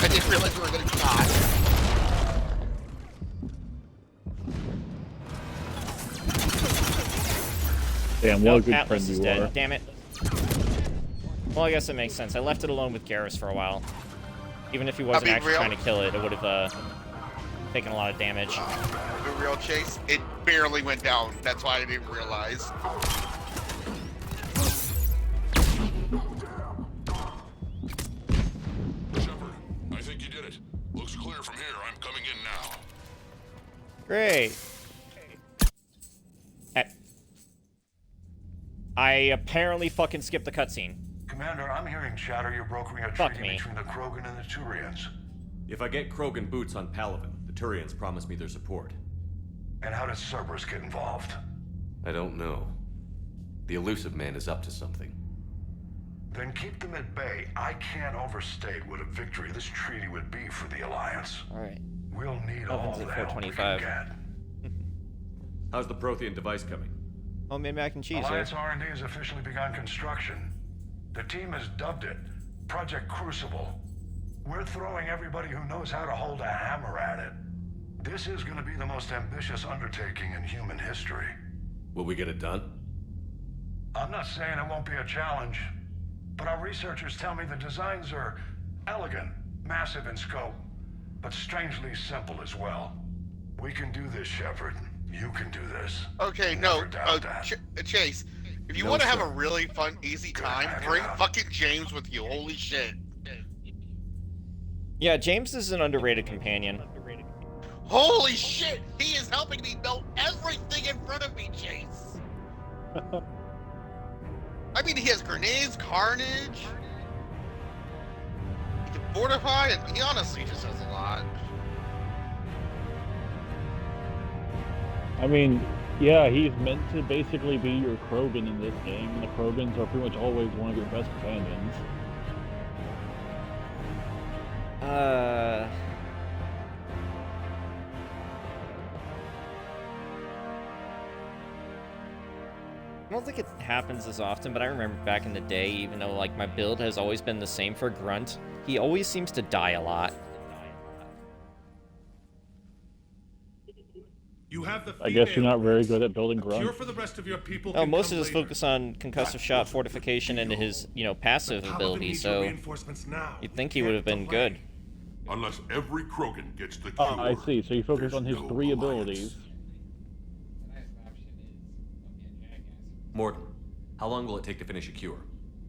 Speaker 3: I didn't realize you were getting shot.
Speaker 1: Damn, what a good
Speaker 2: Atlas
Speaker 1: friend
Speaker 2: is
Speaker 1: you
Speaker 2: dead.
Speaker 1: are.
Speaker 2: Damn it. Well, I guess it makes sense. I left it alone with Garrus for a while. Even if he wasn't actually trying to kill it, it would have taken a lot of damage.
Speaker 3: The real chase, it barely went down. That's why I didn't realize.
Speaker 6: Shepard, I think you did it. Looks clear from here. I'm coming in now.
Speaker 2: Great. I apparently fucking skipped the cutscene.
Speaker 16: Commander, I'm hearing chatter you're brokering a
Speaker 2: Fuck
Speaker 16: treaty
Speaker 2: me.
Speaker 16: between the Krogan and the Turians.
Speaker 5: If I get Krogan boots on Palaven, the Turians promise me their support.
Speaker 16: And how did Cerberus get involved?
Speaker 5: I don't know. The elusive man is up to something.
Speaker 16: Then keep them at bay. I can't overstate what a victory this treaty would be for the Alliance.
Speaker 2: Alright.
Speaker 16: We'll need all
Speaker 2: Opens
Speaker 16: the
Speaker 2: at
Speaker 16: help we can
Speaker 2: 425.
Speaker 16: get.
Speaker 5: How's the Prothean device coming?
Speaker 2: Homemade mac and cheese,
Speaker 16: Alliance
Speaker 2: yeah.
Speaker 16: R&D has officially begun construction. The team has dubbed it Project Crucible. We're throwing everybody who knows how to hold a hammer at it. This is going to be the most ambitious undertaking in human history.
Speaker 5: Will we get it done?
Speaker 16: I'm not saying it won't be a challenge, but our researchers tell me the designs are elegant, massive in scope, but strangely simple as well. We can do this, Shepard. You can do this.
Speaker 3: Okay,
Speaker 16: Never
Speaker 3: no,
Speaker 16: doubt that.
Speaker 3: Chase, if you
Speaker 5: No,
Speaker 3: want to have
Speaker 5: sir.
Speaker 3: a really fun, easy time, bring fucking James with you. Holy shit.
Speaker 2: Yeah, James is an underrated companion.
Speaker 3: Holy shit! He is helping me melt everything in front of me, Chase! I mean, he has grenades, carnage, he can fortify, and he honestly just has a lot.
Speaker 1: I mean, yeah, he's meant to basically be your Krogan in this game, and the Krogans are pretty much always one of your best companions.
Speaker 2: I don't think it happens as often, but I remember back in the day, even though like my build has always been the same for Grunt, he always seems to die a lot.
Speaker 7: You have the
Speaker 1: I guess you're not very
Speaker 7: race.
Speaker 1: good at building
Speaker 7: A cure
Speaker 1: Grunt.
Speaker 7: for the rest of your people
Speaker 2: Oh,
Speaker 7: can
Speaker 2: most
Speaker 7: come
Speaker 2: of his
Speaker 7: later.
Speaker 2: focus on concussive shot fortification and his, passive
Speaker 7: Paladin
Speaker 2: ability,
Speaker 7: needs your
Speaker 2: so
Speaker 7: reinforcements now.
Speaker 2: you'd think he would have been good.
Speaker 6: Unless every Krogan gets the cure.
Speaker 1: Oh, I see. So you focus on his
Speaker 6: no
Speaker 1: 3
Speaker 6: alliance.
Speaker 1: abilities.
Speaker 5: Morton, how long will it take to finish a cure?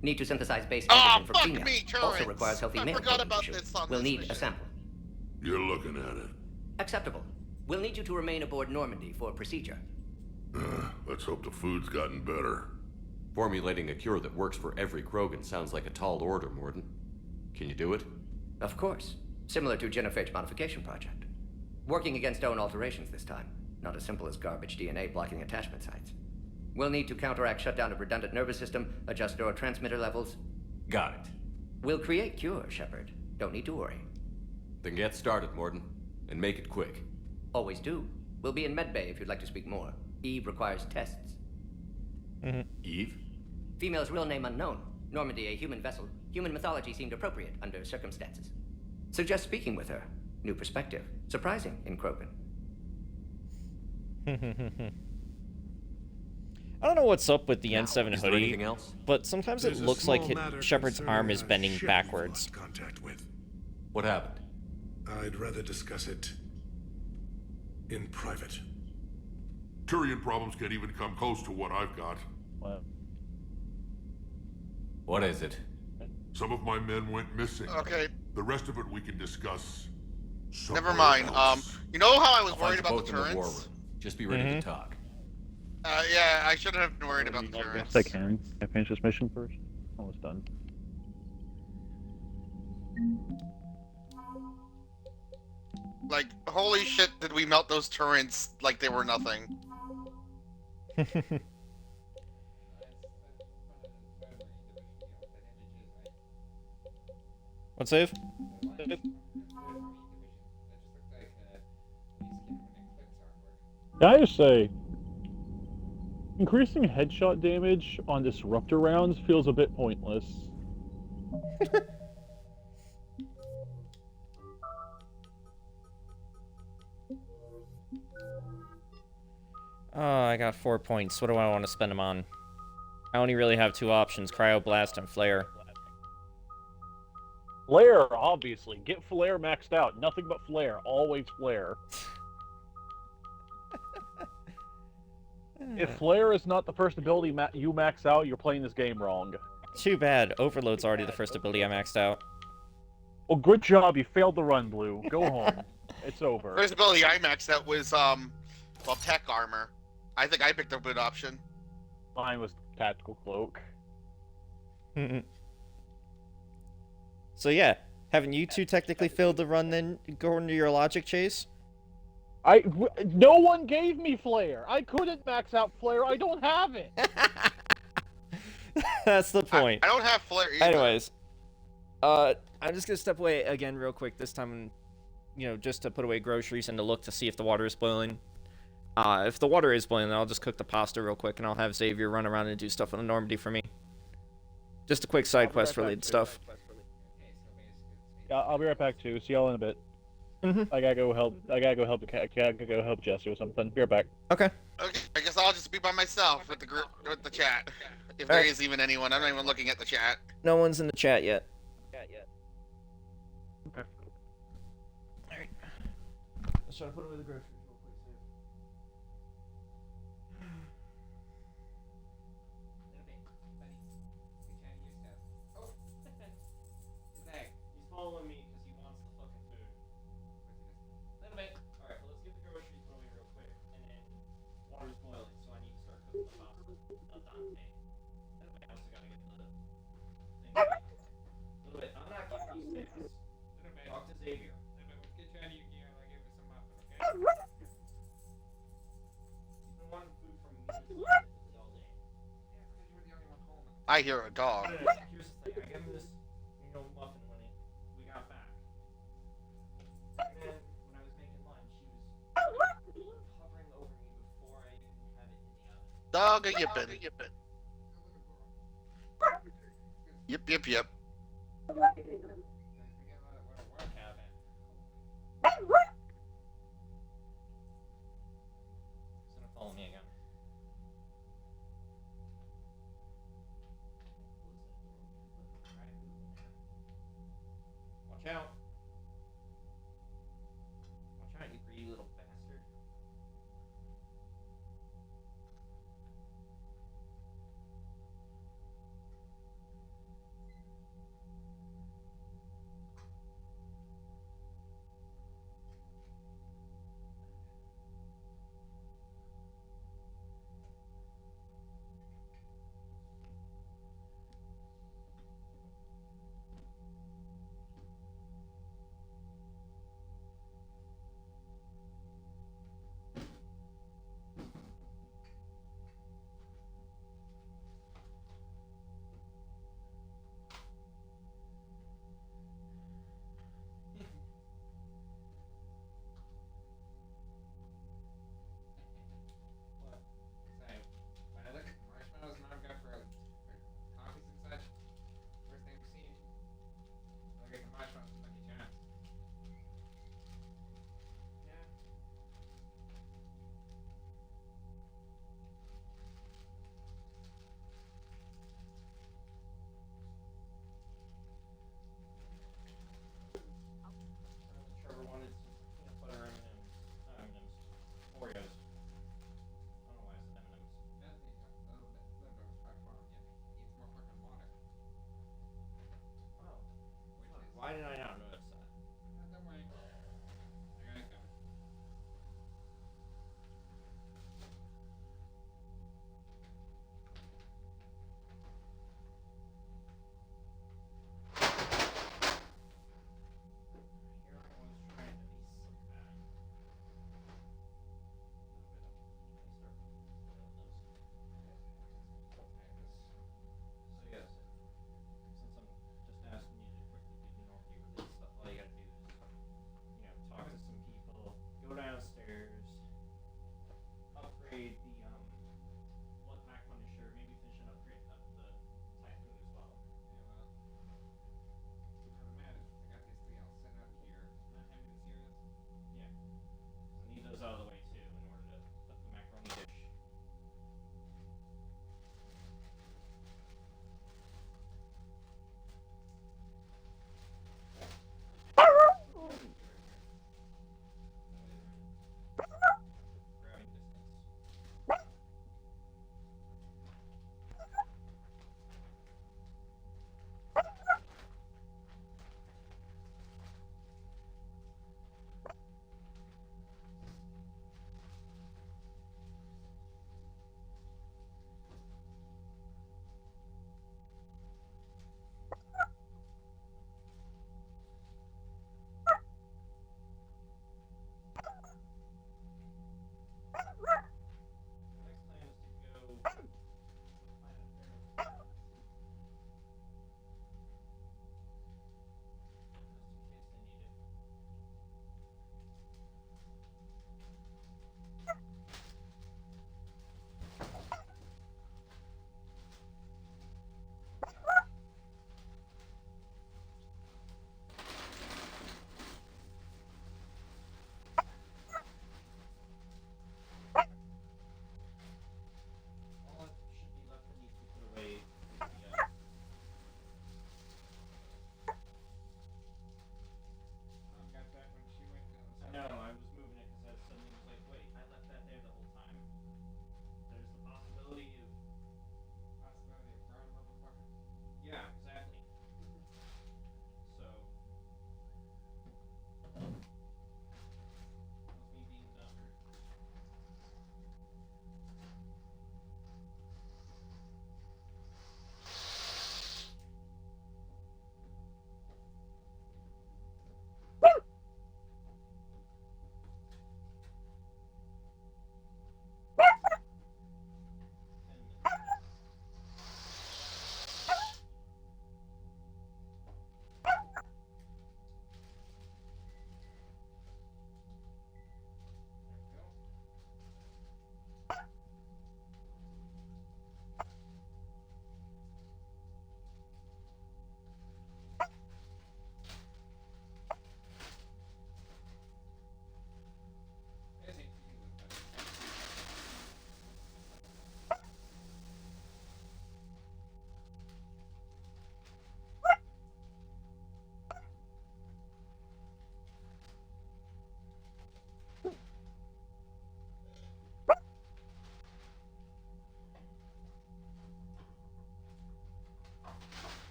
Speaker 17: Need to synthesize base
Speaker 3: Ah,
Speaker 17: antigen for
Speaker 3: fuck
Speaker 17: cleanup.
Speaker 3: me,
Speaker 17: Also
Speaker 3: turrets.
Speaker 17: requires healthy
Speaker 3: I
Speaker 17: male
Speaker 3: forgot
Speaker 17: protein
Speaker 3: about
Speaker 17: tissue.
Speaker 3: this on
Speaker 17: We'll
Speaker 3: this
Speaker 17: need
Speaker 3: mission.
Speaker 17: a sample.
Speaker 6: You're looking at it.
Speaker 17: Acceptable. We'll need you to remain aboard Normandy for procedure.
Speaker 6: Let's hope the food's gotten better.
Speaker 5: Formulating a cure that works for every Krogan sounds like a tall order, Morton. Can you do it?
Speaker 17: Of course. Similar to Genophage modification project. Working against own alterations this time. Not as simple as garbage DNA blocking attachment sites. We'll need to counteract shutdown of redundant nervous system, adjust neurotransmitter levels.
Speaker 5: Got it.
Speaker 17: We'll create cure, Shepard. Don't need to worry.
Speaker 5: Then get started, Morton. And make it quick.
Speaker 17: Always do. We'll be in medbay if you'd like to speak more. Eve requires tests.
Speaker 5: Eve?
Speaker 17: Female's real name unknown. Normandy, a human vessel. Human mythology seemed appropriate under circumstances. Suggest speaking with her. New perspective. Surprising in Krogan.
Speaker 2: I don't know what's up with the N7
Speaker 5: is there
Speaker 2: hoodie,
Speaker 5: anything else?
Speaker 2: but sometimes
Speaker 7: There's
Speaker 2: it
Speaker 7: a
Speaker 2: looks like
Speaker 7: small matter
Speaker 2: Shepard's arm
Speaker 7: concerning
Speaker 2: is
Speaker 7: a
Speaker 2: bending
Speaker 7: ship
Speaker 2: backwards.
Speaker 7: you've lost contact with.
Speaker 5: What happened?
Speaker 7: I'd rather discuss it in private.
Speaker 6: Turian problems can't even come close to what I've got.
Speaker 1: Wow.
Speaker 5: What is it?
Speaker 6: Some of my men went missing.
Speaker 3: Okay,
Speaker 6: The rest of it we can discuss.
Speaker 3: never mind. You know how I was
Speaker 5: I'll find
Speaker 3: worried
Speaker 5: you
Speaker 3: about
Speaker 5: both
Speaker 3: the
Speaker 5: in the war
Speaker 3: turrets?
Speaker 5: room. Just be ready to talk.
Speaker 3: Yeah, I shouldn't have been worried about the
Speaker 1: Yes,
Speaker 3: turrets.
Speaker 1: I can. Can I finish this mission first? Almost done.
Speaker 3: Like, holy shit, did we melt those turrets like they were nothing?
Speaker 2: What save?
Speaker 1: Can I just say, increasing headshot damage on disruptor rounds feels a bit pointless.
Speaker 2: Oh, I got 4 points. What do I want to spend them on? I only really have 2 options, Cryoblast and Flare.
Speaker 1: Flare, obviously. Get Flare maxed out. Nothing but Flare. Always Flare. If Flare is not the first ability you max out, you're playing this game wrong.
Speaker 2: Too bad. Overload's already the first ability I maxed out.
Speaker 1: Well, good job. You failed the run, Blue. Go home. It's over.
Speaker 3: First ability I maxed out was, well, tech armor. I think I picked a good option.
Speaker 1: Mine was Tactical Cloak.
Speaker 2: So yeah, haven't you two technically failed the run then, according to your logic, Chase?
Speaker 1: No one gave me flare. I couldn't max out flare. I don't have it.
Speaker 2: That's the point.
Speaker 3: I don't have flare either.
Speaker 2: Anyways, I'm just gonna step away again real quick this time, just to put away groceries and to look to see if the water is boiling. If the water is boiling, then I'll just cook the pasta real quick, and I'll have Xavier run around and do stuff on the Normandy for me. Just a quick side quest related stuff.
Speaker 1: Yeah, I'll be right back too. See y'all in a bit. I gotta go help. I gotta go help the cat. I gotta go help Jesse or something. Be right back.
Speaker 2: Okay.
Speaker 3: Okay, I guess I'll just be by myself with the group, with the chat. If there is even anyone, I'm not even looking at the chat.
Speaker 2: No one's in the chat yet.
Speaker 1: Okay.
Speaker 2: Alright. Let's try to put away the groceries real quick, too. He's following me because he wants the fucking food. Little bit. Alright, well, let's get the groceries put away real quick, and then water's boiling, so I need to start cooking the pasta. Dante. I also gotta get the thing. Little bit. I'm not giving you snacks. Talk to Xavier. Get you out of your gear and I'll give you some muffin, okay? He's been wanting food from me all day.
Speaker 3: I hear a dog.
Speaker 2: Here's the thing. I gave him this, muffin when we got back. And then when I was making lunch, he was hovering over me before I even had it in the oven.
Speaker 3: Dog a yippin'. Yip, yip, yip.
Speaker 2: He's gonna follow me again. Watch out. Watch out, you greedy little bastard.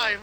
Speaker 3: time.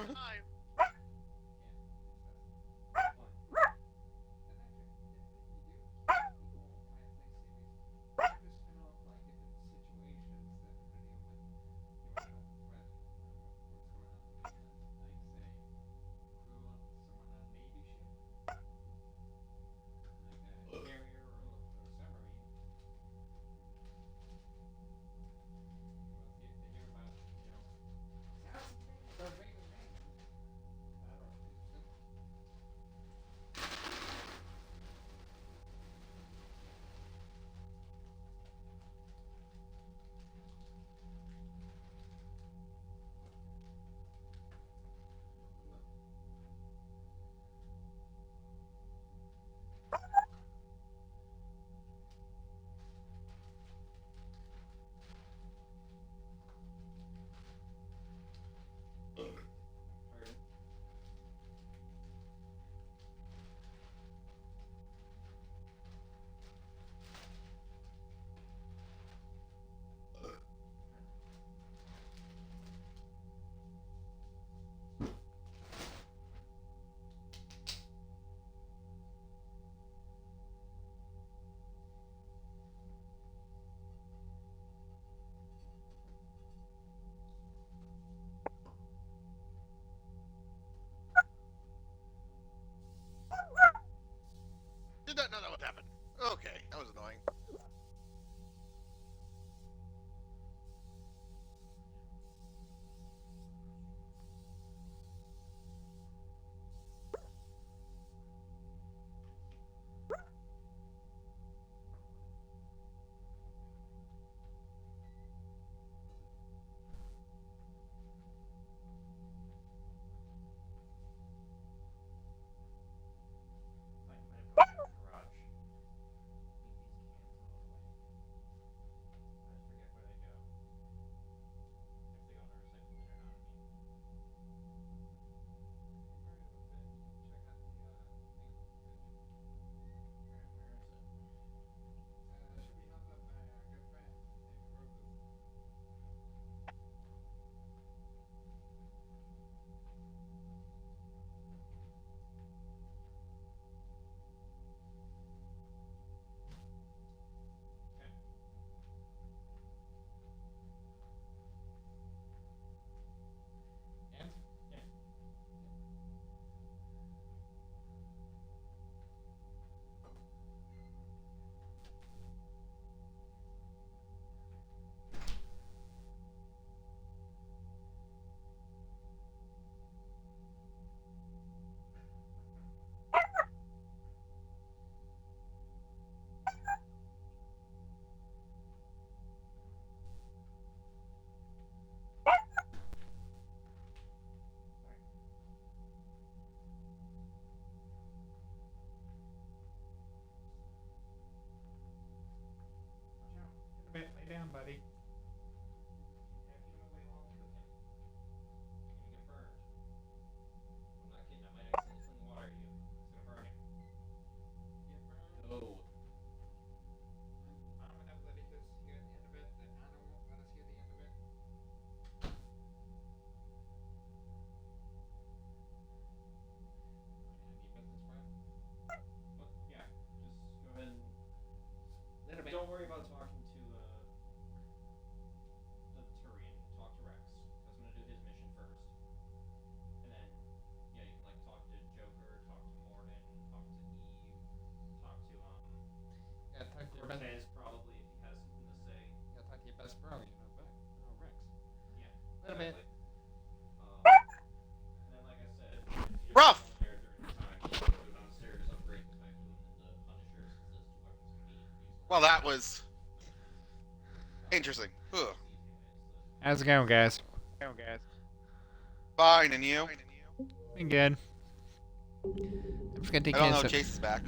Speaker 3: Did not know that would happen. Okay, that was annoying.
Speaker 18: Lay down, buddy.
Speaker 2: Don't worry about talking to the Turian. Talk to Rex. That's gonna do his mission first. And then, yeah, you can like talk to Joker, talk to Morden, talk to Eve, talk to
Speaker 18: Yeah, talk to your
Speaker 2: Cortez probably if he has something to say.
Speaker 18: Yeah, talk to your best bro, Rex.
Speaker 2: Yeah.
Speaker 18: A little bit.
Speaker 2: And then like I said,
Speaker 3: Rough!
Speaker 2: there during the time, you can go downstairs, upgrade the Typhoon into Punishers, because those two weapons can be used.
Speaker 3: Well, that was interesting. Ugh.
Speaker 18: How's it going, guys?
Speaker 3: Fine, and you?
Speaker 18: Been good. I'm just gonna take
Speaker 3: I
Speaker 18: care
Speaker 3: don't
Speaker 18: of
Speaker 3: know.
Speaker 18: some...
Speaker 3: Chase is back.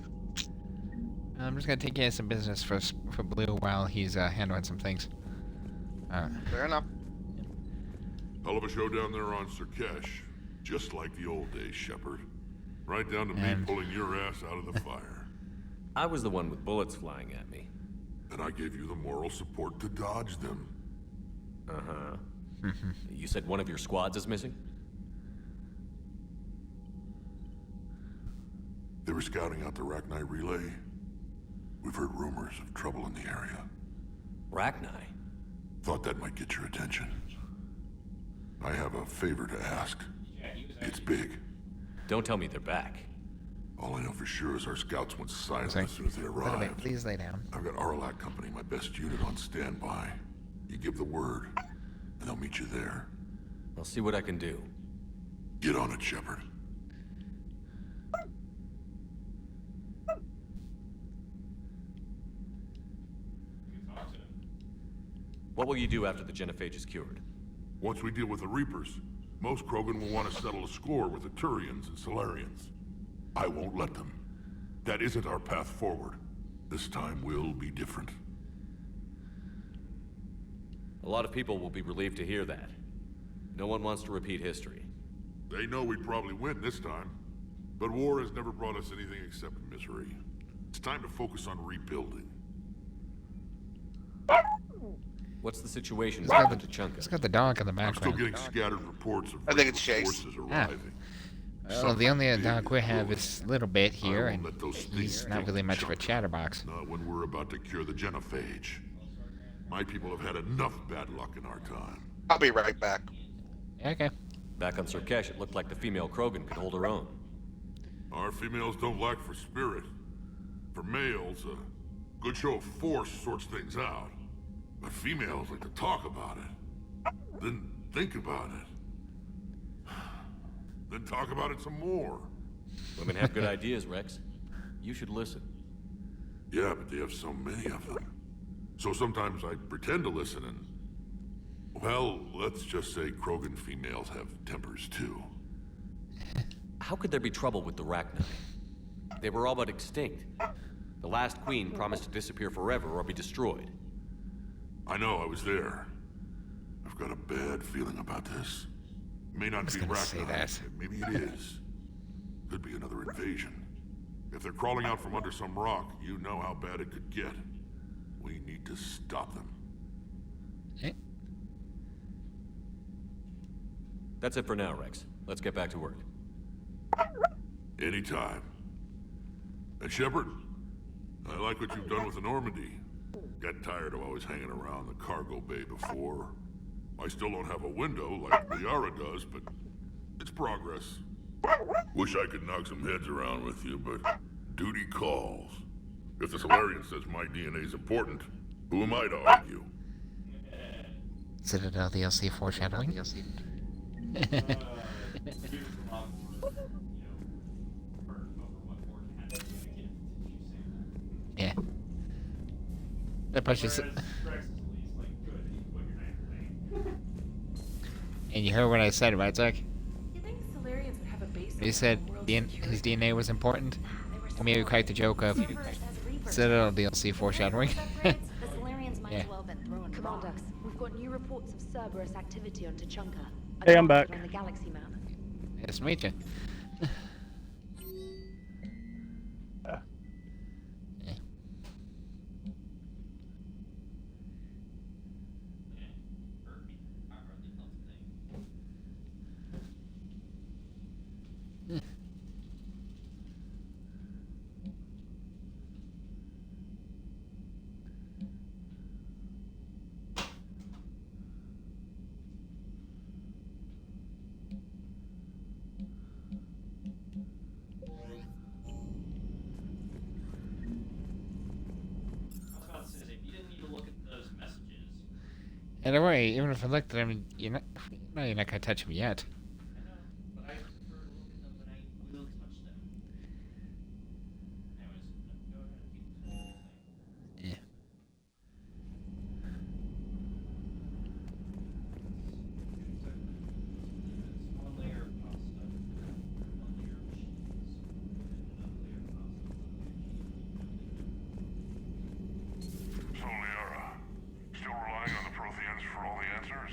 Speaker 18: I'm just gonna take care of some business for Blue while he's handling some things.
Speaker 3: Fair enough.
Speaker 6: Hell of a show down there on Sirkesh. Just like the old days, Shepard. Right down to me pulling your ass out of the fire.
Speaker 5: I was the one with bullets flying at me.
Speaker 6: And I gave you the moral support to dodge them.
Speaker 5: Uh-huh. You said one of your squads is missing?
Speaker 6: scouting out the Rachni relay? We've heard rumors of trouble in the area.
Speaker 5: Rachni?
Speaker 6: Thought that might get your attention. I have a favor to ask. It's big.
Speaker 5: Don't tell me they're back.
Speaker 6: All I know for sure is our scouts went silent as soon as they arrived.
Speaker 18: Please lay down.
Speaker 6: I've got Arlac Company, my best unit, on standby. You give the word, and they'll meet you there.
Speaker 5: I'll see what I can do.
Speaker 6: Get on it, Shepard.
Speaker 5: What will you do after the Genophage is cured?
Speaker 6: Once we deal with the Reapers, most Krogan will want to settle a score with the Turians and Solarians. I won't let them. That isn't our path forward. This time will be different.
Speaker 5: A lot of people will be relieved to hear that. No one wants to repeat history.
Speaker 6: They know we'd probably win this time. But war has never brought us anything except misery. It's time to focus on rebuilding.
Speaker 5: What's the situation?
Speaker 18: It's got the dog in the background.
Speaker 6: I'm still getting scattered reports of
Speaker 3: I think it's Chase.
Speaker 6: forces arriving.
Speaker 18: Well, the only dog we have is a little bit here, and he's not really much of a chatterbox.
Speaker 6: Not when we're about to cure the Genophage. My people have had enough bad luck in our time.
Speaker 3: I'll be right back.
Speaker 18: Okay.
Speaker 5: Back on Surkesh, it looked like the female Krogan could hold her own.
Speaker 6: Our females don't lack for spirit. For males, a good show of force sorts things out. But females like to talk about it. Then think about it. Then talk about it some more.
Speaker 5: Women have good ideas, Rex. You should listen.
Speaker 6: Yeah, but they have so many of them. So sometimes I pretend to listen and... Well, let's just say Krogan females have tempers too.
Speaker 5: How could there be trouble with the Rachni? They were all but extinct. The last queen promised to disappear forever or be destroyed.
Speaker 6: I know, I was there. I've got a bad feeling about this. It may not be Rachni, maybe it is. Could be another invasion. If they're crawling out from under some rock, you know how bad it could get. We need to stop them.
Speaker 18: Okay.
Speaker 5: That's it for now, Rex. Let's get back to work.
Speaker 6: Anytime. And Shepard, I like what you've done with the Normandy. Got tired of always hanging around the cargo bay before. I still don't have a window like Liara does, but it's progress. Wish I could knock some heads around with you, but duty calls. If the Solarian says my DNA's important, who am I to argue?
Speaker 18: Citadel DLC foreshadowing. Yeah. That pushes it. And you heard what I said, right, Zach?
Speaker 4: You think Solarians would have a base?
Speaker 18: He said his DNA was important. He maybe cracked the joke of Citadel DLC foreshadowing.
Speaker 4: The Solarians might
Speaker 18: Yeah.
Speaker 4: as well have been thrown. Commander, we've got new reports of Cerberus activity on Tuchunka.
Speaker 1: Hey, I'm back.
Speaker 4: On the galaxy map.
Speaker 18: Nice to meet you. And don't worry, even if I looked at them, you're not gonna touch them yet. Yeah.
Speaker 6: So, Liara, still relying on the Protheans for all the answers?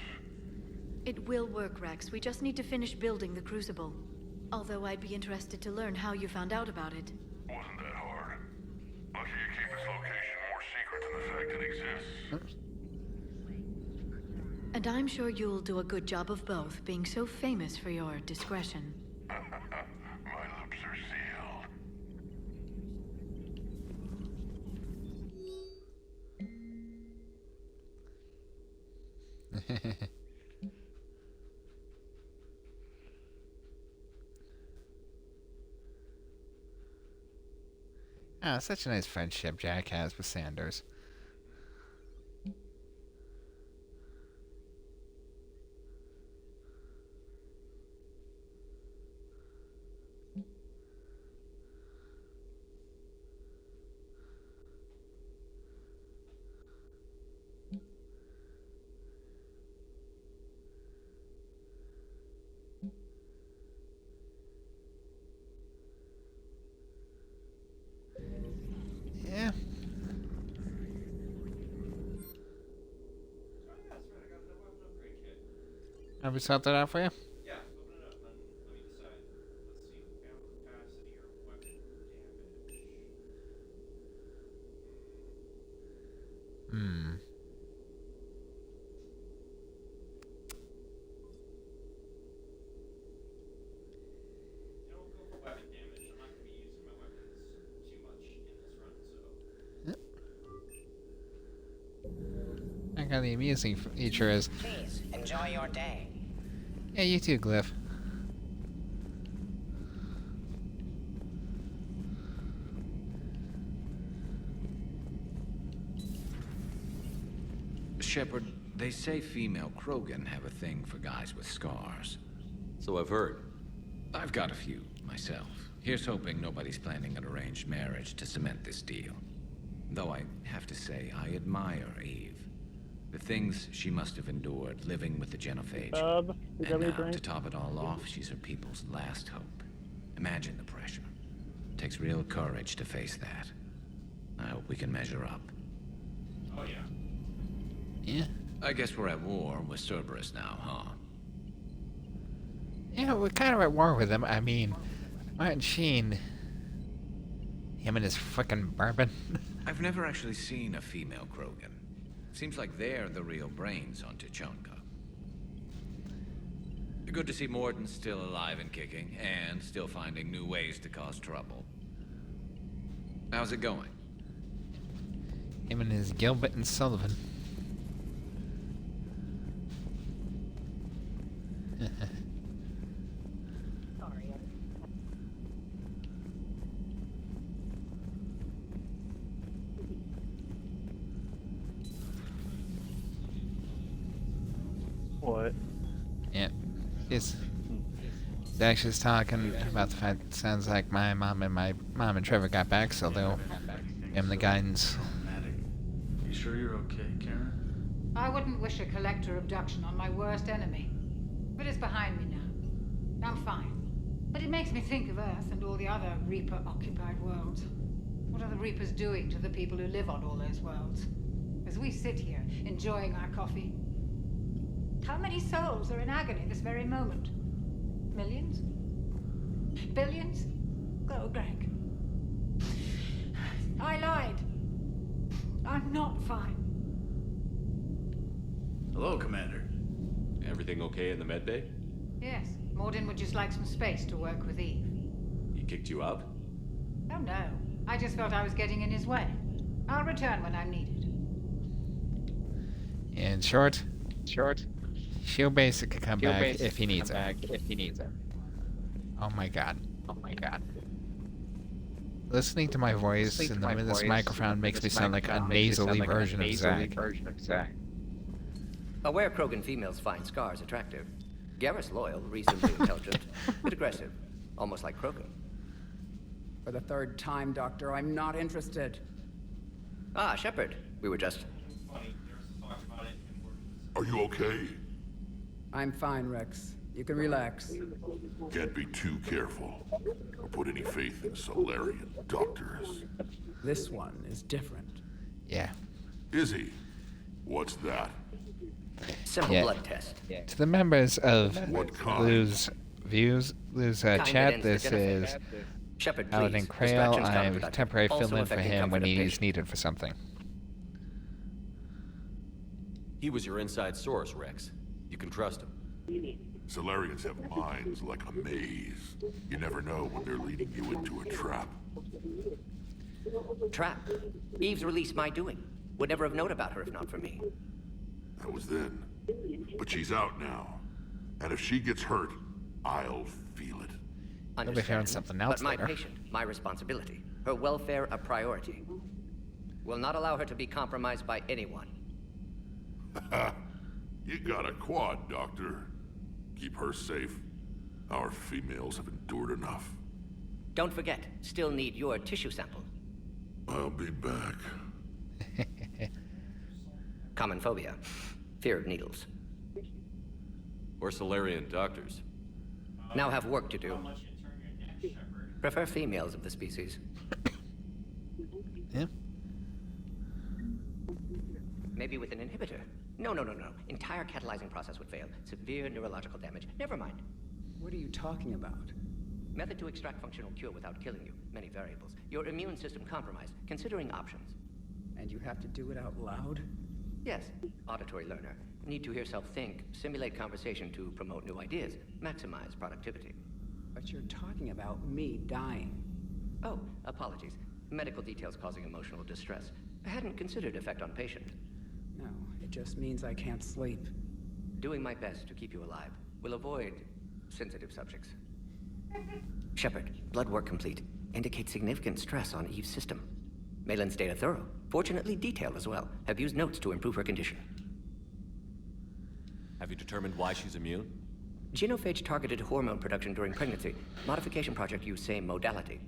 Speaker 9: It will work, Rex. We just need to finish building the Crucible. Although I'd be interested to learn how you found out about it.
Speaker 6: Wasn't that hard. Lucky you keep its location more secret than the fact it exists.
Speaker 9: And I'm sure you'll do a good job of both, being so famous for your discretion.
Speaker 6: My lips are sealed.
Speaker 18: Oh, such a nice friendship Jack has with Sanders. Yeah. Have we sorted that out for you?
Speaker 2: Yeah, open it up and let me decide. Let's see, ammo capacity or weapon damage.
Speaker 18: Hmm.
Speaker 2: You know, we'll go for weapon damage. I'm not going to be using my weapons too much in this run, so.
Speaker 18: I got the amusing feature is.
Speaker 12: Please, enjoy your day.
Speaker 18: Yeah, you too, Glyph.
Speaker 10: Shepard, they say female Krogan have a thing for guys with scars.
Speaker 5: So I've heard.
Speaker 10: I've got a few, myself. Here's hoping nobody's planning an arranged marriage to cement this deal. Though I have to say, I admire Eve. The things she must have endured living with the Genophage. And now, to top it all off, she's her people's last hope. Imagine the pressure. It takes real courage to face that. I hope we can measure up.
Speaker 2: Oh, yeah.
Speaker 18: Yeah.
Speaker 10: I guess we're at war with Cerberus now, huh?
Speaker 18: Yeah, we're kind of at war with him. I mean, Martin Sheen. Him and his frickin' bourbon.
Speaker 10: I've never actually seen a female Krogan. Seems like they're the real brains on Tuchanka. Good to see Morden's still alive and kicking, and still finding new ways to cause trouble. How's it going?
Speaker 18: Him and his Gilbert and Sullivan.
Speaker 1: What?
Speaker 18: Yeah. He's actually talking about the fact it sounds like my mom and Trevor got back, so they'll give him the guidance.
Speaker 19: You sure you're okay, Karen?
Speaker 20: I wouldn't wish a collector abduction on my worst enemy. But it's behind me now. I'm fine. But it makes me think of Earth and all the other Reaper-occupied worlds. What are the Reapers doing to the people who live on all those worlds? As we sit here, enjoying our coffee. How many souls are in agony this very moment? Millions? Billions? Oh, Greg. I lied. I'm not fine.
Speaker 19: Hello, Commander.
Speaker 5: Everything okay in the medbay?
Speaker 20: Yes, Morden would just like some space to work with Eve.
Speaker 5: He kicked you out?
Speaker 20: Oh no, I just felt I was getting in his way. I'll return when I'm needed.
Speaker 18: In short, she'll basically come back if he needs her. Oh my god. Listening to my voice in this microphone makes me sound like a nasally version of Zach.
Speaker 17: Aware Krogan females find scars attractive. Garrus loyal, reasonably intelligent, but aggressive, almost like Krogan.
Speaker 21: For the third time, Doctor, I'm not interested.
Speaker 17: Ah, Shepard. We were just...
Speaker 6: Are you okay?
Speaker 21: I'm fine, Rex. You can relax.
Speaker 6: Can't be too careful, or put any faith in Solarian doctors.
Speaker 21: This one is different.
Speaker 18: Yeah.
Speaker 6: Is he? What's that?
Speaker 17: Simple blood test.
Speaker 18: To the members of Lou's
Speaker 17: Kind
Speaker 18: chat,
Speaker 17: that
Speaker 18: this
Speaker 17: ends the
Speaker 18: is
Speaker 17: Genophage. Shepard,
Speaker 18: Paladin
Speaker 17: please.
Speaker 18: Krail.
Speaker 17: Distractions
Speaker 18: I'm
Speaker 17: counterproductive.
Speaker 18: temporary
Speaker 17: Also
Speaker 18: fill in for
Speaker 17: affecting
Speaker 18: him when
Speaker 17: comfort of
Speaker 18: he's
Speaker 17: patient.
Speaker 18: needed for something.
Speaker 5: He was your inside source, Rex. You can trust him.
Speaker 6: Solarians have minds like a maze. You never know when they're leading you into a trap.
Speaker 17: Trap. Eve's release my doing. Would never have known about her if not for me.
Speaker 6: That was then. But she's out now. And if she gets hurt, I'll feel it.
Speaker 18: They'll be hearing something else
Speaker 17: But my
Speaker 18: later.
Speaker 17: patient, my responsibility. Her welfare a priority. Will not allow her to be compromised by anyone.
Speaker 6: You got a quad, Doctor. Keep her safe. Our females have endured enough.
Speaker 17: Don't forget, still need your tissue sample.
Speaker 6: I'll be back.
Speaker 17: Common phobia. Fear of needles.
Speaker 5: Or Solarian doctors.
Speaker 17: Now have work to do. Prefer females of the species.
Speaker 18: Yeah.
Speaker 17: Maybe with an inhibitor. No. Entire catalyzing process would fail. Severe neurological damage. Never mind.
Speaker 21: What are you talking about?
Speaker 17: Method to extract functional cure without killing you. Many variables. Your immune system compromised. Considering options.
Speaker 21: And you have to do it out loud?
Speaker 17: Yes. Auditory learner. Need to hear self think, simulate conversation to promote new ideas, maximize productivity.
Speaker 21: But you're talking about me dying.
Speaker 17: Oh, apologies. Medical details causing emotional distress. I hadn't considered effect on patient.
Speaker 21: No, it just means I can't sleep.
Speaker 17: Doing my best to keep you alive. Will avoid sensitive subjects. Shepard, blood work complete. Indicates significant stress on Eve's system. Malin's data thorough. Fortunately detailed as well. Have used notes to improve her condition.
Speaker 5: Have you determined why she's immune?
Speaker 17: Genophage targeted hormone production during pregnancy. Modification project used same modality.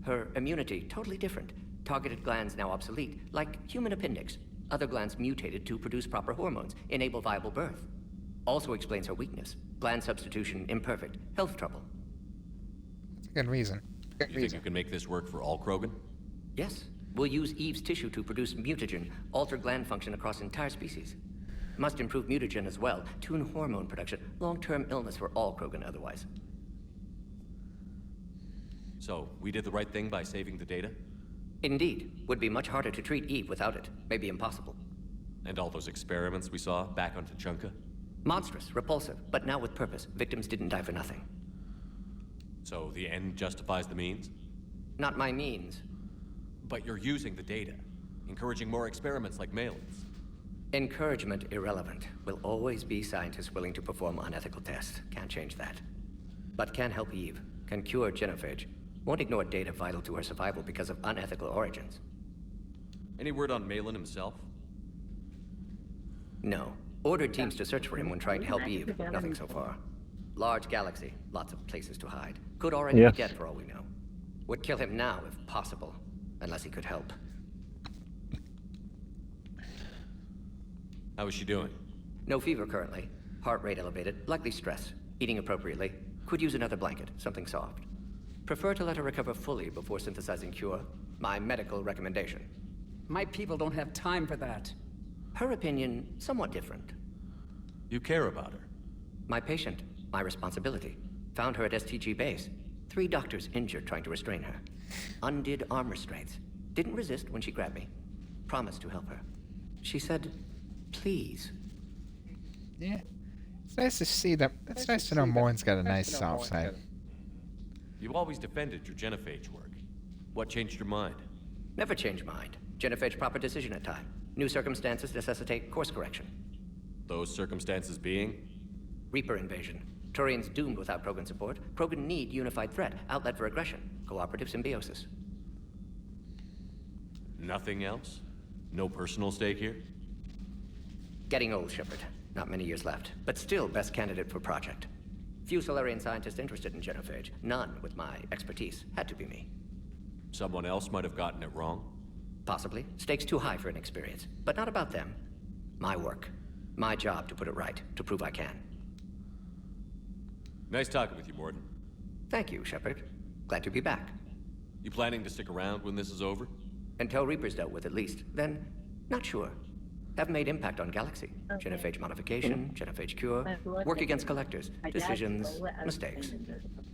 Speaker 17: Her immunity, totally different. Targeted glands now obsolete, like human appendix. Other glands mutated to produce proper hormones, enable viable birth. Also explains her weakness. Gland substitution imperfect. Health trouble.
Speaker 18: That's a good reason.
Speaker 5: You think you can make this work for all Krogan?
Speaker 17: Yes. We'll use Eve's tissue to produce mutagen, alter gland function across entire species. Must improve mutagen as well, tune hormone production, long-term illness for all Krogan otherwise.
Speaker 5: So, we did the right thing by saving the data?
Speaker 17: Indeed. Would be much harder to treat Eve without it. Maybe impossible.
Speaker 5: And all those experiments we saw back on Tuchanka?
Speaker 17: Monstrous, repulsive, but now with purpose. Victims didn't die for nothing.
Speaker 5: So, the end justifies the means?
Speaker 17: Not my means.
Speaker 5: But you're using the data, encouraging more experiments like Malin's.
Speaker 17: Encouragement irrelevant. Will always be scientists willing to perform unethical tests. Can't change that. But can help Eve. Can cure Genophage. Won't ignore data vital to her survival because of unethical origins.
Speaker 5: Any word on Malin himself?
Speaker 17: No. Ordered teams to search for him when trying to help Eve. Nothing so far. Large galaxy. Lots of places to hide. Could already be dead for all we know. Would kill him now if possible. Unless he could help.
Speaker 5: How is she doing?
Speaker 17: No fever currently. Heart rate elevated. Likely stress. Eating appropriately. Could use another blanket. Something soft. Prefer to let her recover fully before synthesizing cure. My medical recommendation.
Speaker 21: My people don't have time for that.
Speaker 17: Her opinion, somewhat different.
Speaker 5: You care about her?
Speaker 17: My patient. My responsibility. Found her at STG base. 3 doctors injured trying to restrain her. Undid arm restraints. Didn't resist when she grabbed me. Promised to help her. She said, please.
Speaker 18: Yeah. It's nice to see that. It's nice to know Morn's got a nice soft side.
Speaker 5: You've always defended your Genophage work. What changed your mind?
Speaker 17: Never change mind. Genophage proper decision at time. New circumstances necessitate course correction.
Speaker 5: Those circumstances being?
Speaker 17: Reaper invasion. Turians doomed without Krogan support. Krogan need unified threat. Outlet for aggression. Cooperative symbiosis.
Speaker 5: Nothing else? No personal stake here?
Speaker 17: Getting old, Shepard. Not many years left. But still best candidate for project. Few Solarian scientists interested in Genophage. None with my expertise. Had to be me.
Speaker 5: Someone else might have gotten it wrong?
Speaker 17: Possibly. Stakes too high for inexperience. But not about them. My work. My job to put it right. To prove I can.
Speaker 5: Nice talking with you, Morden.
Speaker 17: Thank you, Shepard. Glad to be back.
Speaker 5: You planning to stick around when this is over?
Speaker 17: Until Reaper's dealt with, at least. Then, not sure. Have made impact on Galaxy. Genophage modification, Genophage cure, work against collectors, decisions, mistakes.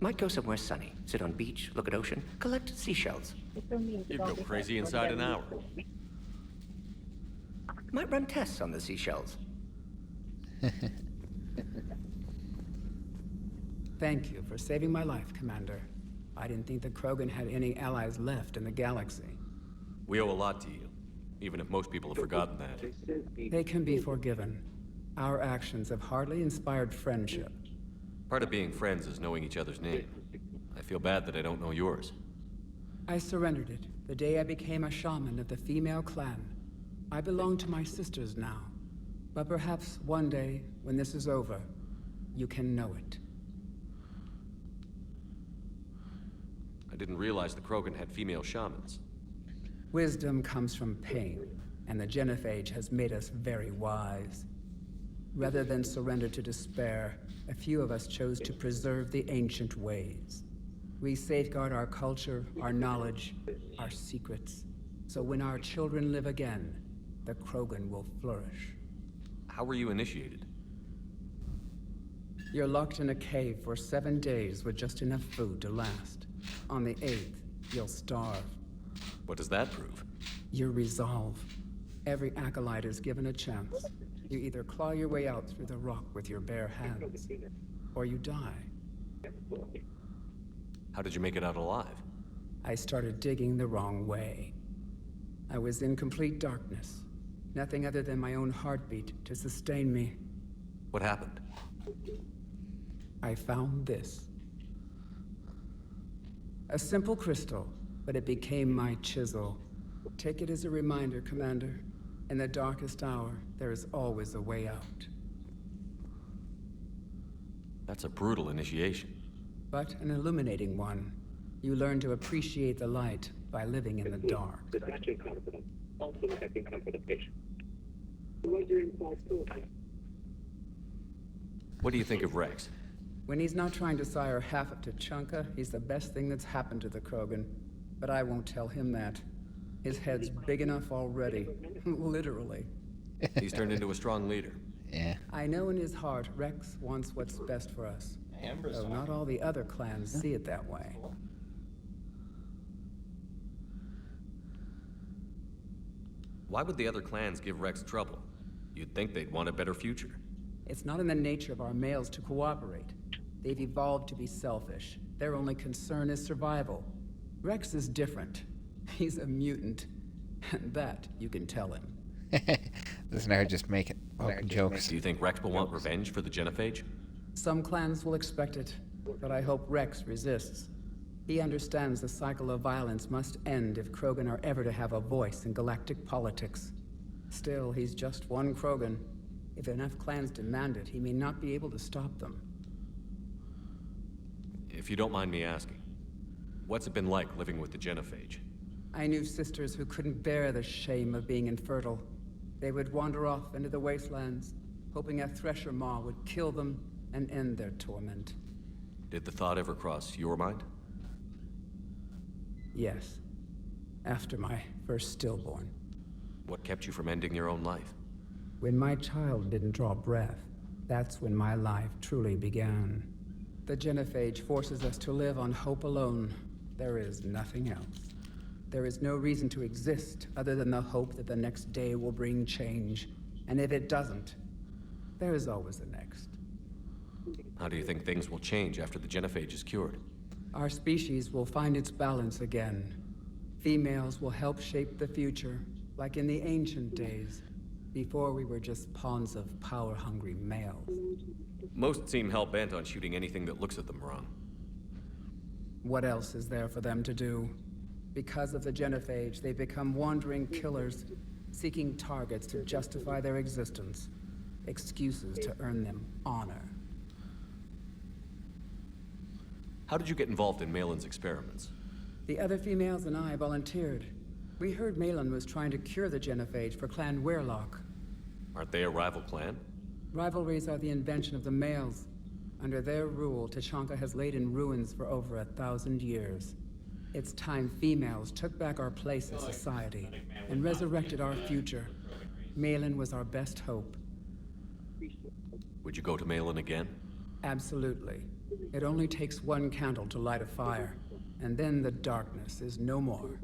Speaker 17: Might go somewhere sunny, sit on beach, look at ocean, collect seashells.
Speaker 5: You'd go crazy inside an hour.
Speaker 17: Might run tests on the seashells.
Speaker 21: Thank you for saving my life, Commander. I didn't think the Krogan had any allies left in the galaxy.
Speaker 5: We owe a lot to you, even if most people have forgotten that.
Speaker 21: They can be forgiven. Our actions have hardly inspired friendship.
Speaker 5: Part of being friends is knowing each other's name. I feel bad that I don't know yours.
Speaker 21: I surrendered it the day I became a shaman of the female clan. I belong to my sisters now. But perhaps one day, when this is over, you can know it.
Speaker 5: I didn't realize the Krogan had female shamans.
Speaker 21: Wisdom comes from pain, and the Genophage has made us very wise. Rather than surrender to despair, a few of us chose to preserve the ancient ways. We safeguard our culture, our knowledge, our secrets. So when our children live again, the Krogan will flourish.
Speaker 5: How were you initiated?
Speaker 21: You're locked in a cave for 7 days with just enough food to last. On the 8th, you'll starve.
Speaker 5: What does that prove?
Speaker 21: Your resolve. Every acolyte is given a chance. You either claw your way out through the rock with your bare hands, or you die.
Speaker 5: How did you make it out alive?
Speaker 21: I started digging the wrong way. I was in complete darkness. Nothing other than my own heartbeat to sustain me.
Speaker 5: What happened?
Speaker 21: I found this. A simple crystal, but it became my chisel. Take it as a reminder, Commander. In the darkest hour, there is always a way out.
Speaker 5: That's a brutal initiation.
Speaker 21: But an illuminating one. You learn to appreciate the light by living in the dark.
Speaker 5: What do you think of Rex?
Speaker 21: When he's not trying to sire half of Tuchanka, he's the best thing that's happened to the Krogan. But I won't tell him that. His head's big enough already. Literally.
Speaker 5: He's turned into a strong leader.
Speaker 18: Yeah.
Speaker 21: I know in his heart, Rex wants what's best for us. Though not all the other clans see it that way.
Speaker 5: Why would the other clans give Rex trouble? You'd think they'd want a better future.
Speaker 21: It's not in the nature of our males to cooperate. They've evolved to be selfish. Their only concern is survival. Rex is different. He's a mutant. And that you can tell him.
Speaker 18: This nerd just making jokes.
Speaker 5: Do you think Rex will want revenge for the Genophage?
Speaker 21: Some clans will expect it, but I hope Rex resists. He understands the cycle of violence must end if Krogan are ever to have a voice in galactic politics. Still, he's just one Krogan. If enough clans demand it, he may not be able to stop them.
Speaker 5: If you don't mind me asking, what's it been like living with the Genophage?
Speaker 21: I knew sisters who couldn't bear the shame of being infertile. They would wander off into the wastelands, hoping a thresher maw would kill them and end their torment.
Speaker 5: Did the thought ever cross your mind?
Speaker 21: Yes. After my first stillborn.
Speaker 5: What kept you from ending your own life?
Speaker 21: When my child didn't draw breath, that's when my life truly began. The Genophage forces us to live on hope alone. There is nothing else. There is no reason to exist other than the hope that the next day will bring change. And if it doesn't, there is always the next.
Speaker 5: How do you think things will change after the Genophage is cured?
Speaker 21: Our species will find its balance again. Females will help shape the future, like in the ancient days, before we were just pawns of power-hungry males.
Speaker 5: Most seem hell-bent on shooting anything that looks at them wrong.
Speaker 21: What else is there for them to do? Because of the Genophage, they become wandering killers, seeking targets to justify their existence. Excuses to earn them honor.
Speaker 5: How did you get involved in Malin's experiments?
Speaker 21: The other females and I volunteered. We heard Malin was trying to cure the Genophage for Clan Weirlock.
Speaker 5: Aren't they a rival clan?
Speaker 21: Rivalries are the invention of the males. Under their rule, Tuchanka has laid in ruins for over 1,000 years. It's time females took back our place in society and resurrected our future. Malin was our best hope.
Speaker 5: Would you go to Malin again?
Speaker 21: Absolutely. It only takes one candle to light a fire, and then the darkness is no more.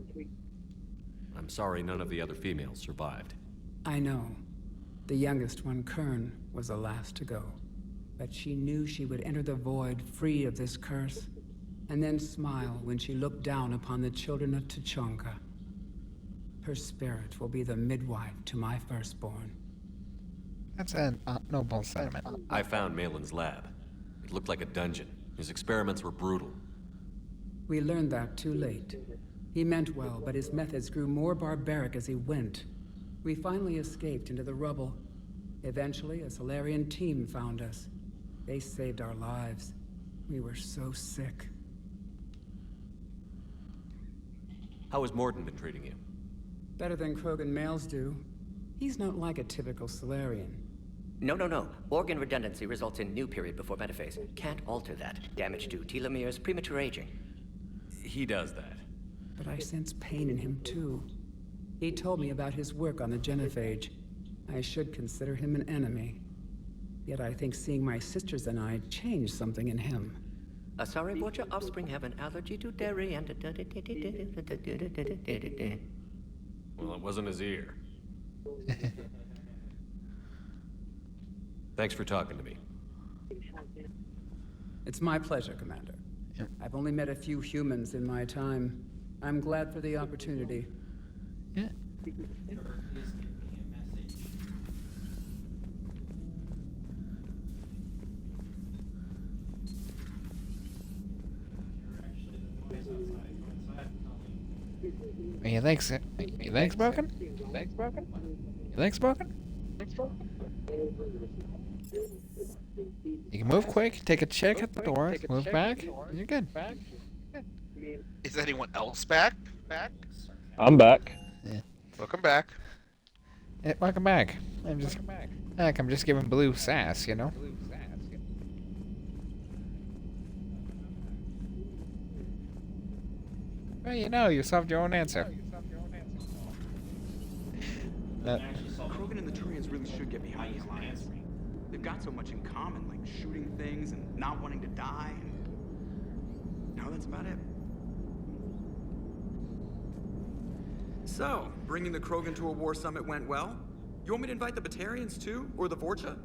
Speaker 5: I'm sorry none of the other females survived.
Speaker 21: I know. The youngest one, Kern, was the last to go. But she knew she would enter the void free of this curse, and then smile when she looked down upon the children of Tuchanka. Her spirit will be the midwife to my firstborn.
Speaker 18: That's a noble sentiment.
Speaker 5: I found Malin's lab. It looked like a dungeon. His experiments were brutal.
Speaker 21: We learned that too late. He meant well, but his methods grew more barbaric as he went. We finally escaped into the rubble. Eventually, a Solarian team found us. They saved our lives. We were so sick.
Speaker 5: How has Morden been treating you?
Speaker 21: Better than Krogan males do. He's not like a typical Solarian.
Speaker 17: No. Organ redundancy results in new period before metaphase. Can't alter that. Damage to telomeres, premature aging.
Speaker 5: He does that.
Speaker 21: But I sense pain in him too. He told me about his work on the Genophage. I should consider him an enemy. Yet I think seeing my sisters and I changed something in him.
Speaker 17: Sorry, both your offspring have an allergy to dairy and...
Speaker 5: Well, it wasn't his ear. Thanks for talking to me.
Speaker 21: It's my pleasure, Commander. I've only met a few humans in my time. I'm glad for the opportunity.
Speaker 18: Yeah. Are your legs broken? Your legs broken? You can move quick, take a check at the door, move back, and you're good.
Speaker 3: Is anyone else back?
Speaker 1: I'm back.
Speaker 18: Yeah.
Speaker 3: Welcome back.
Speaker 18: Yeah, welcome back. I'm just giving Blue sass, you know? Well, you know, you solved your own answer.
Speaker 8: Krogan and the Turians really should get behind the Alliance. They've got so much in common, like shooting things and not wanting to die, and... no, that's about it. So, bringing the Krogan to a war summit went well? You want me to invite the Batarians too? Or the Vorcha?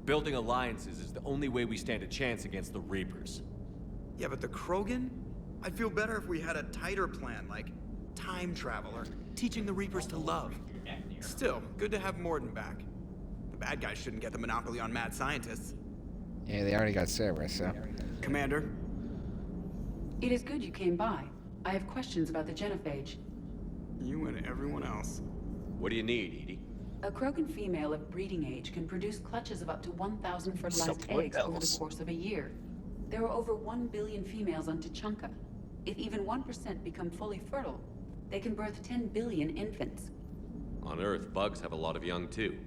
Speaker 5: Building alliances is the only way we stand a chance against the Reapers.
Speaker 8: Yeah, but the Krogan? I'd feel better if we had a tighter plan, like time travel or teaching the Reapers to love. Still, good to have Morden back. The bad guys shouldn't get the monopoly on mad scientists.
Speaker 18: Yeah, they already got Cerberus, so...
Speaker 8: Commander?
Speaker 22: It is good you came by. I have questions about the Genophage.
Speaker 8: You and everyone else.
Speaker 5: What do you need, Edie?
Speaker 22: A Krogan female of breeding age can produce clutches of up to 1,000 fertilized eggs over the course of a year. There are over 1 billion females on Tuchanka. If even 1% become fully fertile, they can birth 10 billion infants.
Speaker 5: On Earth, bugs have a lot of young too.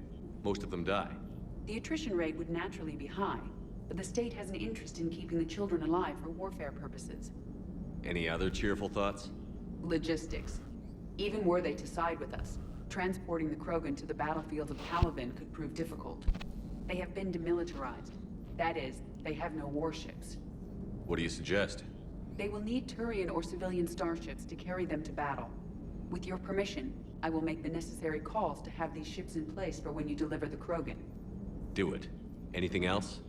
Speaker 5: Most of them die.
Speaker 22: The attrition rate would naturally be high, but the state has an interest in keeping the children alive for warfare purposes.
Speaker 5: Any other cheerful thoughts?
Speaker 22: Logistics. Even were they to side with us, transporting the Krogan to the battlefields of Palaven could prove difficult. They have been demilitarized. That is, they have no warships.
Speaker 5: What do you suggest?
Speaker 22: They will need Turian or civilian starships to carry them to battle. With your permission, I will make the necessary calls to have these ships in place for when you deliver the Krogan.
Speaker 5: Do it. Anything else?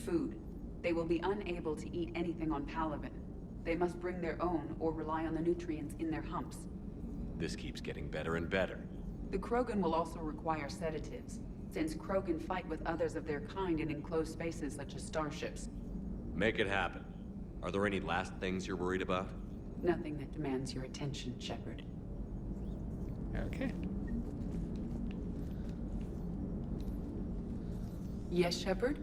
Speaker 22: Food. They will be unable to eat anything on Palaven. They must bring their own or rely on the nutrients in their humps.
Speaker 5: This keeps getting better and better.
Speaker 22: The Krogan will also require sedatives, since Krogan fight with others of their kind in enclosed spaces such as starships.
Speaker 5: Make it happen. Are there any last things you're worried about?
Speaker 22: Nothing that demands your attention, Shepard.
Speaker 18: Okay.
Speaker 22: Yes, Shepard?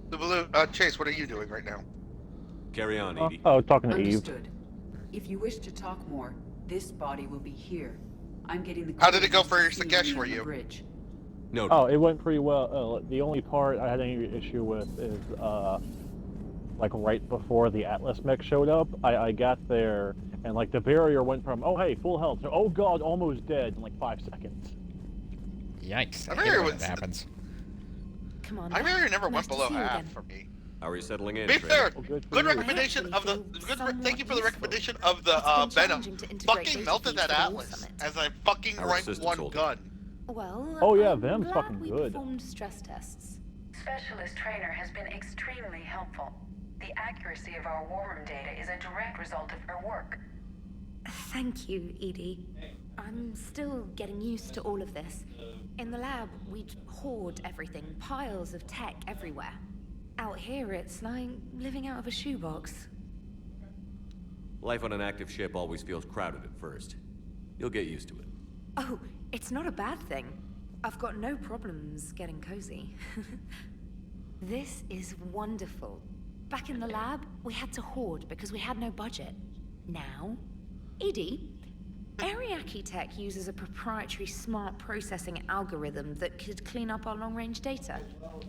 Speaker 3: The Blue, Chase, what are you doing right now?
Speaker 5: Carry on, Edie.
Speaker 1: Oh, talking to Eve.
Speaker 22: Understood. If you wish to talk more, this body will be here. I'm getting the...
Speaker 3: How did it go for Sakesh for you?
Speaker 22: Bridge.
Speaker 5: No.
Speaker 1: Oh, it went pretty well. The only part I had any issue with is, like right before the Atlas mech showed up, I got there, and like the barrier went from, oh hey, full health, to oh god, almost dead in like 5 seconds.
Speaker 18: Yikes,
Speaker 3: I
Speaker 18: I hate it when
Speaker 3: was-
Speaker 18: that happens.
Speaker 4: Come on.
Speaker 3: My barrier never
Speaker 4: Nice
Speaker 3: went
Speaker 4: to
Speaker 3: below
Speaker 4: see you
Speaker 3: half
Speaker 4: again.
Speaker 3: for me.
Speaker 5: How are you settling in,
Speaker 3: Be fair,
Speaker 5: Trey?
Speaker 3: good recommendation of the thank you for the recommendation of the Venom. Fucking melted that Atlas as I fucking
Speaker 5: Our
Speaker 3: rank
Speaker 5: assistant
Speaker 3: 1
Speaker 5: told
Speaker 3: gun.
Speaker 4: Well,
Speaker 1: Oh yeah,
Speaker 4: I'm
Speaker 1: Venom's
Speaker 4: glad
Speaker 1: fucking
Speaker 4: we
Speaker 1: good.
Speaker 4: performed stress tests.
Speaker 23: Specialist Trainer has been extremely helpful. The accuracy of our war room data is a direct result of her work.
Speaker 4: Thank you, Edie. I'm still getting used to all of this. In the lab, we'd hoard everything, piles of tech everywhere. Out here, it's like living out of a shoebox.
Speaker 5: Life on an active ship always feels crowded at first. You'll get used to it.
Speaker 4: Oh, it's not a bad thing. I've got no problems getting cozy. This is wonderful. Back in the lab, we had to hoard because we had no budget. Now, Edie, Ariake Tech uses a proprietary smart processing algorithm that could clean up our long-range data.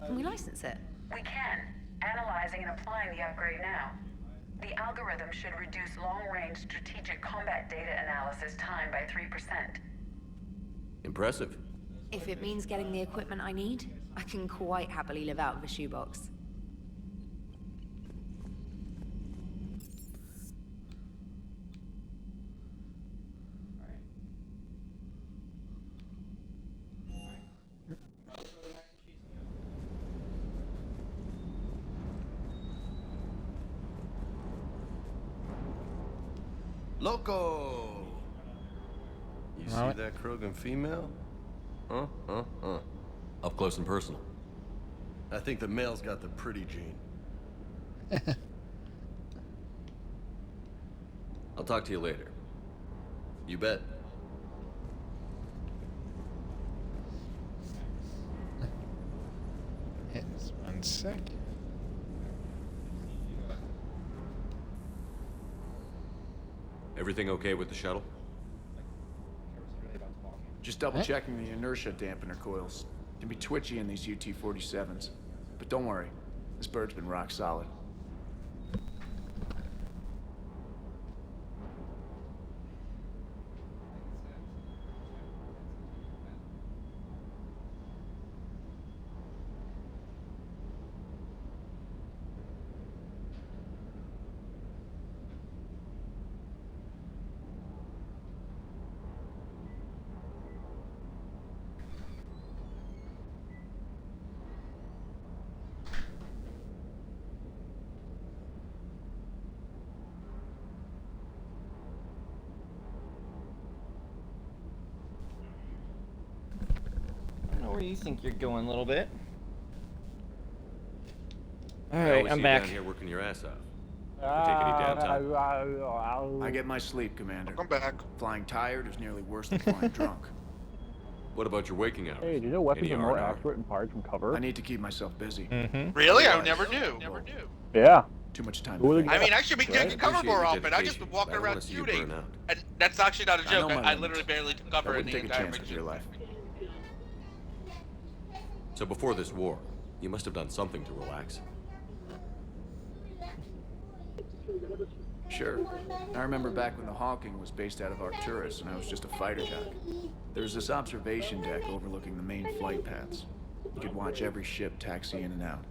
Speaker 4: Can we license it?
Speaker 23: We can. Analyzing and applying the upgrade now. The algorithm should reduce long-range strategic combat data analysis time by 3%.
Speaker 5: Impressive.
Speaker 4: If it means getting the equipment I need, I can quite happily live out of a shoebox.
Speaker 11: Loco! You see that Krogan female? Huh?
Speaker 5: Up close and personal.
Speaker 11: I think the male's got the pretty gene.
Speaker 5: I'll talk to you later.
Speaker 11: You bet.
Speaker 18: Yes, 1 second.
Speaker 5: Everything okay with the shuttle?
Speaker 13: Just double checking the inertia dampener coils. Can be twitchy in these UT-47s. But don't worry, this bird's been rock solid.
Speaker 2: Where you think you're going a little bit.
Speaker 5: I
Speaker 2: Alright,
Speaker 5: always
Speaker 2: I'm
Speaker 5: see
Speaker 2: back.
Speaker 5: You down here working your ass off. Take any downtime?
Speaker 13: I get my sleep, Commander.
Speaker 3: I'm back.
Speaker 13: Flying tired is nearly worse than flying drunk.
Speaker 5: What about your waking hours?
Speaker 1: Hey, do you know weapons
Speaker 5: Any
Speaker 1: are more
Speaker 5: R&R?
Speaker 1: accurate and fired from cover?
Speaker 13: I need to keep myself busy.
Speaker 3: Really? I never knew.
Speaker 1: Yeah.
Speaker 13: Too much time.
Speaker 3: I mean, I should be taking
Speaker 5: Right?
Speaker 3: cover
Speaker 5: Appreciate
Speaker 3: more
Speaker 5: your
Speaker 3: often. I've just been
Speaker 5: dedication,
Speaker 3: walking
Speaker 5: but I don't
Speaker 3: around
Speaker 5: wanna see you
Speaker 3: shooting.
Speaker 5: burn out.
Speaker 3: And that's actually not a
Speaker 13: I know
Speaker 3: joke.
Speaker 13: my
Speaker 3: I literally barely took cover
Speaker 13: I
Speaker 3: in
Speaker 13: wouldn't
Speaker 3: the
Speaker 13: take a
Speaker 3: entire
Speaker 13: chance with your life.
Speaker 5: So before this war, you must have done something to relax.
Speaker 13: Sure. I remember back when the Hawking was based out of Arcturus and I was just a fighter jock. There was this observation deck overlooking the main flight paths. You could watch every ship taxi in and out.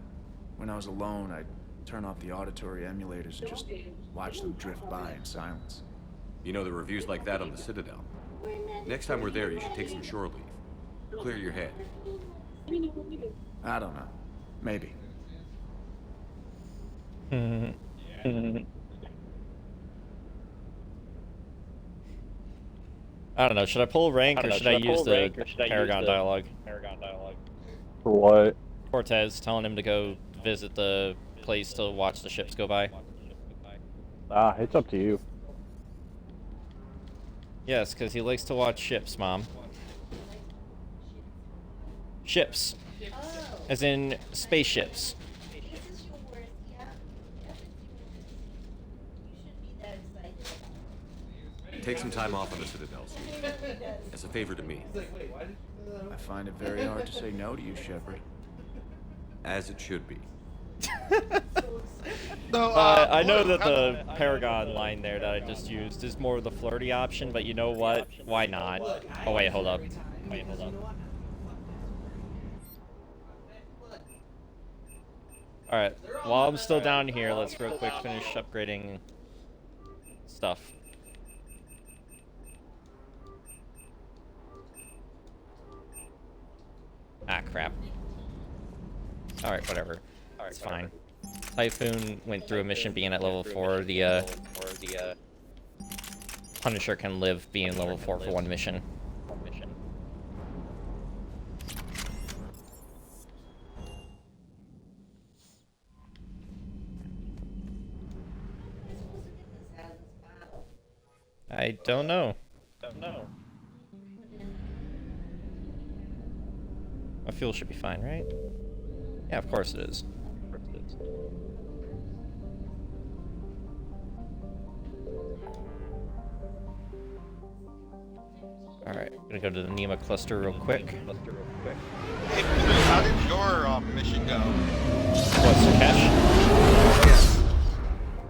Speaker 13: When I was alone, I'd turn off the auditory emulators and just watch them drift by in silence.
Speaker 5: You know, the reviews like that on the Citadel. Next time we're there, you should take some shore leave. Clear your head.
Speaker 13: I don't know. Maybe.
Speaker 2: I don't know, should I pull rank or should I use the Paragon dialogue?
Speaker 1: For what?
Speaker 2: Cortez telling him to go visit the place to watch the ships go by.
Speaker 1: It's up to you.
Speaker 2: Yes, because he likes to watch ships, Mom. Ships. As in spaceships.
Speaker 5: Take some time off on the Citadel, Sweet. As a favor to me.
Speaker 13: I find it very hard to say no to you, Shepard.
Speaker 5: As it should be.
Speaker 2: I know that the Paragon line there that I just used is more of the flirty option, but you know what? Why not? Oh wait, hold up. Alright, while I'm still down here, let's real quick finish upgrading stuff. Ah, crap. Alright, whatever. It's fine. Typhoon went through a mission being at level 4. The Punisher can live being level 4 for one mission. I don't know. My fuel should be fine, right? Yeah, of course it is. Alright, gonna go to the Nema cluster real quick.
Speaker 3: Hey, how did your mission go?
Speaker 2: What's the cache?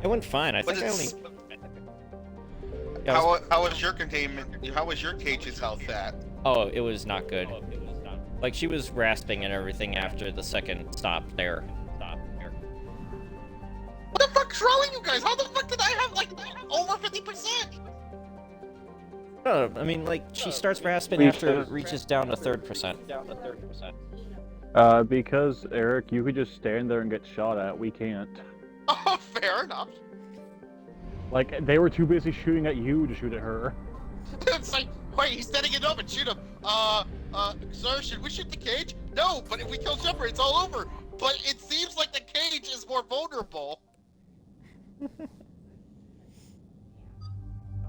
Speaker 2: It went fine. I think I only... Yeah,
Speaker 3: How was your containment? How was your cage's health at?
Speaker 2: Oh, it was not good. Like, she was rasping and everything after the second stop there.
Speaker 3: What the fuck's wrong with you guys? How the fuck did I have, like, over 50%?
Speaker 2: No, I mean, like, she starts rasping after it reaches down to 3%.
Speaker 1: Because, Eric, you could just stand there and get shot at. We can't.
Speaker 3: Oh, fair enough.
Speaker 1: Like, they were too busy shooting at you to shoot at her.
Speaker 3: It's like, wait, he's setting it up and shoot him. Sir, should we shoot the cage? No, but if we kill Shepard, it's all over. But it seems like the cage is more vulnerable.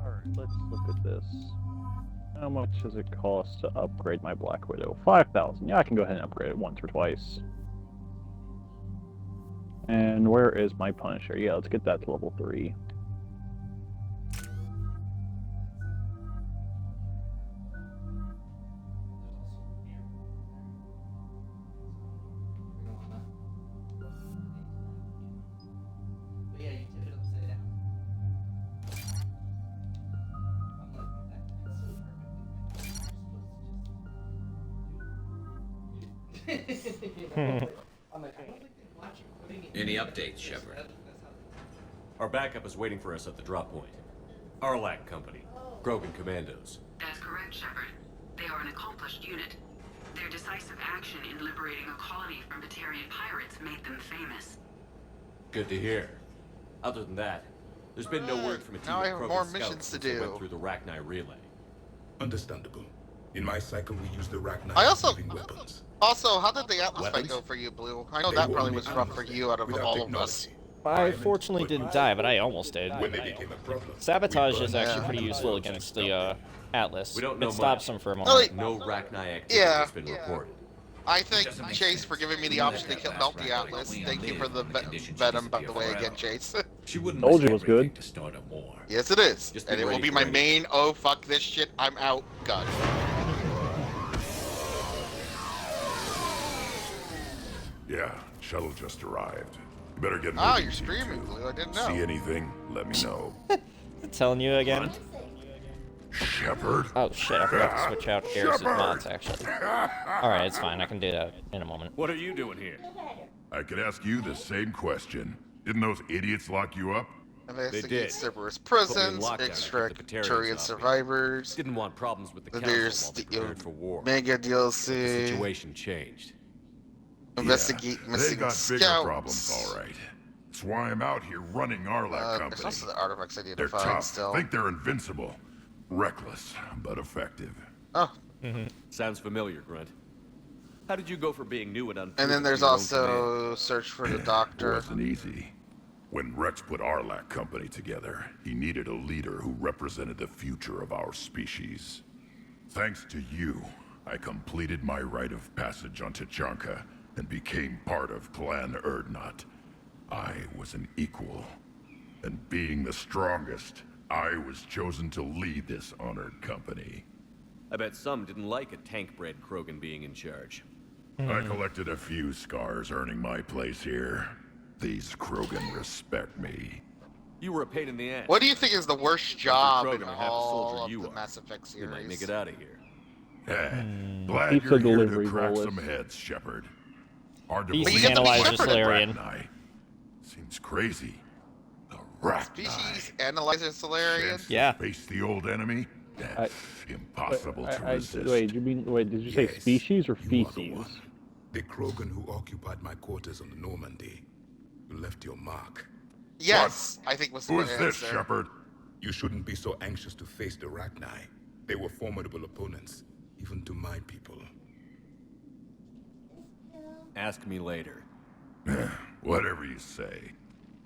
Speaker 1: Alright, let's look at this. How much does it cost to upgrade my Black Widow? 5,000. Yeah, I can go ahead and upgrade it once or twice. And where is my Punisher? Yeah, let's get that to level 3.
Speaker 10: Any updates, Shepard?
Speaker 5: Our backup is waiting for us at the drop point. Arlac Company. Krogan Commandos.
Speaker 23: That's correct, Shepard. They are an accomplished unit. Their decisive action in liberating a colony from Batarian pirates made them famous.
Speaker 5: Good to hear. Other than that, there's been no word from a team
Speaker 3: Now
Speaker 5: of
Speaker 3: I have
Speaker 5: Krogan
Speaker 3: more
Speaker 5: scouts
Speaker 3: missions to
Speaker 5: since they
Speaker 3: do.
Speaker 5: went through the Rachni relay.
Speaker 14: Understandable. In my cycle, we use the Rachni
Speaker 3: I also,
Speaker 14: weapons.
Speaker 3: how did the Atlas fight
Speaker 14: Weapons?
Speaker 3: go for you, Blue? I know
Speaker 14: They
Speaker 3: that
Speaker 14: will
Speaker 3: probably
Speaker 14: only
Speaker 3: was rough for you out of
Speaker 14: without
Speaker 3: all of us.
Speaker 14: technology.
Speaker 2: I fortunately didn't die, but I almost did.
Speaker 14: When they became a problem,
Speaker 2: Sabotage
Speaker 14: we
Speaker 2: is
Speaker 14: burned
Speaker 2: actually
Speaker 14: down
Speaker 2: pretty
Speaker 14: the
Speaker 2: useful
Speaker 14: walls
Speaker 2: against
Speaker 14: and
Speaker 2: the Atlas.
Speaker 5: We don't know
Speaker 2: It stops
Speaker 5: much.
Speaker 2: them for a
Speaker 3: Oh,
Speaker 2: moment.
Speaker 5: No Rachni activity
Speaker 3: Yeah.
Speaker 5: has been reported.
Speaker 3: I thank Chase for giving me the option to melt the Atlas. Thank you for the venom, by the way, again, Chase.
Speaker 10: She wouldn't
Speaker 1: Told you
Speaker 10: risk
Speaker 1: it was good.
Speaker 10: everything to start a war.
Speaker 3: Yes, it is.
Speaker 5: Just
Speaker 3: And
Speaker 5: be
Speaker 3: it will
Speaker 5: ready
Speaker 3: be
Speaker 5: for
Speaker 3: my
Speaker 5: any-
Speaker 3: main, oh fuck this shit, I'm out gun.
Speaker 6: Yeah, shuttle just arrived. You better get
Speaker 3: Ah,
Speaker 6: moving,
Speaker 3: you're
Speaker 6: you
Speaker 3: streaming,
Speaker 6: two.
Speaker 3: Blue, I didn't know.
Speaker 6: See anything? Let me know.
Speaker 2: Telling you again?
Speaker 6: Shepard?
Speaker 2: Oh shit, I forgot to switch out Garrus's mods, actually. Alright, it's fine, I can do that in a moment.
Speaker 5: What are you doing here?
Speaker 6: I could ask you the same question. Didn't those idiots lock you up?
Speaker 3: Investigate
Speaker 5: did.
Speaker 3: Cerberus
Speaker 5: Put me in
Speaker 3: prisons,
Speaker 5: lockdown and
Speaker 3: extract
Speaker 5: kept the Batarians
Speaker 3: Turian
Speaker 5: off me.
Speaker 3: survivors.
Speaker 5: Didn't want problems with the council
Speaker 3: There's
Speaker 5: while they
Speaker 3: the
Speaker 5: prepared for war.
Speaker 3: Mega
Speaker 5: The
Speaker 3: DLC.
Speaker 5: situation changed.
Speaker 3: Investigate
Speaker 6: They
Speaker 3: missing
Speaker 6: got bigger
Speaker 3: scouts.
Speaker 6: problems, all right. That's why I'm out here running Arlac
Speaker 3: There's
Speaker 6: Company.
Speaker 3: also the artifacts I need to
Speaker 6: They're
Speaker 3: find
Speaker 6: tough.
Speaker 3: still.
Speaker 6: Think they're invincible. Reckless, but effective.
Speaker 3: Oh.
Speaker 5: Sounds familiar, Grunt. How did you go for being new and unproven?
Speaker 3: And then there's
Speaker 5: to your own
Speaker 3: also search for the doctor.
Speaker 6: Wasn't easy. When Rex put Arlac Company together, he needed a leader who represented the future of our species. Thanks to you, I completed my rite of passage on Tachanka and became part of Clan Erdnot. I was an equal. And being the strongest, I was chosen to lead this honored company.
Speaker 5: I bet some didn't like a tank-bred Krogan being in charge.
Speaker 6: I collected a few scars earning my place here. These Krogan respect me.
Speaker 5: You were a pain in the ass.
Speaker 3: What do you think is the worst job in
Speaker 5: Krogan are half the
Speaker 3: all
Speaker 5: soldier
Speaker 3: of
Speaker 5: you
Speaker 3: the
Speaker 5: are.
Speaker 3: Mass Effect
Speaker 5: You might make
Speaker 3: series?
Speaker 5: it out of here.
Speaker 6: Glad
Speaker 1: Keep
Speaker 6: you're
Speaker 1: the
Speaker 6: here
Speaker 1: delivery
Speaker 6: to crack
Speaker 1: bullet.
Speaker 6: some heads, Shepard. Hard to
Speaker 2: He's
Speaker 6: believe
Speaker 2: analyzed
Speaker 6: that
Speaker 2: the Solarian.
Speaker 6: Rachni. Seems crazy. The Rachni.
Speaker 3: Species Analyzer Solarian?
Speaker 6: Chance to
Speaker 2: Yeah.
Speaker 6: Face the old enemy? That's impossible to resist.
Speaker 1: Wait, did you say
Speaker 14: Yes,
Speaker 1: species or
Speaker 14: you are the
Speaker 1: feces?
Speaker 14: one. The Krogan who occupied my quarters on the Normandy. You left your mark.
Speaker 3: Yes, I think was the
Speaker 6: Who
Speaker 3: right
Speaker 6: is this,
Speaker 3: answer.
Speaker 6: Shepard?
Speaker 14: You shouldn't be so anxious to face the Rachni. They were formidable opponents, even to my people.
Speaker 5: Ask me later.
Speaker 6: Whatever you say.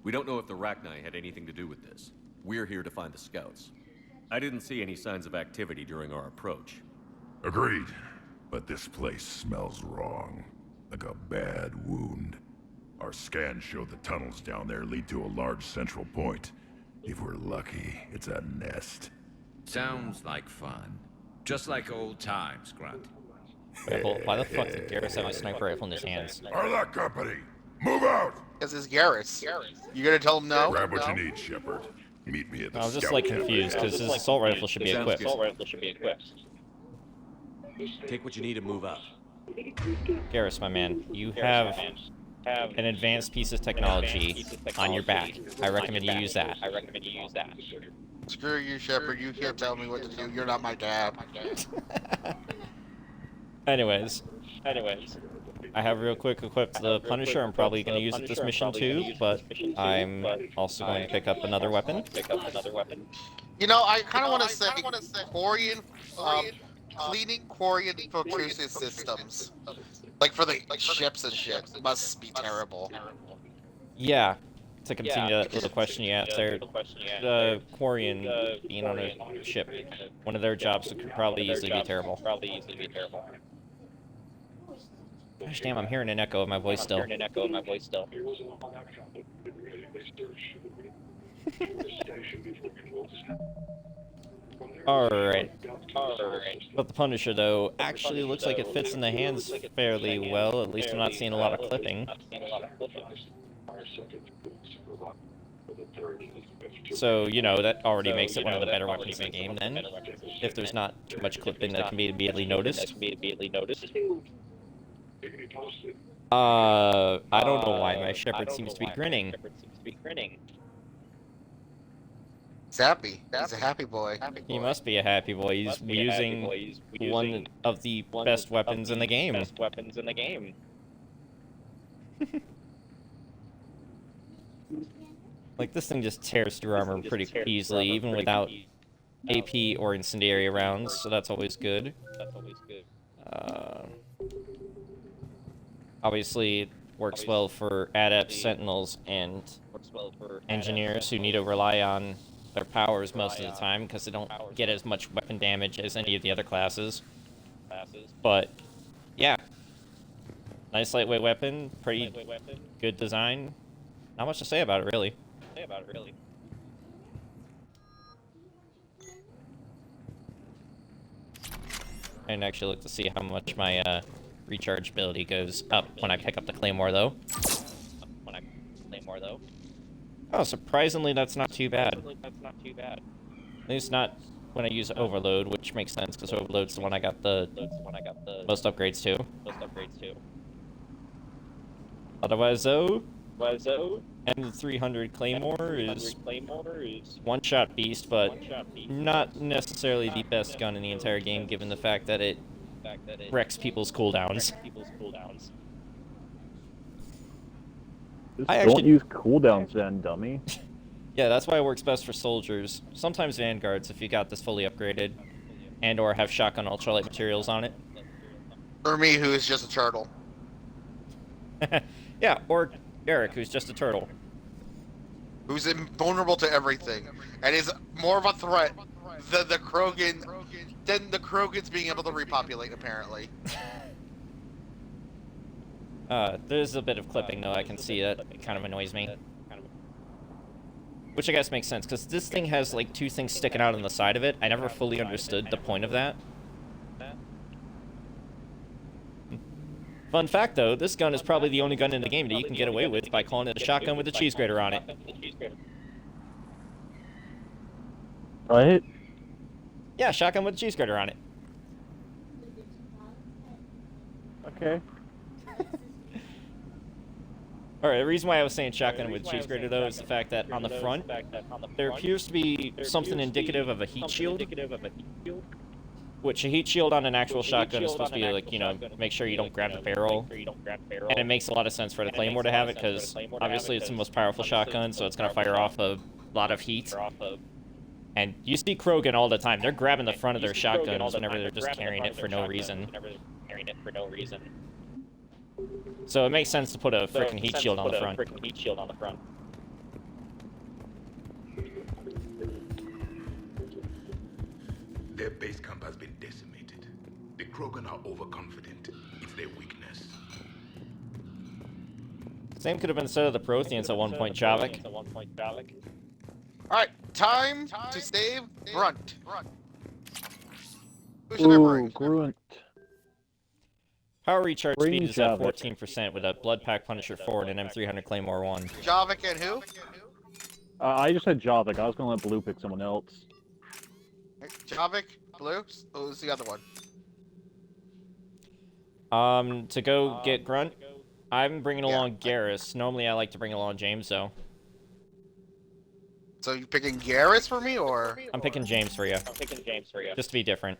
Speaker 5: We don't know if the Rachni had anything to do with this. We're here to find the scouts. I didn't see any signs of activity during our approach.
Speaker 6: Agreed. But this place smells wrong. Like a bad wound. Our scans show the tunnels down there lead to a large central point. If we're lucky, it's a nest.
Speaker 10: Sounds like fun. Just like old times, Grunt.
Speaker 2: Wait, hold, why the fuck did Garrus have a sniper rifle in his hands?
Speaker 6: Arlock Company! Move out!
Speaker 3: Because it's Garrus. You gonna tell him no?
Speaker 6: Grab what you need, Shepard. Meet me at the
Speaker 2: I was just
Speaker 6: scout
Speaker 2: like
Speaker 6: camp.
Speaker 2: confused, because his assault rifle should be equipped.
Speaker 5: Take what you need and move out.
Speaker 2: Garrus, my man, you have an advanced piece of technology on your back. I recommend you use that.
Speaker 3: Screw you, Shepard. You can't tell me what to do. You're not my dad.
Speaker 2: Anyways, I have real quick equipped the Punisher. I'm probably going to use it this mission too, but I'm also going to pick up another weapon.
Speaker 3: You know, I kind of want to say Quarian, cleaning Quarian filtration systems, like for the ships and shit, must be terrible.
Speaker 2: Yeah, to continue that little question you asked there, the Quarian being on a ship, one of their jobs could probably easily be terrible. Gosh damn, I'm hearing an echo of my voice still. Alright. But the Punisher, though, actually looks like it fits in the hands fairly well. At least I'm not seeing a lot of clipping. So, you know, that already makes it one of the better weapons in the game, then. If there's not too much clipping that can be immediately noticed. I don't know why my Shepard seems to be grinning.
Speaker 3: He's happy. He's a happy boy.
Speaker 2: He must be a happy boy. He's using one of the best weapons in the game. Like, this thing just tears through armor pretty easily, even without AP or incendiary rounds, so that's always good. Obviously, it works well for adepts, sentinels, and engineers who need to rely on their powers most of the time because they don't get as much weapon damage as any of the other classes. But, yeah. Nice lightweight weapon, pretty good design. Not much to say about it, really. And actually look to see how much my rechargeability goes up when I pick up the Claymore, though. Oh, surprisingly, that's not too bad. At least not when I use Overload, which makes sense, because Overload's the one I got the most upgrades to. Otherwise, though, M300 Claymore is one-shot beast, but not necessarily the best gun in the entire game, given the fact that it wrecks people's cooldowns.
Speaker 1: Don't use cooldowns then, dummy.
Speaker 2: Yeah, that's why it works best for soldiers. Sometimes Vanguards, if you got this fully upgraded, and or have shotgun ultralight materials on it.
Speaker 3: Or me, who is just a turtle.
Speaker 2: Yeah, or Eric, who's just a turtle.
Speaker 3: Who's invulnerable to everything, and is more of a threat than the Krogans being able to repopulate, apparently.
Speaker 2: There's a bit of clipping, though, I can see that. It kind of annoys me. Which I guess makes sense, because this thing has, like, two things sticking out on the side of it. I never fully understood the point of that. Fun fact, though, this gun is probably the only gun in the game that you can get away with by calling it a shotgun with a cheese grater on it.
Speaker 1: Right?
Speaker 2: Yeah, shotgun with a cheese grater on it.
Speaker 1: Okay.
Speaker 2: Alright, the reason why I was saying shotgun with cheese grater, though, is the fact that on the front, there appears to be something indicative of a heat shield. Which a heat shield on an actual shotgun is supposed to be, like, you know, make sure you don't grab the barrel. And it makes a lot of sense for the Claymore to have it, because obviously it's the most powerful shotgun, so it's going to fire off a lot of heat. And you see Krogan all the time. They're grabbing the front of their shotguns whenever they're just carrying it for no reason. So it makes sense to put a freaking heat shield on the front.
Speaker 14: Their base camp has been decimated. The Krogan are overconfident. It's their weakness.
Speaker 2: Same could have been said of the Protheans at one point, Javik.
Speaker 3: Alright, time to save Grunt. Who should I bring?
Speaker 1: Grunt.
Speaker 2: Power recharge
Speaker 1: Bring
Speaker 2: speed is at
Speaker 1: Javik.
Speaker 2: 14% with a Blood Pack Punisher 4 and an M300 Claymore 1.
Speaker 3: Javik and who?
Speaker 1: I just said Javik. I was gonna let Blue pick someone else.
Speaker 3: Javik, Blue. Who's the other one?
Speaker 2: To go get Grunt, I'm bringing along Garrus. Normally I like to bring along James, though.
Speaker 3: So you picking Garrus for me, or?
Speaker 2: I'm picking James for you. Just to be different.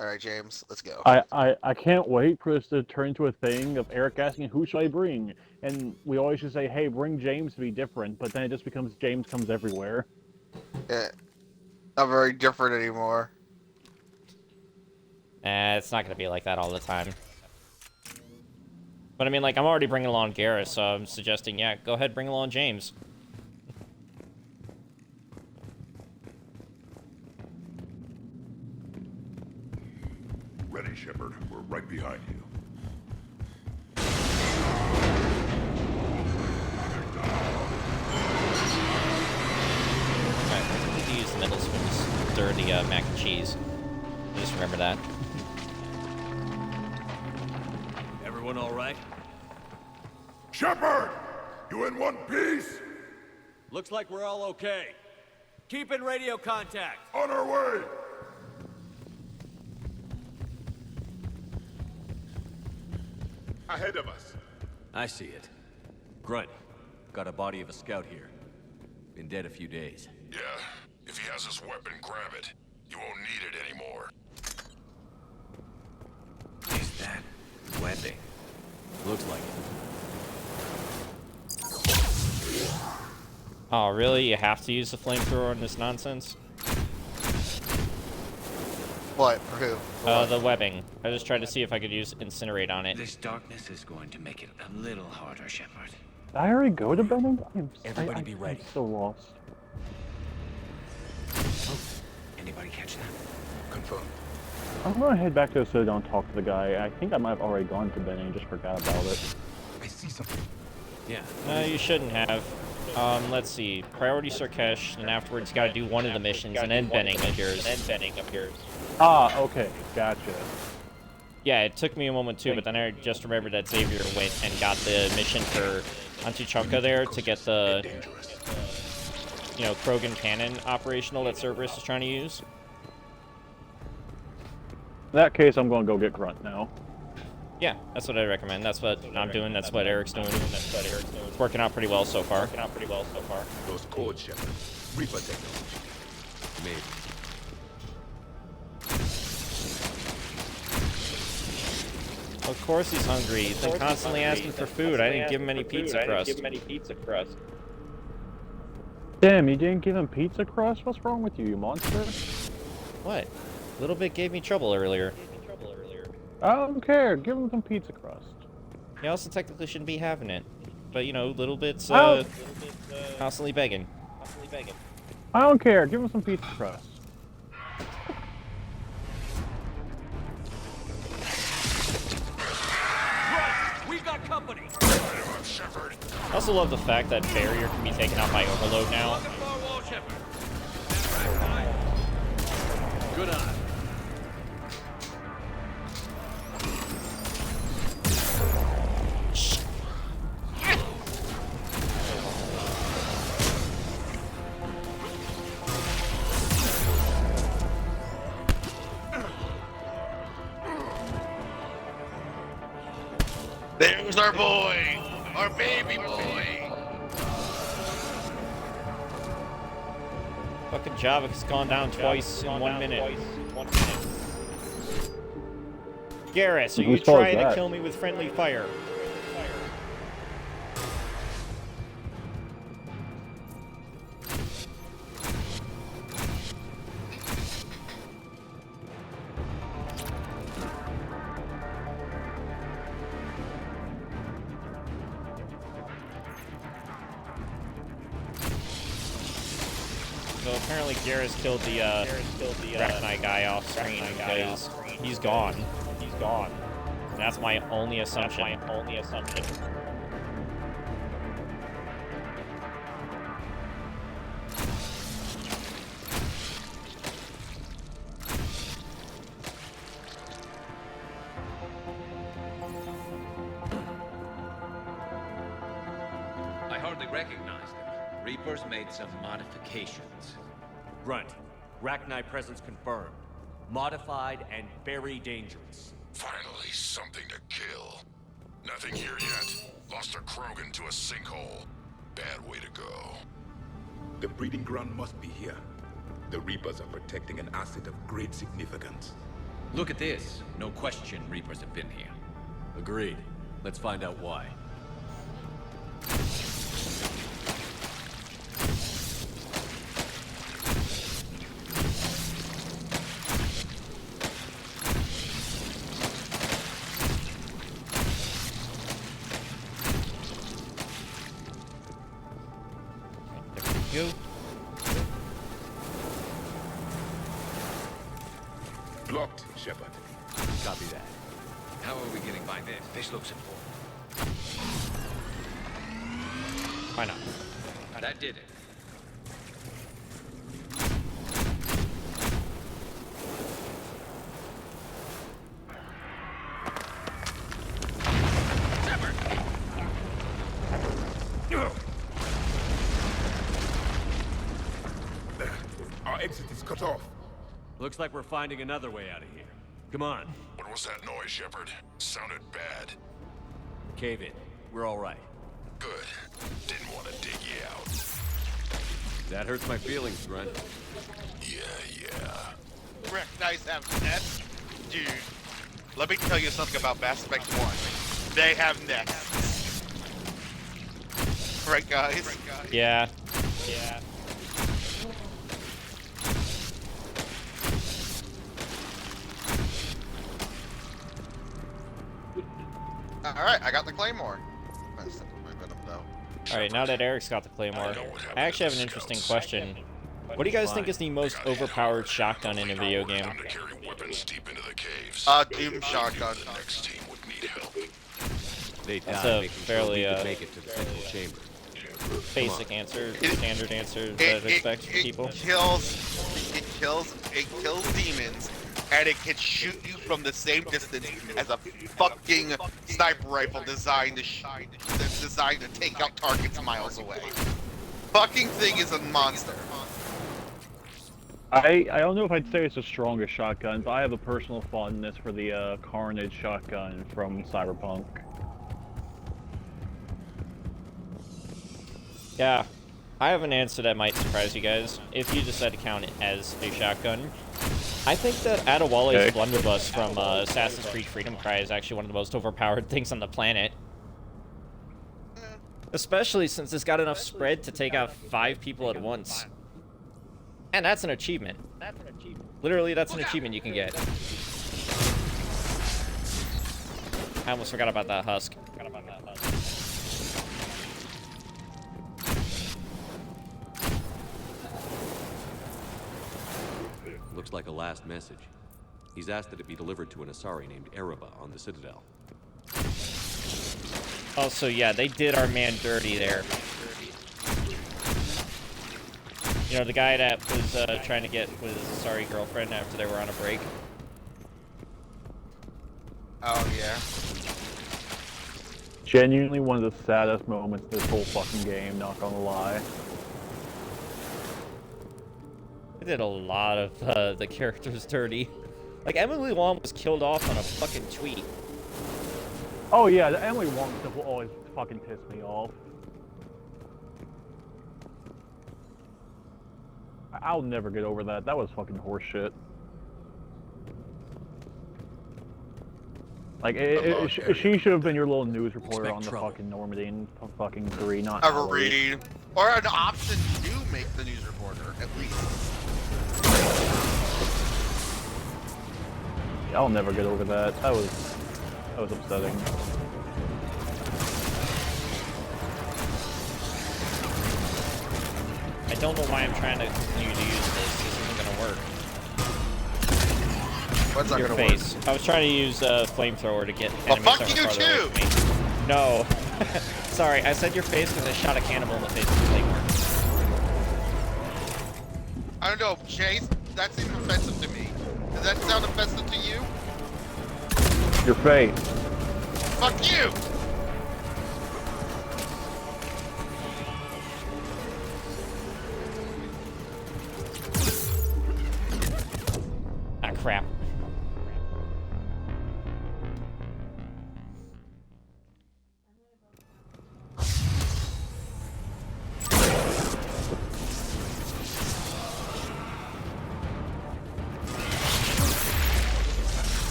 Speaker 3: Alright, James, let's go.
Speaker 1: I can't wait for this to turn into a thing of Eric asking, who should I bring? And we always just say, hey, bring James to be different, but then it just becomes James comes everywhere.
Speaker 3: Yeah. Not very different anymore.
Speaker 2: It's not gonna be like that all the time. But I mean, like, I'm already bringing along Garrus, so I'm suggesting, yeah, go ahead, bring along James.
Speaker 6: Ready, Shepard. We're right behind you.
Speaker 2: Alright, we need to use the middle spoons to stir the mac and cheese. Just remember that.
Speaker 5: Everyone all right?
Speaker 6: Shepard! You in one piece?
Speaker 5: Looks like we're all okay. Keep in radio contact.
Speaker 6: On our way! Ahead of us.
Speaker 5: I see it. Grunt, got a body of a scout here. Been dead a few days.
Speaker 6: Yeah, if he has his weapon, grab it. You won't need it anymore.
Speaker 10: Is that webbing?
Speaker 5: Looks like it.
Speaker 2: Oh, really? You have to use the flamethrower on this nonsense?
Speaker 3: What? For who?
Speaker 2: The webbing. I just tried to see if I could use Incinerate on it.
Speaker 10: This darkness is going to make it a little harder, Shepard.
Speaker 1: Did I already go to Benning?
Speaker 5: Everybody be ready.
Speaker 1: I'm still lost.
Speaker 10: Oh, anybody catch that?
Speaker 14: Confirmed.
Speaker 1: I'm gonna head back to the Citadel and talk to the guy. I think I might have already gone to Benning and just forgot about it.
Speaker 14: I see something.
Speaker 5: Yeah.
Speaker 2: No, you shouldn't have. Let's see. Priority Sarkesh, and afterwards you gotta do one of the missions, and then Benning appears.
Speaker 1: Ah, okay. Gotcha.
Speaker 2: Yeah, it took me a moment too, but then I just remembered that Xavier went and got the mission for Antuchunka there to get the, you know, Krogan cannon operational that Cerberus is trying to use.
Speaker 1: In that case, I'm gonna go get Grunt now.
Speaker 2: Yeah, that's what I recommend. That's what I'm doing. That's what Eric's doing. It's working out pretty well so far.
Speaker 14: Those codes, Shepard. Reaper technology.
Speaker 5: Maybe.
Speaker 2: Of course he's hungry. He's been constantly asking for food. I didn't give him any pizza crust.
Speaker 1: Damn, you didn't give him pizza crust? What's wrong with you, you monster?
Speaker 2: What? Little bit gave me trouble earlier.
Speaker 1: I don't care. Give him some pizza crust.
Speaker 2: He also technically shouldn't be having it. But, you know, Little Bit's constantly begging.
Speaker 1: I don't care. Give him some pizza crust.
Speaker 5: We got company.
Speaker 2: I also love the fact that Barrier can be taken out by Overload now.
Speaker 5: Good eye.
Speaker 3: There's our boy! Our baby boy!
Speaker 2: Fucking Javik's gone down twice in 1 minute. Garrus, are you trying to kill me with friendly fire? So apparently Garrus killed the Rachni guy off screen because he's gone. He's gone. And that's my only assumption.
Speaker 10: I hardly recognize them. Reapers made some modifications.
Speaker 5: Grunt. Rachni presence confirmed. Modified and very dangerous.
Speaker 6: Finally, something to kill. Nothing here yet. Lost a Krogan to a sinkhole. Bad way to go.
Speaker 14: The breeding ground must be here. The Reapers are protecting an asset of great significance.
Speaker 10: Look at this. No question Reapers have been here.
Speaker 5: Agreed. Let's find out why.
Speaker 2: Go.
Speaker 14: Blocked, Shepard.
Speaker 5: Copy that.
Speaker 10: How are we getting by this? This looks important.
Speaker 2: Why not?
Speaker 10: That did it.
Speaker 14: Our exit is cut off.
Speaker 5: Looks like we're finding another way out of here. Come on.
Speaker 6: What was that noise, Shepard? Sounded bad.
Speaker 5: Cave in. We're all right.
Speaker 6: Good. Didn't want to dig you out.
Speaker 5: That hurts my feelings, Grunt.
Speaker 6: Yeah.
Speaker 3: Recognize have nests? Dude, let me tell you something about Mass Effect 1. They have nests. Right, guys?
Speaker 2: Yeah.
Speaker 3: Alright, I got the Claymore.
Speaker 2: Alright, now that Eric's got the Claymore, I actually have an interesting question. What do you guys think is the most overpowered shotgun in a video game?
Speaker 3: Doom shotgun.
Speaker 2: That's a fairly
Speaker 5: make it to the central chamber.
Speaker 2: basic answer, standard answer that I'd expect from people.
Speaker 3: It kills demons, and it can shoot you from the same distance as a fucking sniper rifle designed to take out targets miles away. Fucking thing is a monster.
Speaker 1: I don't know if I'd say it's the strongest shotgun, but I have a personal fondness for the Carnage shotgun from Cyberpunk.
Speaker 2: Yeah, I have an answer that might surprise you guys, if you decide to count it as a shotgun. I think that Adewale's blunderbuss from Assassin's Creed Freedom Cry is actually one of the most overpowered things on the planet. Especially since it's got enough spread to take out 5 people at once. And that's an achievement. Literally, that's an achievement you can get. I almost forgot about that husk.
Speaker 5: Looks like a last message. He's asked that it be delivered to an Asari named Ereba on the Citadel.
Speaker 2: Oh, so yeah, they did our man dirty there. You know, the guy that was trying to get with his Asari girlfriend after they were on a break.
Speaker 3: Oh, yeah.
Speaker 1: Genuinely one of the saddest moments of this whole fucking game, not gonna lie.
Speaker 2: They did a lot of the characters dirty. Like, Emily Wong was killed off on a fucking tweet.
Speaker 1: Oh yeah, the Emily Wong stuff will always fucking piss me off. I'll never get over that. That was fucking horseshit. Like, she should have been your little news reporter on the fucking Normandy and fucking 3, not
Speaker 3: Agreed. Or an option to make the news reporter, at least.
Speaker 1: Yeah, I'll never get over that. That was upsetting.
Speaker 2: I don't know why I'm trying to continue to use this. This isn't gonna work.
Speaker 3: What's not
Speaker 2: Your
Speaker 3: gonna
Speaker 2: face.
Speaker 3: work?
Speaker 2: I was trying to use flamethrower to get
Speaker 3: Well,
Speaker 2: enemies
Speaker 3: fuck
Speaker 2: that
Speaker 3: you
Speaker 2: were farther away
Speaker 3: too!
Speaker 2: from me. No. Sorry, I said your face because I shot a cannibal in the face with a claymore.
Speaker 3: I don't know, Chase. That seems offensive to me. Does that sound offensive to you?
Speaker 1: Your face.
Speaker 3: Fuck you!
Speaker 2: Ah, crap.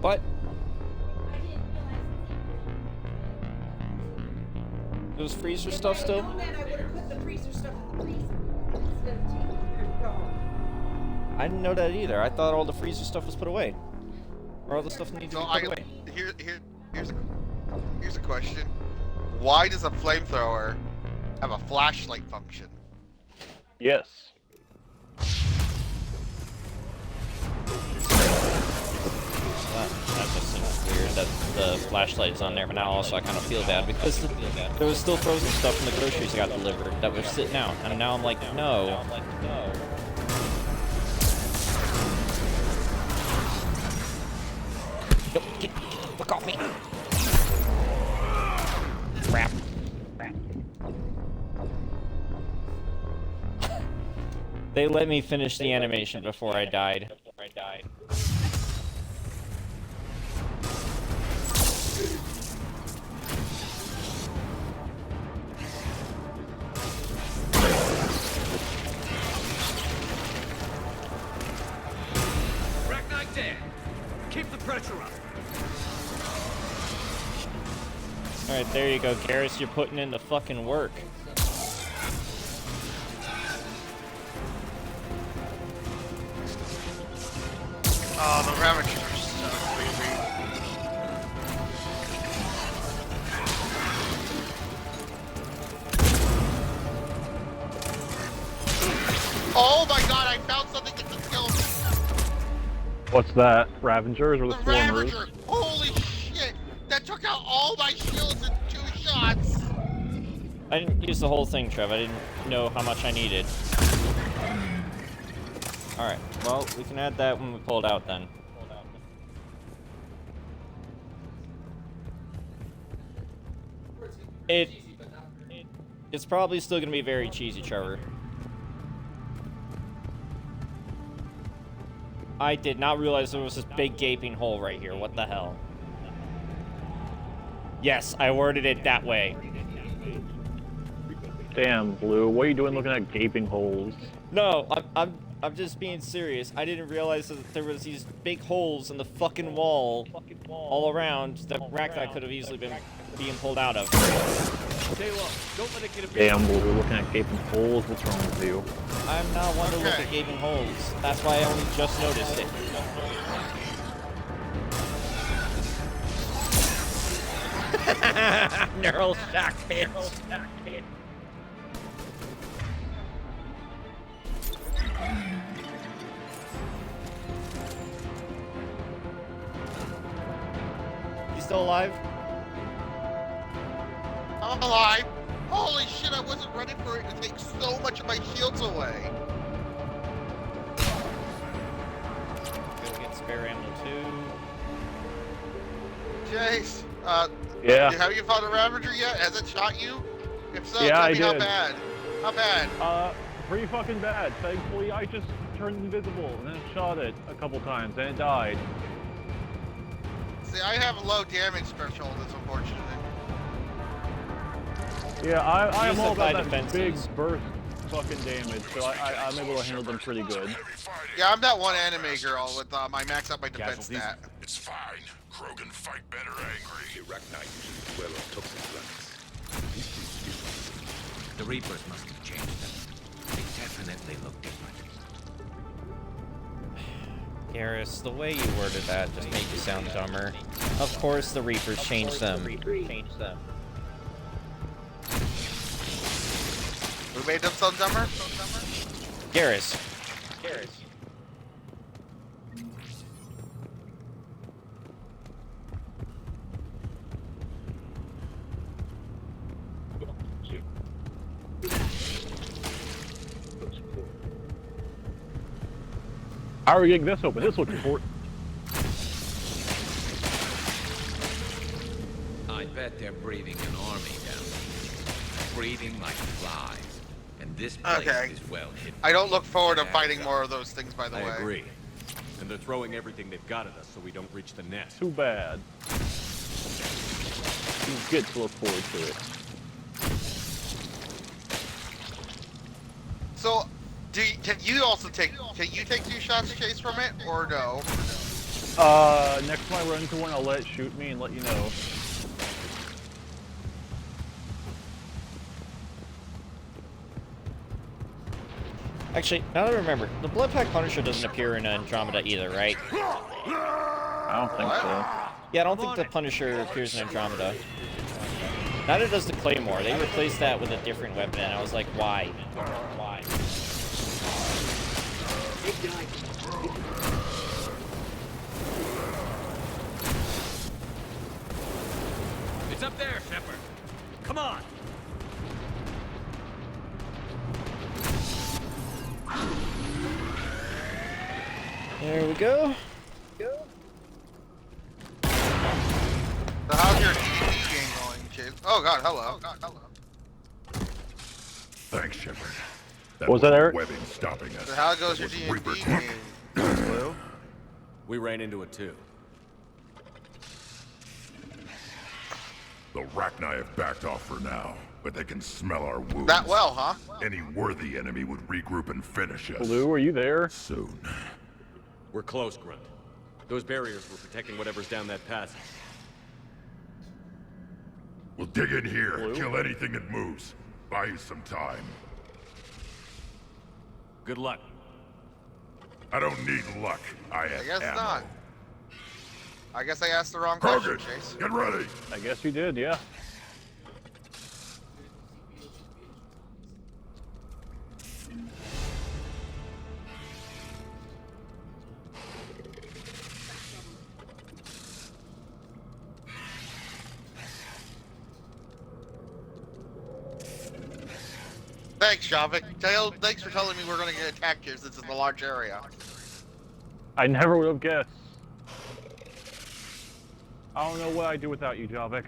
Speaker 2: What? Those freezer stuff still? I didn't know that either. I thought all the freezer stuff was put away. Or all the stuff needs to be put away.
Speaker 3: Here's a question. Why does a flamethrower have a flashlight function?
Speaker 1: Yes.
Speaker 2: That just seems weird that the flashlight is on there, but now also I kind of feel bad because there was still frozen stuff from the groceries I got delivered that was sitting out, and now I'm like, no. Look off me! Crap. They let me finish the animation before I died.
Speaker 5: Rachni dead. Keep the pressure up.
Speaker 2: Alright, there you go, Garrus. You're putting in the fucking work.
Speaker 3: Oh, the Ravagers are so creepy. Oh my god, I found something that can kill me!
Speaker 1: What's that? Ravengers or the Swarmers?
Speaker 3: Ravager! Holy shit! That took out all my shields in 2 shots!
Speaker 2: I didn't use the whole thing, Trev. I didn't know how much I needed. Alright, well, we can add that when we pull it out then. It's probably still gonna be very cheesy, Trevor. I did not realize there was this big gaping hole right here. What the hell? Yes, I worded it that way.
Speaker 1: Damn, Blue. What are you doing looking at gaping holes?
Speaker 2: No, I'm just being serious. I didn't realize that there was these big holes in the fucking wall all around that Rachni could have easily been being pulled out of.
Speaker 5: Stay low. Don't let it get a
Speaker 1: Damn, Blue. Looking at gaping holes. What's wrong with you?
Speaker 2: I'm not one to look at gaping holes. That's why I only just noticed it. Neural shock pit. You still alive?
Speaker 3: I'm alive! Holy shit, I wasn't ready for it to take so much of my shields away!
Speaker 2: Go get spare ammo too.
Speaker 3: Jace,
Speaker 1: yeah.
Speaker 3: Have you found a Ravager yet? Has it shot you? If so,
Speaker 1: Yeah,
Speaker 3: tell
Speaker 1: I
Speaker 3: me how
Speaker 1: did.
Speaker 3: bad. How bad?
Speaker 1: Pretty fucking bad. Thankfully, I just turned invisible and then shot it a couple times and it died.
Speaker 3: See, I have low damage threshold, it's unfortunate.
Speaker 1: Yeah, I am all about that
Speaker 2: defenses.
Speaker 1: big burst fucking damage, so I'm able to handle them pretty good.
Speaker 3: Yeah, I'm that one anime girl with I max out my defense stat.
Speaker 6: It's fine. Krogan fight better angry.
Speaker 14: Rachni uses well on toxic plants.
Speaker 10: The Reapers must have changed them. They definitely look different.
Speaker 2: Garrus, the way you worded that just made you sound dumber. Of course the Reapers changed them.
Speaker 3: Who made them sound dumber?
Speaker 2: Garrus.
Speaker 1: How are we getting this open? This looks important.
Speaker 10: I bet they're breeding an army down there. Breeding like flies. And this place is well hidden.
Speaker 3: I don't look forward to fighting more of those things, by the way.
Speaker 5: I agree. And they're throwing everything they've got at us so we don't reach the nest.
Speaker 1: Too bad. You get to look forward to it.
Speaker 3: So, can you take 2 shots, Chase, from it, or no?
Speaker 1: Next time I run into one, I'll let it shoot me and let you know.
Speaker 2: Actually, now that I remember, the Bloodpack Punisher doesn't appear in Andromeda either, right?
Speaker 1: I don't think so.
Speaker 2: Yeah, I don't think the Punisher appears in Andromeda. Neither does the Claymore. They replaced that with a different weapon, and I was like, why? Why?
Speaker 5: It's up there, Shepard. Come on.
Speaker 2: There we go.
Speaker 3: So how's your DD game going, Chase? Oh god, hello.
Speaker 6: Thanks, Shepard.
Speaker 1: What was that, Eric?
Speaker 6: Webbing stopping us.
Speaker 3: So how goes your D&D game, Blue?
Speaker 5: We ran into it too.
Speaker 6: The Rachni have backed off for now, but they can smell our wounds.
Speaker 3: That well, huh?
Speaker 6: Any worthy enemy would regroup and finish us.
Speaker 1: Blue, are you there?
Speaker 6: Soon.
Speaker 5: We're close, Grunt. Those barriers were protecting whatever's down that passage.
Speaker 6: We'll dig in here,
Speaker 1: Blue?
Speaker 6: kill anything that moves. Buy you some time.
Speaker 5: Good luck.
Speaker 6: I don't need luck. I have
Speaker 3: I guess
Speaker 6: ammo.
Speaker 3: not. I guess I asked the wrong question,
Speaker 6: Krogan,
Speaker 3: Chase.
Speaker 6: get ready.
Speaker 1: I guess you did, yeah.
Speaker 3: Thanks, Javik. Thanks for telling me we're gonna get attacked here since it's a large area.
Speaker 1: I never would have guessed. I don't know what I'd do without you, Javik.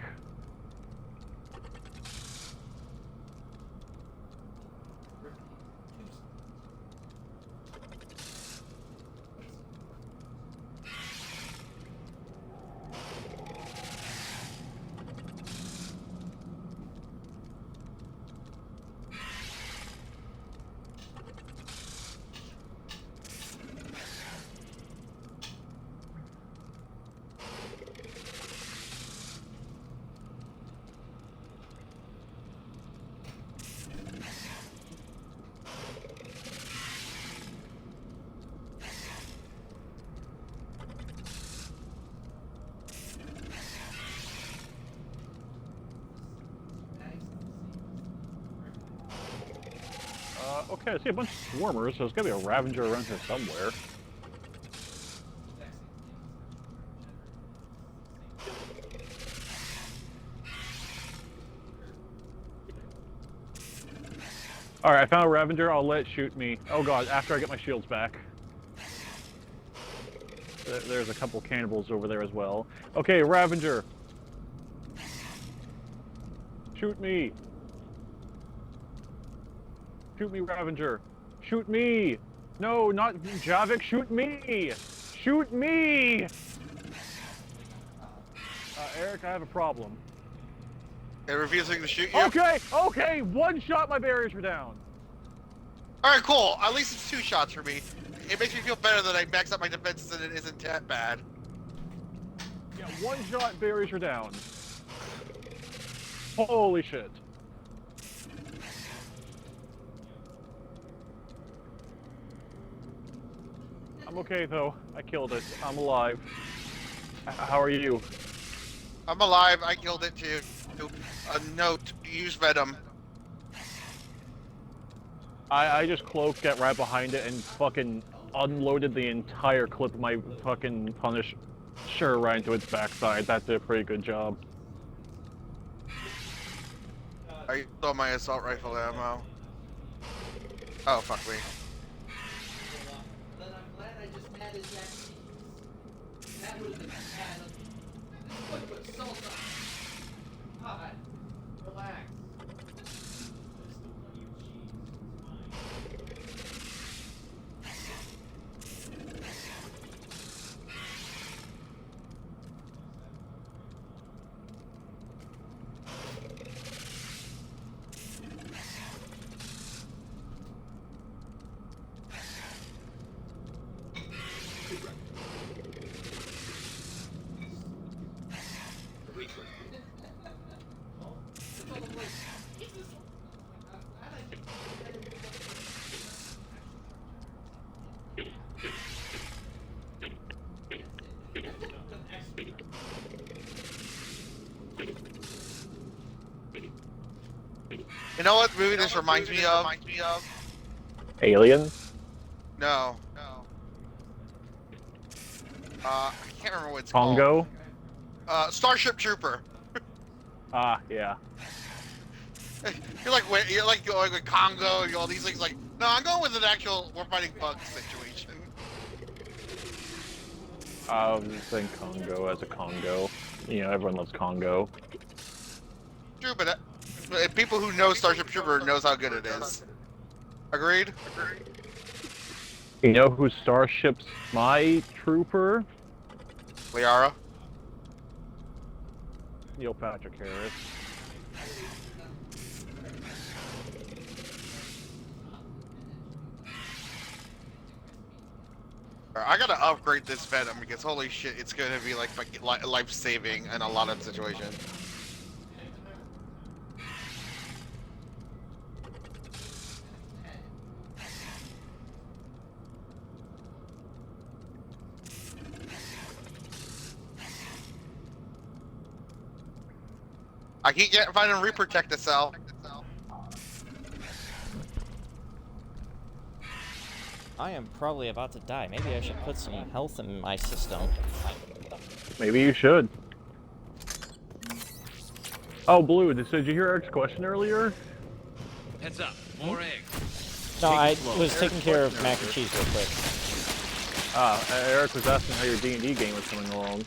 Speaker 1: Okay, I see a bunch of swarmers, so there's gotta be a Ravager around here somewhere. Alright, I found a Ravager, I'll let it shoot me. Oh god, after I get my shields back. There's a couple cannibals over there as well. Okay, Ravager. Shoot me. Shoot me, Ravager. Shoot me! No, not Javik, shoot me! Shoot me! Eric, I have a problem.
Speaker 3: They're refusing to shoot you?
Speaker 1: Okay, okay, one shot, my barriers were down.
Speaker 3: Alright, cool. At least it's 2 shots for me. It makes me feel better that I maxed out my defenses and it isn't that bad.
Speaker 1: Yeah, one shot, barriers are down. Holy shit. I'm okay though. I killed it. I'm alive. How are you?
Speaker 3: I'm alive. I killed it too. A note. Use venom.
Speaker 1: I just cloaked, got right behind it, and fucking unloaded the entire clip of my fucking Punisher right into its backside. That did a pretty good job.
Speaker 3: I stole my assault rifle ammo. Oh, fuck me.
Speaker 7: Then I'm glad I just added that. That would have been bad. Put salt on. God, relax.
Speaker 3: You know what movie this reminds me of?
Speaker 1: Alien?
Speaker 3: No. I can't remember what it's
Speaker 1: Congo?
Speaker 3: called. Starship Trooper.
Speaker 1: Ah, yeah.
Speaker 3: You're like going with Congo and all these things. Like, no, I'm going with an actual we're fighting bugs situation.
Speaker 1: I was just saying Congo as a Congo. You know, everyone loves Congo.
Speaker 3: True, but people who know Starship Trooper knows how good it is. Agreed?
Speaker 1: You know who Starship's my trooper?
Speaker 3: Liara?
Speaker 1: Neil Patrick Harris.
Speaker 3: I gotta upgrade this Venom because holy shit, it's gonna be like life-saving in a lot of situations. I keep finding Reprotect the cell.
Speaker 2: I am probably about to die. Maybe I should put some health in my system.
Speaker 1: Maybe you should. Oh, Blue, did you hear Eric's question earlier?
Speaker 5: Heads up, more eggs.
Speaker 2: No, I was taking care of mac and cheese real quick.
Speaker 1: Eric was asking how your D&D game was coming along.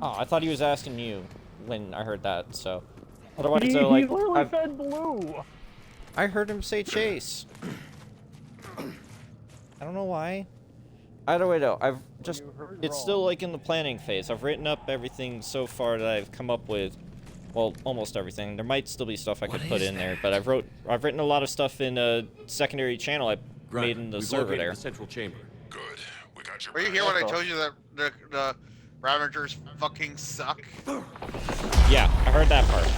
Speaker 2: Oh, I thought he was asking you when I heard that, so... Otherwise,
Speaker 1: He literally said Blue!
Speaker 2: I heard him say Chase. I don't know why. Either way though, it's still like in the planning phase. I've written up everything so far that I've come up with, well, almost everything. There might still be stuff I could put in there, but I've written a lot of stuff in a secondary channel I made in the server there.
Speaker 5: The central chamber.
Speaker 6: Good. We got your
Speaker 3: Were you here when I told you that the Ravagers fucking suck?
Speaker 2: Yeah, I heard that part.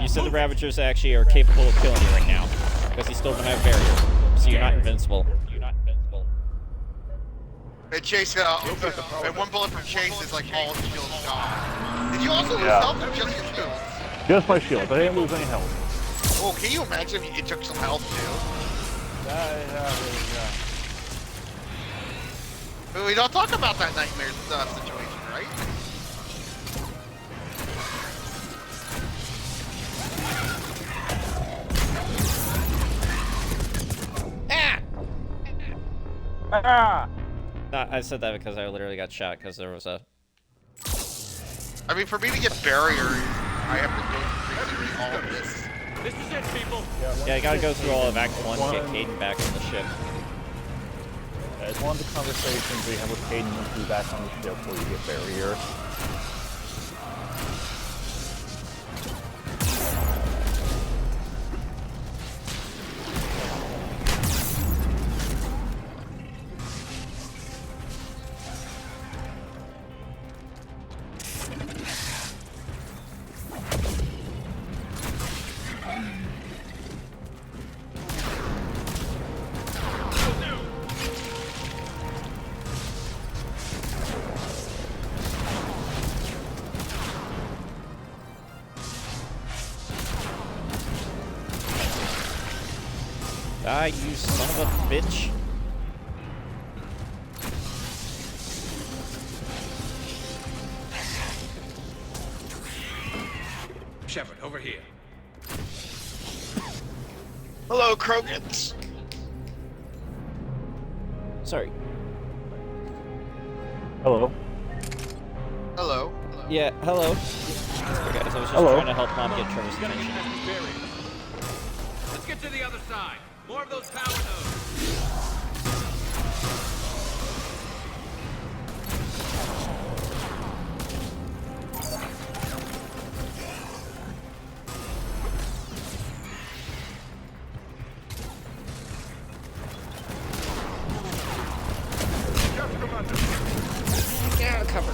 Speaker 2: You said the Ravagers actually are capable of killing you right now, because you still don't have barrier, so you're not invincible.
Speaker 3: And Chase, and one bullet from Chase is like all shields gone. Did you also lose health or just your shield?
Speaker 1: Just my shield. I didn't lose any health.
Speaker 3: Oh, can you imagine if you took some health too? We don't talk about that nightmare situation, right?
Speaker 1: Ah!
Speaker 2: No, I said that because I literally got shot because there was a...
Speaker 3: I mean, for me to get barrier, I have to go through all of this.
Speaker 5: This is it, people!
Speaker 2: Yeah, I gotta go through all of Act 1 to get Caden back on the ship.
Speaker 1: It's one of the conversations we have with Caden once he's back on the ship where you get barrier.
Speaker 2: Die, you son of a bitch.
Speaker 10: Shepard, over here.
Speaker 3: Hello, Krogans.
Speaker 2: Sorry.
Speaker 1: Hello.
Speaker 3: Hello.
Speaker 2: Yeah, hello. Sorry guys, I was just trying to help Mom get Trevor's attention.
Speaker 5: Let's get to the other side. More of those power nodes.
Speaker 2: Get out of cover.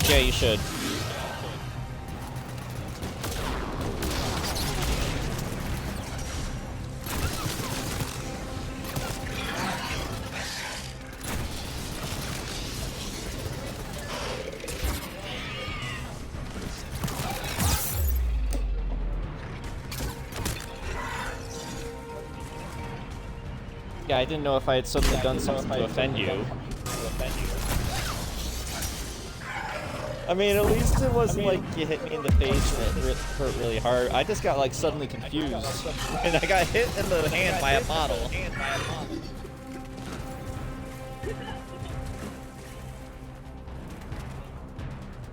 Speaker 2: Yeah, you should. Yeah, I didn't know if I had suddenly done something to offend you. I mean, at least it wasn't like you hit me in the face and it hurt really hard. I just got like suddenly confused. And I got hit in the hand by a bottle.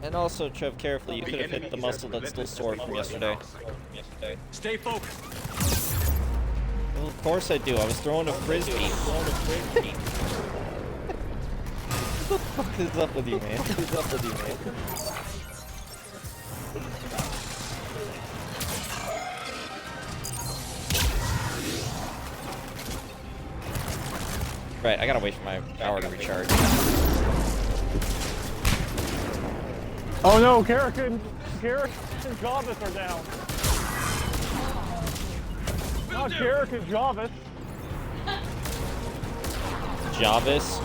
Speaker 2: And also, Trev, carefully, you could have hit the muscle that's still sore from yesterday.
Speaker 5: Stay focused.
Speaker 2: Well, of course I do. I was throwing a frisbee. What the fuck is up with you, man? What is up with you, man? Right, I gotta wait for my power to recharge.
Speaker 1: Oh no, Carrick and Jarvis are down. Not Carrick and Jarvis.
Speaker 2: Jarvis?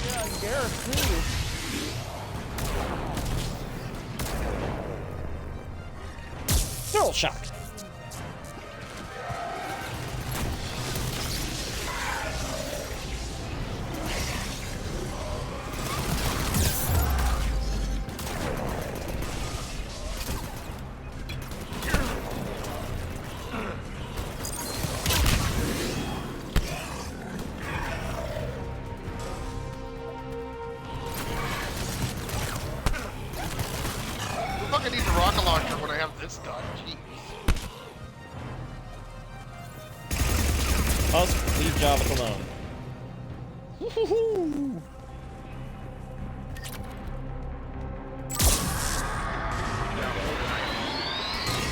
Speaker 1: Yeah, and Garrett too.
Speaker 2: Neural shock.
Speaker 3: I need the rocket launcher when I have this gun. Jeez.
Speaker 2: Us, leave Jarvis alone.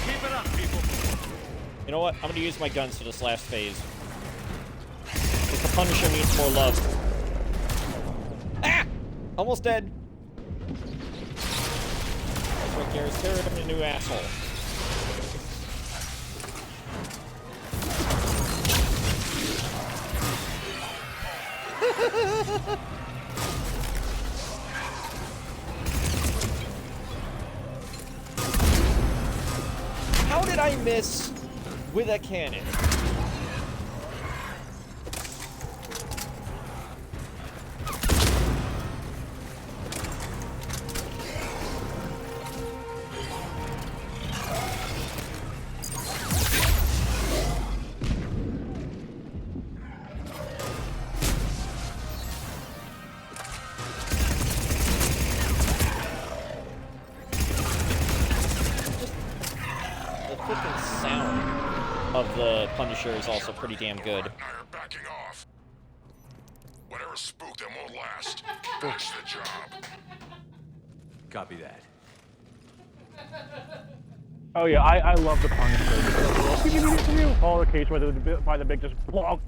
Speaker 5: Keep it up, people.
Speaker 2: You know what? I'm gonna use my guns for this last phase. Because the Punisher needs more love. Ah! Almost dead. That's right, Garrett's tearing him a new asshole. How did I miss with a cannon? Of the Punisher is also pretty damn good.
Speaker 6: Backing off. Whatever spooked them won't last. Finish the job.
Speaker 5: Copy that.
Speaker 1: Oh yeah, I love the Punisher. All the case by the big just block.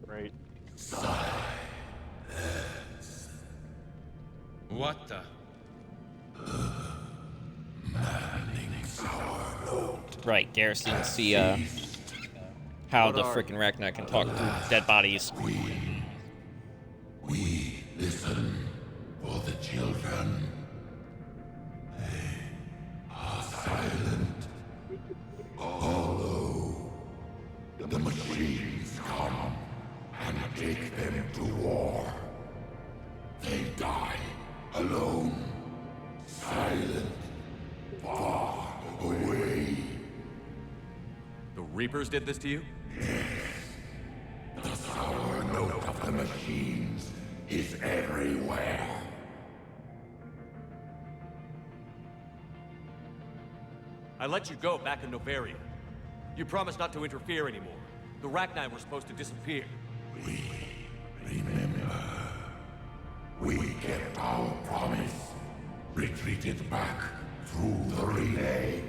Speaker 1: Great.
Speaker 10: What the?
Speaker 2: Right, Garrus didn't see how the frickin' Rachni can talk through dead bodies.
Speaker 6: take them to war. They die alone, silent, far away.
Speaker 5: The Reapers did this to you?
Speaker 6: The sour note of the machines is everywhere.
Speaker 5: I let you go back in Novaria. You promised not to interfere anymore. The Rachni were supposed to disappear.
Speaker 6: Remember, we kept our promise. Retreated back through the relay.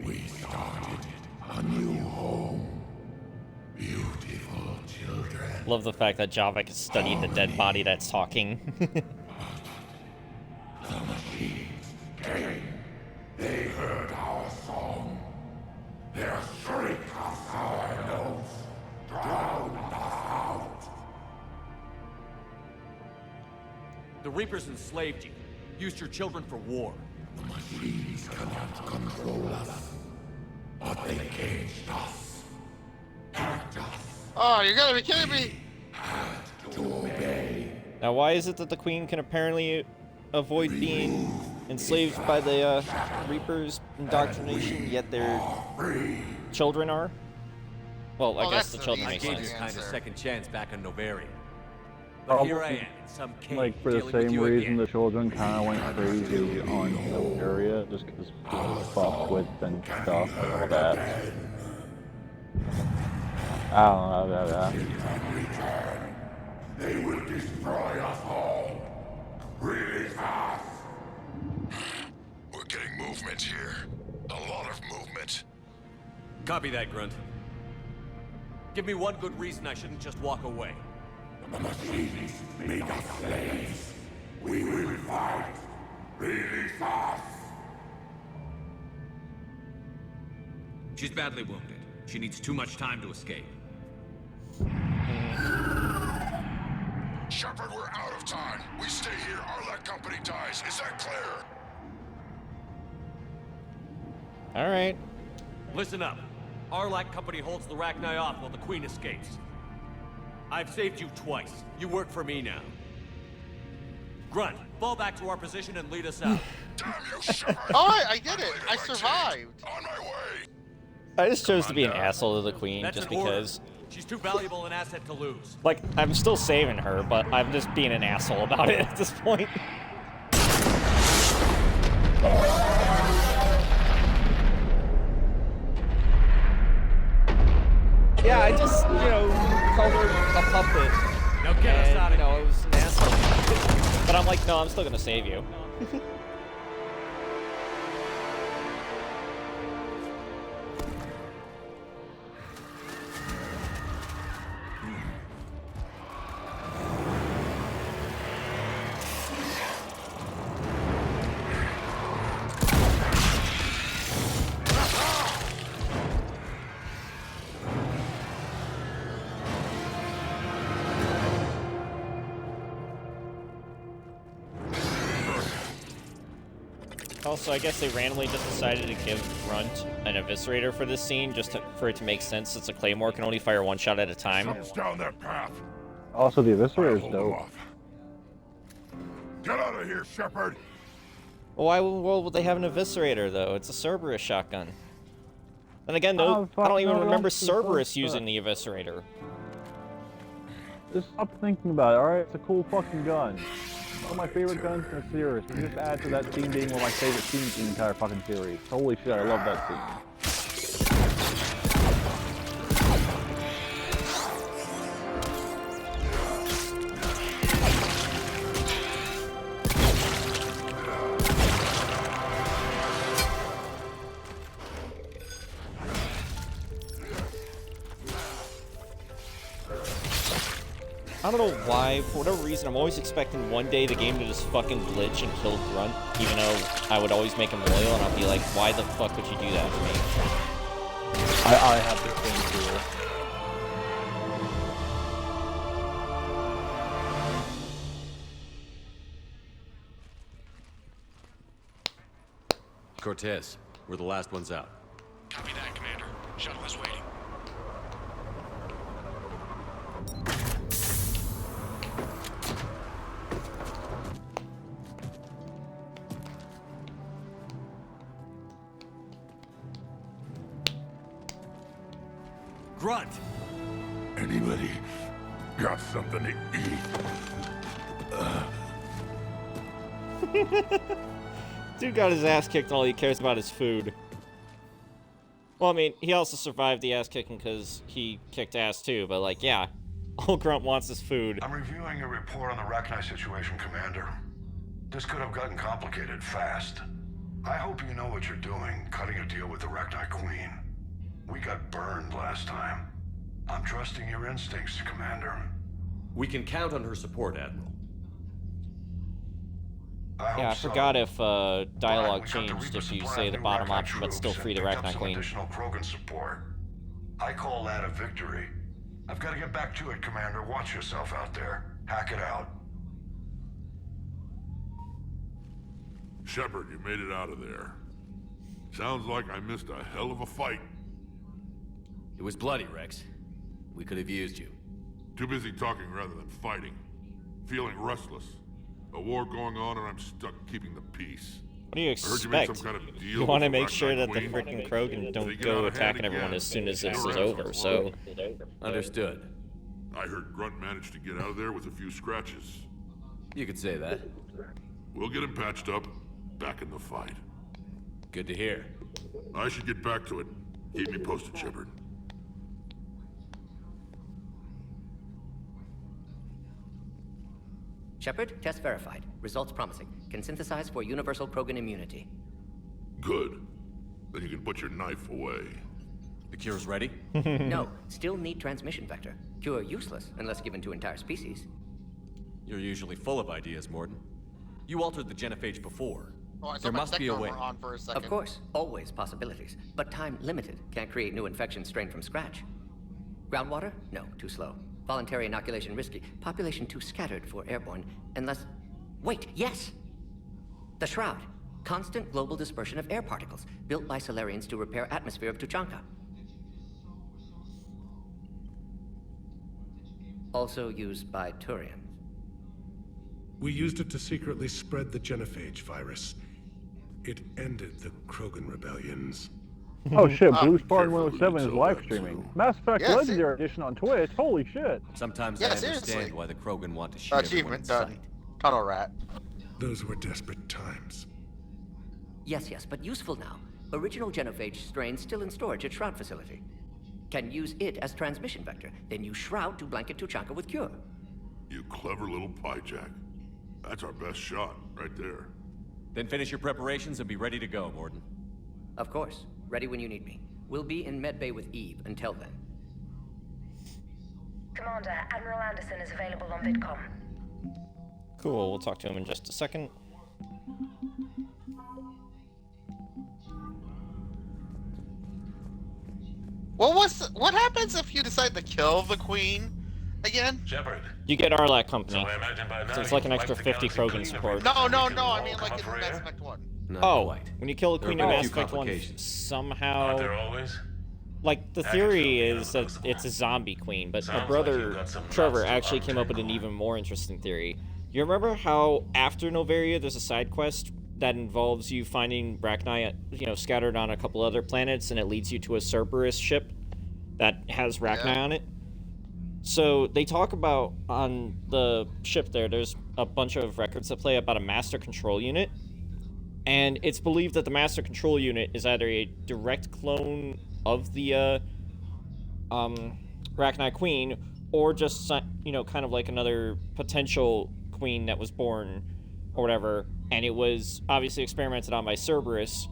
Speaker 6: We started a new home. Beautiful children.
Speaker 2: Love the fact that Javik has studied the dead body that's talking.
Speaker 6: The machines came. They heard our song. Their shriek of sour notes drowned us out.
Speaker 5: The Reapers enslaved you, used your children for war.
Speaker 6: The machines cannot control us, but they caged us. Packed us.
Speaker 3: Oh, you gotta be kidding me!
Speaker 6: To obey.
Speaker 2: Now, why is it that the Queen can apparently avoid being enslaved by the Reapers' indoctrination, yet their children are? Well, I guess the children make sense.
Speaker 5: I gave you kind of second chance back in Novaria. But
Speaker 1: Probably,
Speaker 5: here I am in some cave
Speaker 1: like, for the
Speaker 5: dealing with
Speaker 1: same
Speaker 5: you
Speaker 1: reason
Speaker 5: again.
Speaker 1: the children kind of went crazy on the area, just because people were fucked with and stuff and all that. I don't know.
Speaker 6: They will destroy us all. Really fast. We're getting movement here. A lot of movement.
Speaker 5: Copy that, Grunt. Give me one good reason I shouldn't just walk away.
Speaker 6: The machines make us slaves. We will fight. Really fast.
Speaker 10: She's badly wounded. She needs too much time to escape.
Speaker 6: Shepard, we're out of time. We stay here, our Let company dies. Is that clear?
Speaker 2: Alright.
Speaker 5: Listen up. Arlac Company holds the Rachni off while the Queen escapes. I've saved you twice. You work for me now. Grunt, fall back to our position and lead us out.
Speaker 6: Damn you, Shepard!
Speaker 3: Oh, I did it! I survived!
Speaker 6: On my way!
Speaker 2: I just chose to be an asshole to the Queen,
Speaker 5: That's
Speaker 2: just
Speaker 5: an order.
Speaker 2: because.
Speaker 5: She's too valuable an asset to lose.
Speaker 2: Like, I'm still saving her, but I'm just being an asshole about it at this point. Yeah, I just, called her a puppet.
Speaker 5: Now get us out of here.
Speaker 2: It was an asshole. But I'm like, no, I'm still gonna save you. Also, I guess they randomly just decided to give Grunt an eviscerator for this scene, just for it to make sense, since a Claymore can only fire one shot at a time.
Speaker 6: Something's down that path.
Speaker 1: Also, the Eviscerator's dope.
Speaker 6: Get out of here, Shepard!
Speaker 2: Well, why in the world would they have an eviscerator, though? It's a Cerberus shotgun. Then again, though, I don't even remember Cerberus using the eviscerator.
Speaker 1: Just stop thinking about it, alright? It's a cool fucking gun. One of my favorite guns in the series. We just add to that scene being one of my favorite scenes in the entire fucking series. Holy shit, I love that scene.
Speaker 2: I don't know why, for whatever reason, I'm always expecting one day the game to just fucking glitch and kill Grunt, even though I would always make him loyal, and I'll be like, why the fuck would you do that to me?
Speaker 1: I have the same fear.
Speaker 5: Cortez, we're the last ones out.
Speaker 14: Copy that, Commander. Shuttle is waiting.
Speaker 5: Grunt!
Speaker 6: Anybody got something to eat?
Speaker 2: Dude got his ass kicked, all he cares about is food. Well, I mean, he also survived the ass kicking because he kicked ass too, but like, yeah, all Grunt wants is food.
Speaker 9: I'm reviewing your report on the Rachni situation, Commander. This could have gotten complicated fast. I hope you know what you're doing, cutting a deal with the Rachni Queen. We got burned last time. I'm trusting your instincts, Commander.
Speaker 5: We can count on her support, Admiral.
Speaker 2: Yeah, I forgot if dialogue changed if you say the bottom option, but still free the Rachni Queen.
Speaker 9: Additional Krogan support. I call that a victory. I've got to get back to it, Commander. Watch yourself out there. Hack it out.
Speaker 6: Shepard, you made it out of there. Sounds like I missed a hell of a fight.
Speaker 5: It was bloody, Rex. We could have used you.
Speaker 6: Too busy talking rather than fighting. Feeling restless. A war going on and I'm stuck keeping the peace.
Speaker 2: What do you expect? You want to make sure that the frickin' Krogan don't go attacking everyone as soon as this is over, so...
Speaker 5: Understood.
Speaker 6: I heard Grunt managed to get out of there with a few scratches.
Speaker 5: You could say that.
Speaker 6: We'll get him patched up, back in the fight.
Speaker 5: Good to hear.
Speaker 6: I should get back to it. Keep me posted, Shepard.
Speaker 17: Shepard, test verified. Results promising. Can synthesize for universal Krogan immunity.
Speaker 6: Good. Then you can put your knife away.
Speaker 5: The cure's ready?
Speaker 17: No, still need transmission vector. Cure useless unless given to entire species.
Speaker 5: You're usually full of ideas, Morden. You altered the genophage before.
Speaker 3: Oh,
Speaker 5: there must be a way.
Speaker 3: On for a second.
Speaker 17: Of course, always possibilities, but time limited. Can't create new infections strained from scratch. Groundwater? No, too slow. Voluntary inoculation risky. Population too scattered for airborne, unless... Wait, yes! The Shroud. Constant global dispersion of air particles, built by Solarians to repair atmosphere of Tuchanka. Also used by Turians.
Speaker 15: We used it to secretly spread the Genophage virus. It ended the Krogan rebellions.
Speaker 1: Oh shit, Blue Spartan 107 is live streaming. Mass Effect Legendary Edition on Twitch, holy shit.
Speaker 5: Sometimes I understand why the Krogan want to shoot
Speaker 3: Achievement done. Tunnel rat.
Speaker 15: Those were desperate times.
Speaker 17: Yes, but useful now. Original Genophage strain still in storage at Shroud facility. Can use it as transmission vector, then use Shroud to blanket Tuchanka with cure.
Speaker 6: You clever little pyjack. That's our best shot, right there.
Speaker 5: Then finish your preparations and be ready to go, Morden.
Speaker 17: Of course. Ready when you need me. We'll be in medbay with Eve until then.
Speaker 23: Commander, Admiral Anderson is available on VidCom.
Speaker 2: Cool, we'll talk to him in just a second.
Speaker 3: What happens if you decide to kill the Queen again?
Speaker 14: Shepard.
Speaker 2: You get Arlac Company.
Speaker 14: So I imagine by now
Speaker 2: So it's like an
Speaker 14: you've
Speaker 2: extra
Speaker 14: wiped the
Speaker 2: 50
Speaker 14: galaxy
Speaker 2: Krogan
Speaker 14: clean of
Speaker 2: support.
Speaker 3: No, I mean like in Mass Effect 1.
Speaker 2: When you kill the Queen in Mass Effect 1, somehow...
Speaker 14: Aren't there always?
Speaker 2: Like, the theory is that it's a zombie queen, but my brother, Trevor, actually came up with an even more interesting theory. You remember how after Novaria there's a side quest that involves you finding Rachni, scattered on a couple other planets, and it leads you to a Cerberus ship that has Rachni on it? So they talk about, on the ship there's a bunch of records that play about a master control unit, and it's believed that the master control unit is either a direct clone of the Rachni Queen, or just kind of like another potential queen that was born or whatever, and it was obviously experimented on by Cerberus,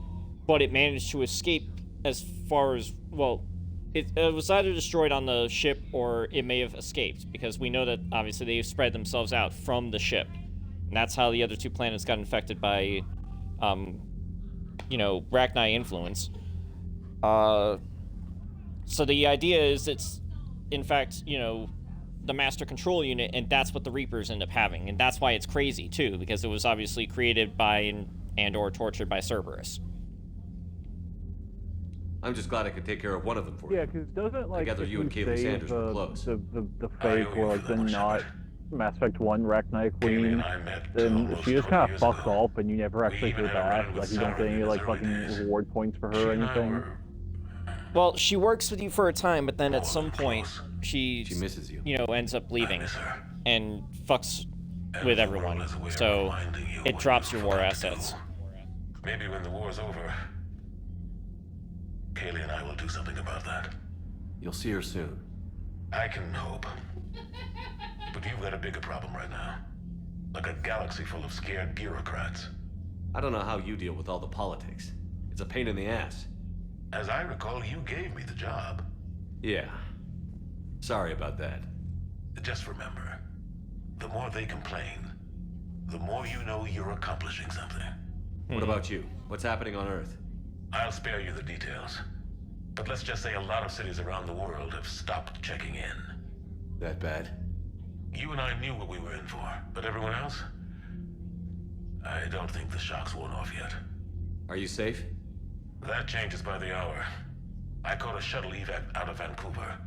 Speaker 2: but it managed to escape as far as, well, it was either destroyed on the ship or it may have escaped, because we know that obviously they spread themselves out from the ship, and that's how the other two planets got infected by Rachni influence. So the idea is it's, in fact, the master control unit, and that's what the Reapers end up having, and that's why it's crazy too, because it was obviously created by and/or tortured by Cerberus.
Speaker 5: I'm just glad I could take care of one of them for you.
Speaker 1: Yeah, because doesn't like
Speaker 5: Together, you and Kaylee Sanders were close.
Speaker 1: The fake where like the not Mass Effect 1 Rachni Queen, then she just kind of fucks off and you never actually hear back. Like you don't get any like fucking reward points for her or anything.
Speaker 2: Well, she works with you for a time, but then at some point, she
Speaker 11: misses you.
Speaker 2: You know, ends up leaving and fucks with everyone. So it drops your war assets.
Speaker 9: Maybe when the war's over, Kaylee and I will do something about that.
Speaker 11: You'll see her soon.
Speaker 9: I can hope. But you've got a bigger problem right now. Like a galaxy full of scared bureaucrats.
Speaker 11: I don't know how you deal with all the politics. It's a pain in the ass.
Speaker 9: As I recall, you gave me the job.
Speaker 11: Yeah. Sorry about that.
Speaker 9: Just remember, the more they complain, the more you know you're accomplishing something.
Speaker 11: What about you? What's happening on Earth?
Speaker 9: I'll spare you the details. But let's just say a lot of cities around the world have stopped checking in.
Speaker 11: That bad?
Speaker 9: You and I knew what we were in for, but everyone else? I don't think the shock's worn off yet.
Speaker 11: Are you safe?
Speaker 9: That changes by the hour. I caught a shuttle evac out of Vancouver,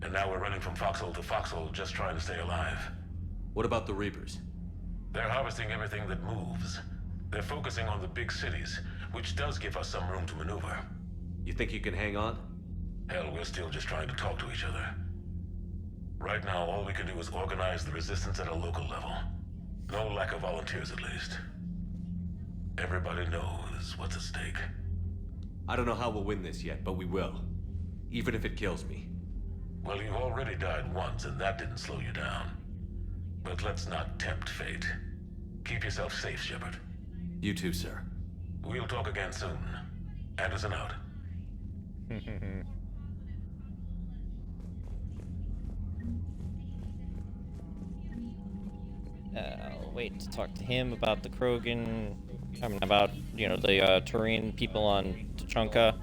Speaker 9: and now we're running from foxhole to foxhole just trying to stay alive.
Speaker 11: What about the Reapers?
Speaker 9: They're harvesting everything that moves. They're focusing on the big cities, which does give us some room to maneuver.
Speaker 11: You think you can hang on?
Speaker 9: Hell, we're still just trying to talk to each other. Right now, all we can do is organize the resistance at a local level. No lack of volunteers, at least. Everybody knows what's at stake.
Speaker 11: I don't know how we'll win this yet, but we will. Even if it kills me.
Speaker 9: Well, you've already died once, and that didn't slow you down. But let's not tempt fate. Keep yourself safe, Shepard.
Speaker 11: You too, sir.
Speaker 9: We'll talk again soon. Anderson out.
Speaker 2: I'll wait to talk to him about the Krogan. I mean, about, you know, the Turian people on Tuchanka.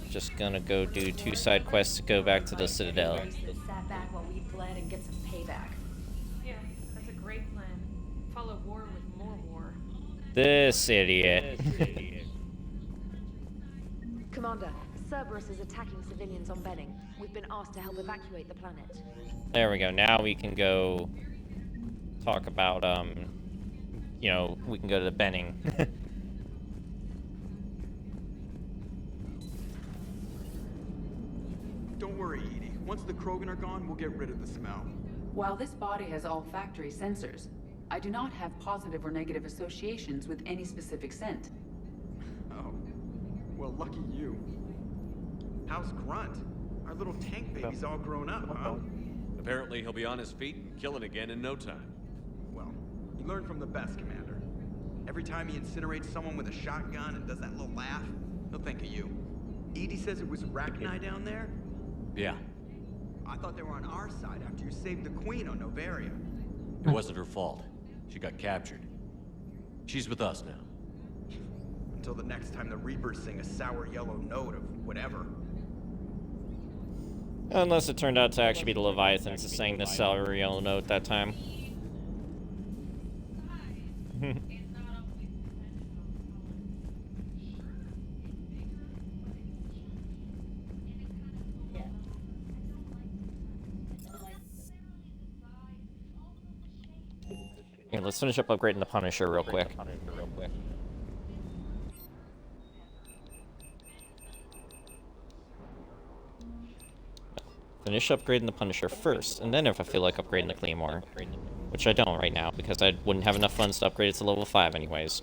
Speaker 2: Just gonna go do 2 side quests to go back to the Citadel.
Speaker 4: Sat back while we bled and get some payback.
Speaker 12: Yeah, that's a great plan. Follow war with more war.
Speaker 2: This idiot.
Speaker 4: Commander, Cerberus is attacking civilians on Benning. We've been asked to help evacuate the planet.
Speaker 2: There we go. Now we can go talk about, you know, we can go to the Benning.
Speaker 8: Don't worry, Edie. Once the Krogan are gone, we'll get rid of the smell.
Speaker 22: While this body has olfactory sensors, I do not have positive or negative associations with any specific scent.
Speaker 8: Oh. Well, lucky you. How's Grunt? Our little tank baby's all grown up, huh?
Speaker 16: Apparently he'll be on his feet and killing again in no time.
Speaker 8: Well, he learned from the best, Commander. Every time he incinerates someone with a shotgun and does that little laugh, he'll think of you. Edie says it was Rachni down there?
Speaker 16: Yeah.
Speaker 8: I thought they were on our side after you saved the Queen on Novaria.
Speaker 16: It wasn't her fault. She got captured. She's with us now.
Speaker 8: Until the next time the Reapers sing a sour yellow note of whatever.
Speaker 2: Unless it turned out to actually be the Leviathans that sang the sour yellow note that time. Here, let's finish up upgrading the Punisher real quick. Finish upgrading the Punisher first, and then if I feel like upgrading the Claymore. Which I don't right now, because I wouldn't have enough funds to upgrade it to level 5 anyways.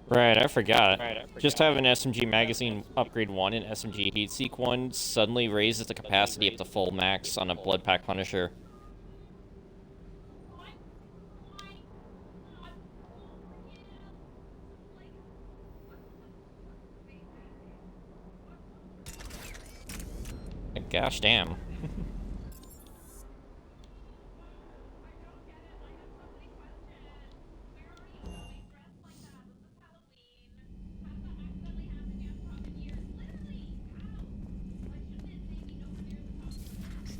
Speaker 2: Right, I forgot. Just having SMG Magazine Upgrade 1 and SMG Heatseek 1 suddenly raises the capacity up to full max on a Blood Pack Punisher. Gosh damn.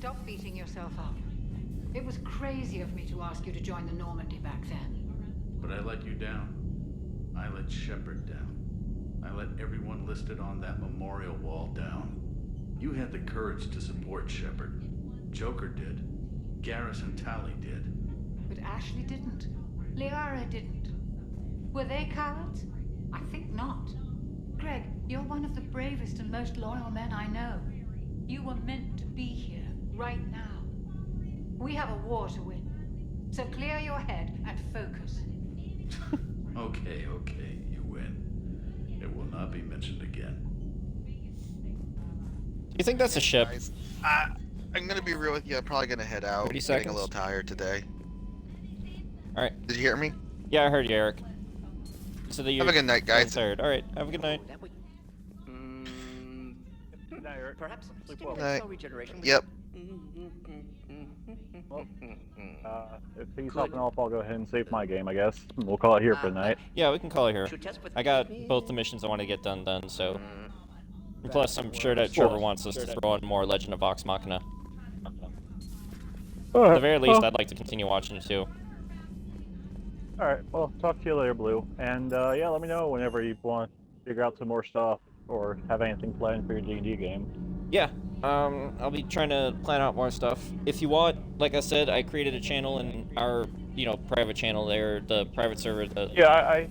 Speaker 19: Stop beating yourself up. It was crazy of me to ask you to join the Normandy back then.
Speaker 20: But I let you down. I let Shepard down. I let everyone listed on that memorial wall down. You had the courage to support Shepard. Joker did. Garrus and Tally did.
Speaker 19: But Ashley didn't. Liara didn't. Were they cowards? I think not. Greg, you're one of the bravest and most loyal men I know. You were meant to be here, right now. We have a war to win. So clear your head and focus.
Speaker 20: Okay, you win. It will not be mentioned again.
Speaker 2: You think that's a ship?
Speaker 3: Guys, I'm gonna be real with you. I'm probably gonna head out.
Speaker 2: 30
Speaker 3: I'm
Speaker 2: seconds.
Speaker 3: getting a little tired today.
Speaker 2: All right.
Speaker 3: Did you hear me?
Speaker 2: Yeah, I heard you, Eric. So that
Speaker 3: Have a good night, guys.
Speaker 2: Tired. All right. Have a good night.
Speaker 17: Perhaps
Speaker 3: Night.
Speaker 17: cell regeneration.
Speaker 3: Yep.
Speaker 1: Well, if he's hopping off, I'll go ahead and save my game, I guess. We'll call it here for the night.
Speaker 2: Yeah, we can call it here. I got both the missions I want to get done, so... And plus, I'm sure that Trevor wants us to throw in more Legend of Vox Machina. At the very least, I'd like to continue watching it, too.
Speaker 1: Alright, well, talk to you later, Blue. And, yeah, let me know whenever you want to figure out some more stuff, or have anything planned for your D&D game.
Speaker 2: Yeah, I'll be trying to plan out more stuff. If you want, like I said, I created a channel in our, private channel there, the private server.
Speaker 1: Yeah,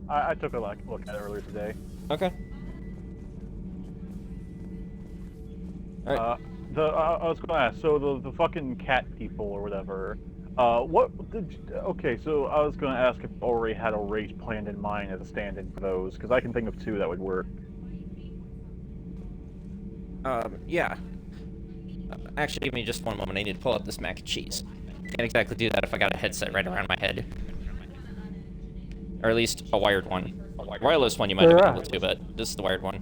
Speaker 1: I took a look at it earlier today.
Speaker 2: Okay. Alright.
Speaker 1: I was gonna ask, so the fucking cat people or whatever, okay, so I was gonna ask if you already had a race planned in mind as a stand-in for those, because I can think of 2 that would work.
Speaker 2: Yeah. Actually, give me just one moment. I need to pull up this mac and cheese. Can't exactly do that if I got a headset right around my head. Or at least a wired one. A wireless one you might have been able to, but this is the wired one.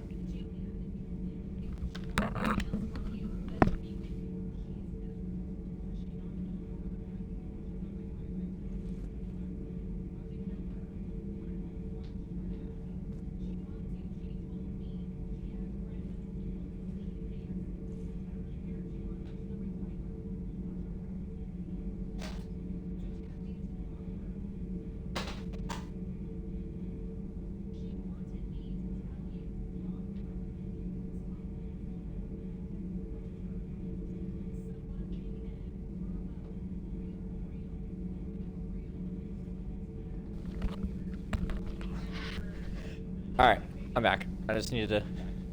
Speaker 2: Alright, I'm back. I just needed to,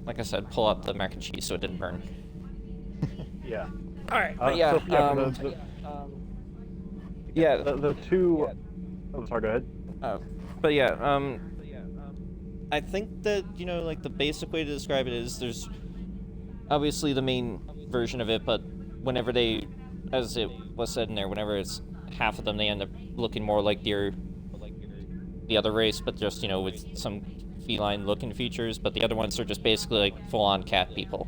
Speaker 2: like I said, pull up the mac and cheese so it didn't burn.
Speaker 1: Yeah.
Speaker 2: Alright, but yeah, yeah,
Speaker 1: the 2... Oh, sorry, go ahead.
Speaker 2: But yeah, I think that, like the basic way to describe it is there's obviously the main version of it, but whenever they, as it was said in there, whenever it's half of them, they end up looking more like the other race, but just, with some feline-looking features, but the other ones are just basically like full-on cat people.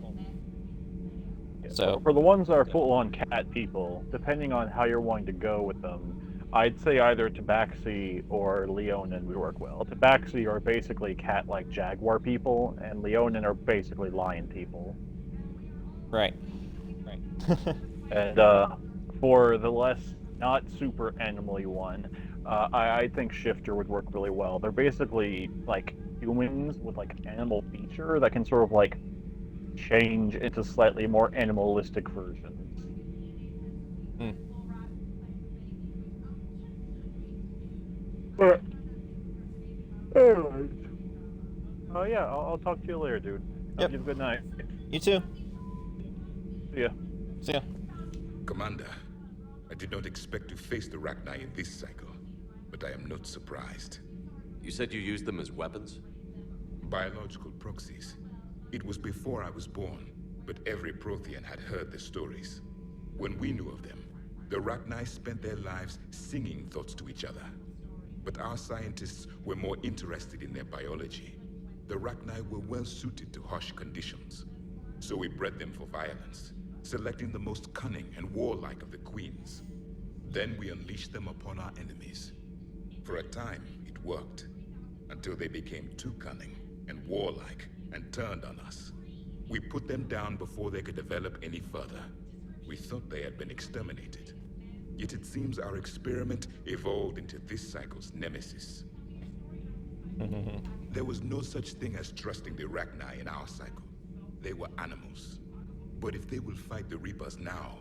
Speaker 2: So
Speaker 1: for the ones that are full-on cat people, depending on how you're wanting to go with them, I'd say either Tabaxi or Leonin would work well. Tabaxi are basically cat-like jaguar people, and Leonin are basically lion people.
Speaker 2: Right.
Speaker 1: And for the less not super animal-y one, I think Shifter would work really well. They're basically like humans with like animal feature that can sort of like change into slightly more animalistic versions. But anyways, yeah, I'll talk to you later, dude. Have you a good night.
Speaker 2: You too.
Speaker 1: See ya.
Speaker 2: See ya.
Speaker 14: Commander, I did not expect to face the Rachni in this cycle, but I am not surprised.
Speaker 16: You said you used them as weapons?
Speaker 14: Biological proxies. It was before I was born, but every Prothean had heard the stories. When we knew of them, the Rachni spent their lives singing thoughts to each other. But our scientists were more interested in their biology. The Rachni were well suited to harsh conditions. So we bred them for violence, selecting the most cunning and warlike of the queens. Then we unleashed them upon our enemies. For a time, it worked, until they became too cunning and warlike and turned on us. We put them down before they could develop any further. We thought they had been exterminated. Yet it seems our experiment evolved into this cycle's nemesis. There was no such thing as trusting the Rachni in our cycle. They were animals. But if they will fight the Reapers now,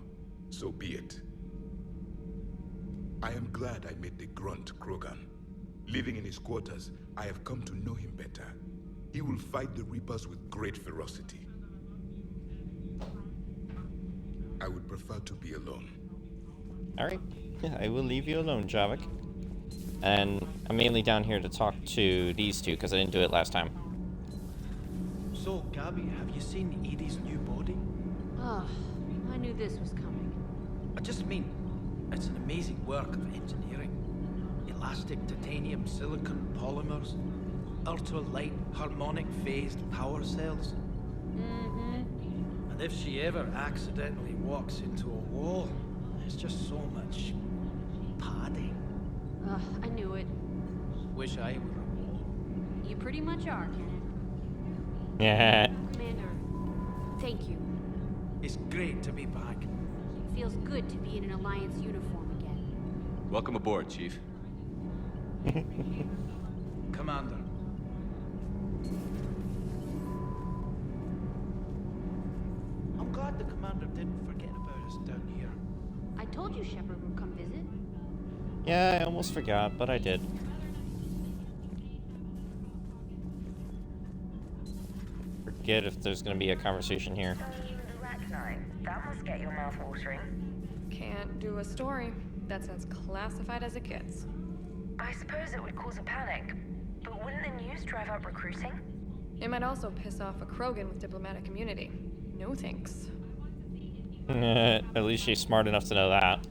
Speaker 14: so be it. I am glad I met the grunt Krogan. Living in his quarters, I have come to know him better. He will fight the Reapers with great ferocity. I would prefer to be alone.
Speaker 2: Alright. Yeah, I will leave you alone, Javik. And I'm mainly down here to talk to these two, because I didn't do it last time.
Speaker 13: So, Gabby, have you seen Edie's new body?
Speaker 18: Oh, I knew this was coming.
Speaker 13: I just mean, it's an amazing work of engineering. Elastic titanium silicon polymers, ultra-light harmonic phased power cells.
Speaker 18: Mm-hmm.
Speaker 13: And if she ever accidentally walks into a wall, there's just so much padding.
Speaker 18: Ugh, I knew it.
Speaker 13: Wish I were a wall.
Speaker 18: You pretty much are, Kenneth.
Speaker 2: Yeah.
Speaker 18: Commander, thank you.
Speaker 13: It's great to be back.
Speaker 18: It feels good to be in an Alliance uniform again.
Speaker 16: Welcome aboard, Chief.
Speaker 13: Commander. I'm glad the Commander didn't forget about us down here.
Speaker 18: I told you Shepard would come visit.
Speaker 2: Yeah, I almost forgot, but I did. Forget if there's gonna be a conversation here.
Speaker 23: Rachni, that must get your mouth watering.
Speaker 12: Can't do a story. That's as classified as it gets.
Speaker 23: I suppose it would cause a panic, but wouldn't the news drive up recruiting?
Speaker 12: It might also piss off a Krogan with diplomatic immunity. No thanks.
Speaker 2: At least she's smart enough to know that.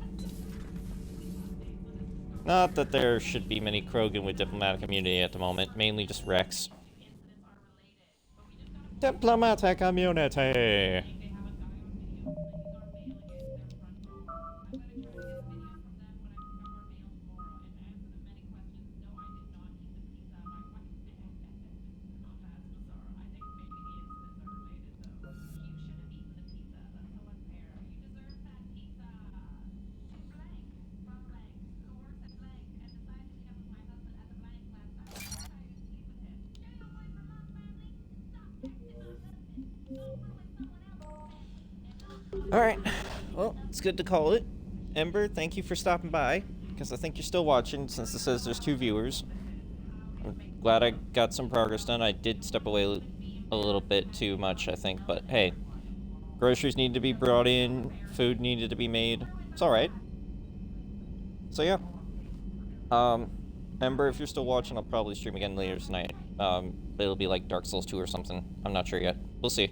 Speaker 2: Not that there should be many Krogan with diplomatic immunity at the moment, mainly just Rex. Diplomatic immunity! Alright, well, it's good to call it. Ember, thank you for stopping by, because I think you're still watching, since it says there's 2 viewers. I'm glad I got some progress done. I did step away a little bit too much, I think, but hey. Groceries needed to be brought in, food needed to be made. It's alright. So yeah. Ember, if you're still watching, I'll probably stream again later tonight. It'll be like Dark Souls 2 or something. I'm not sure yet. We'll see.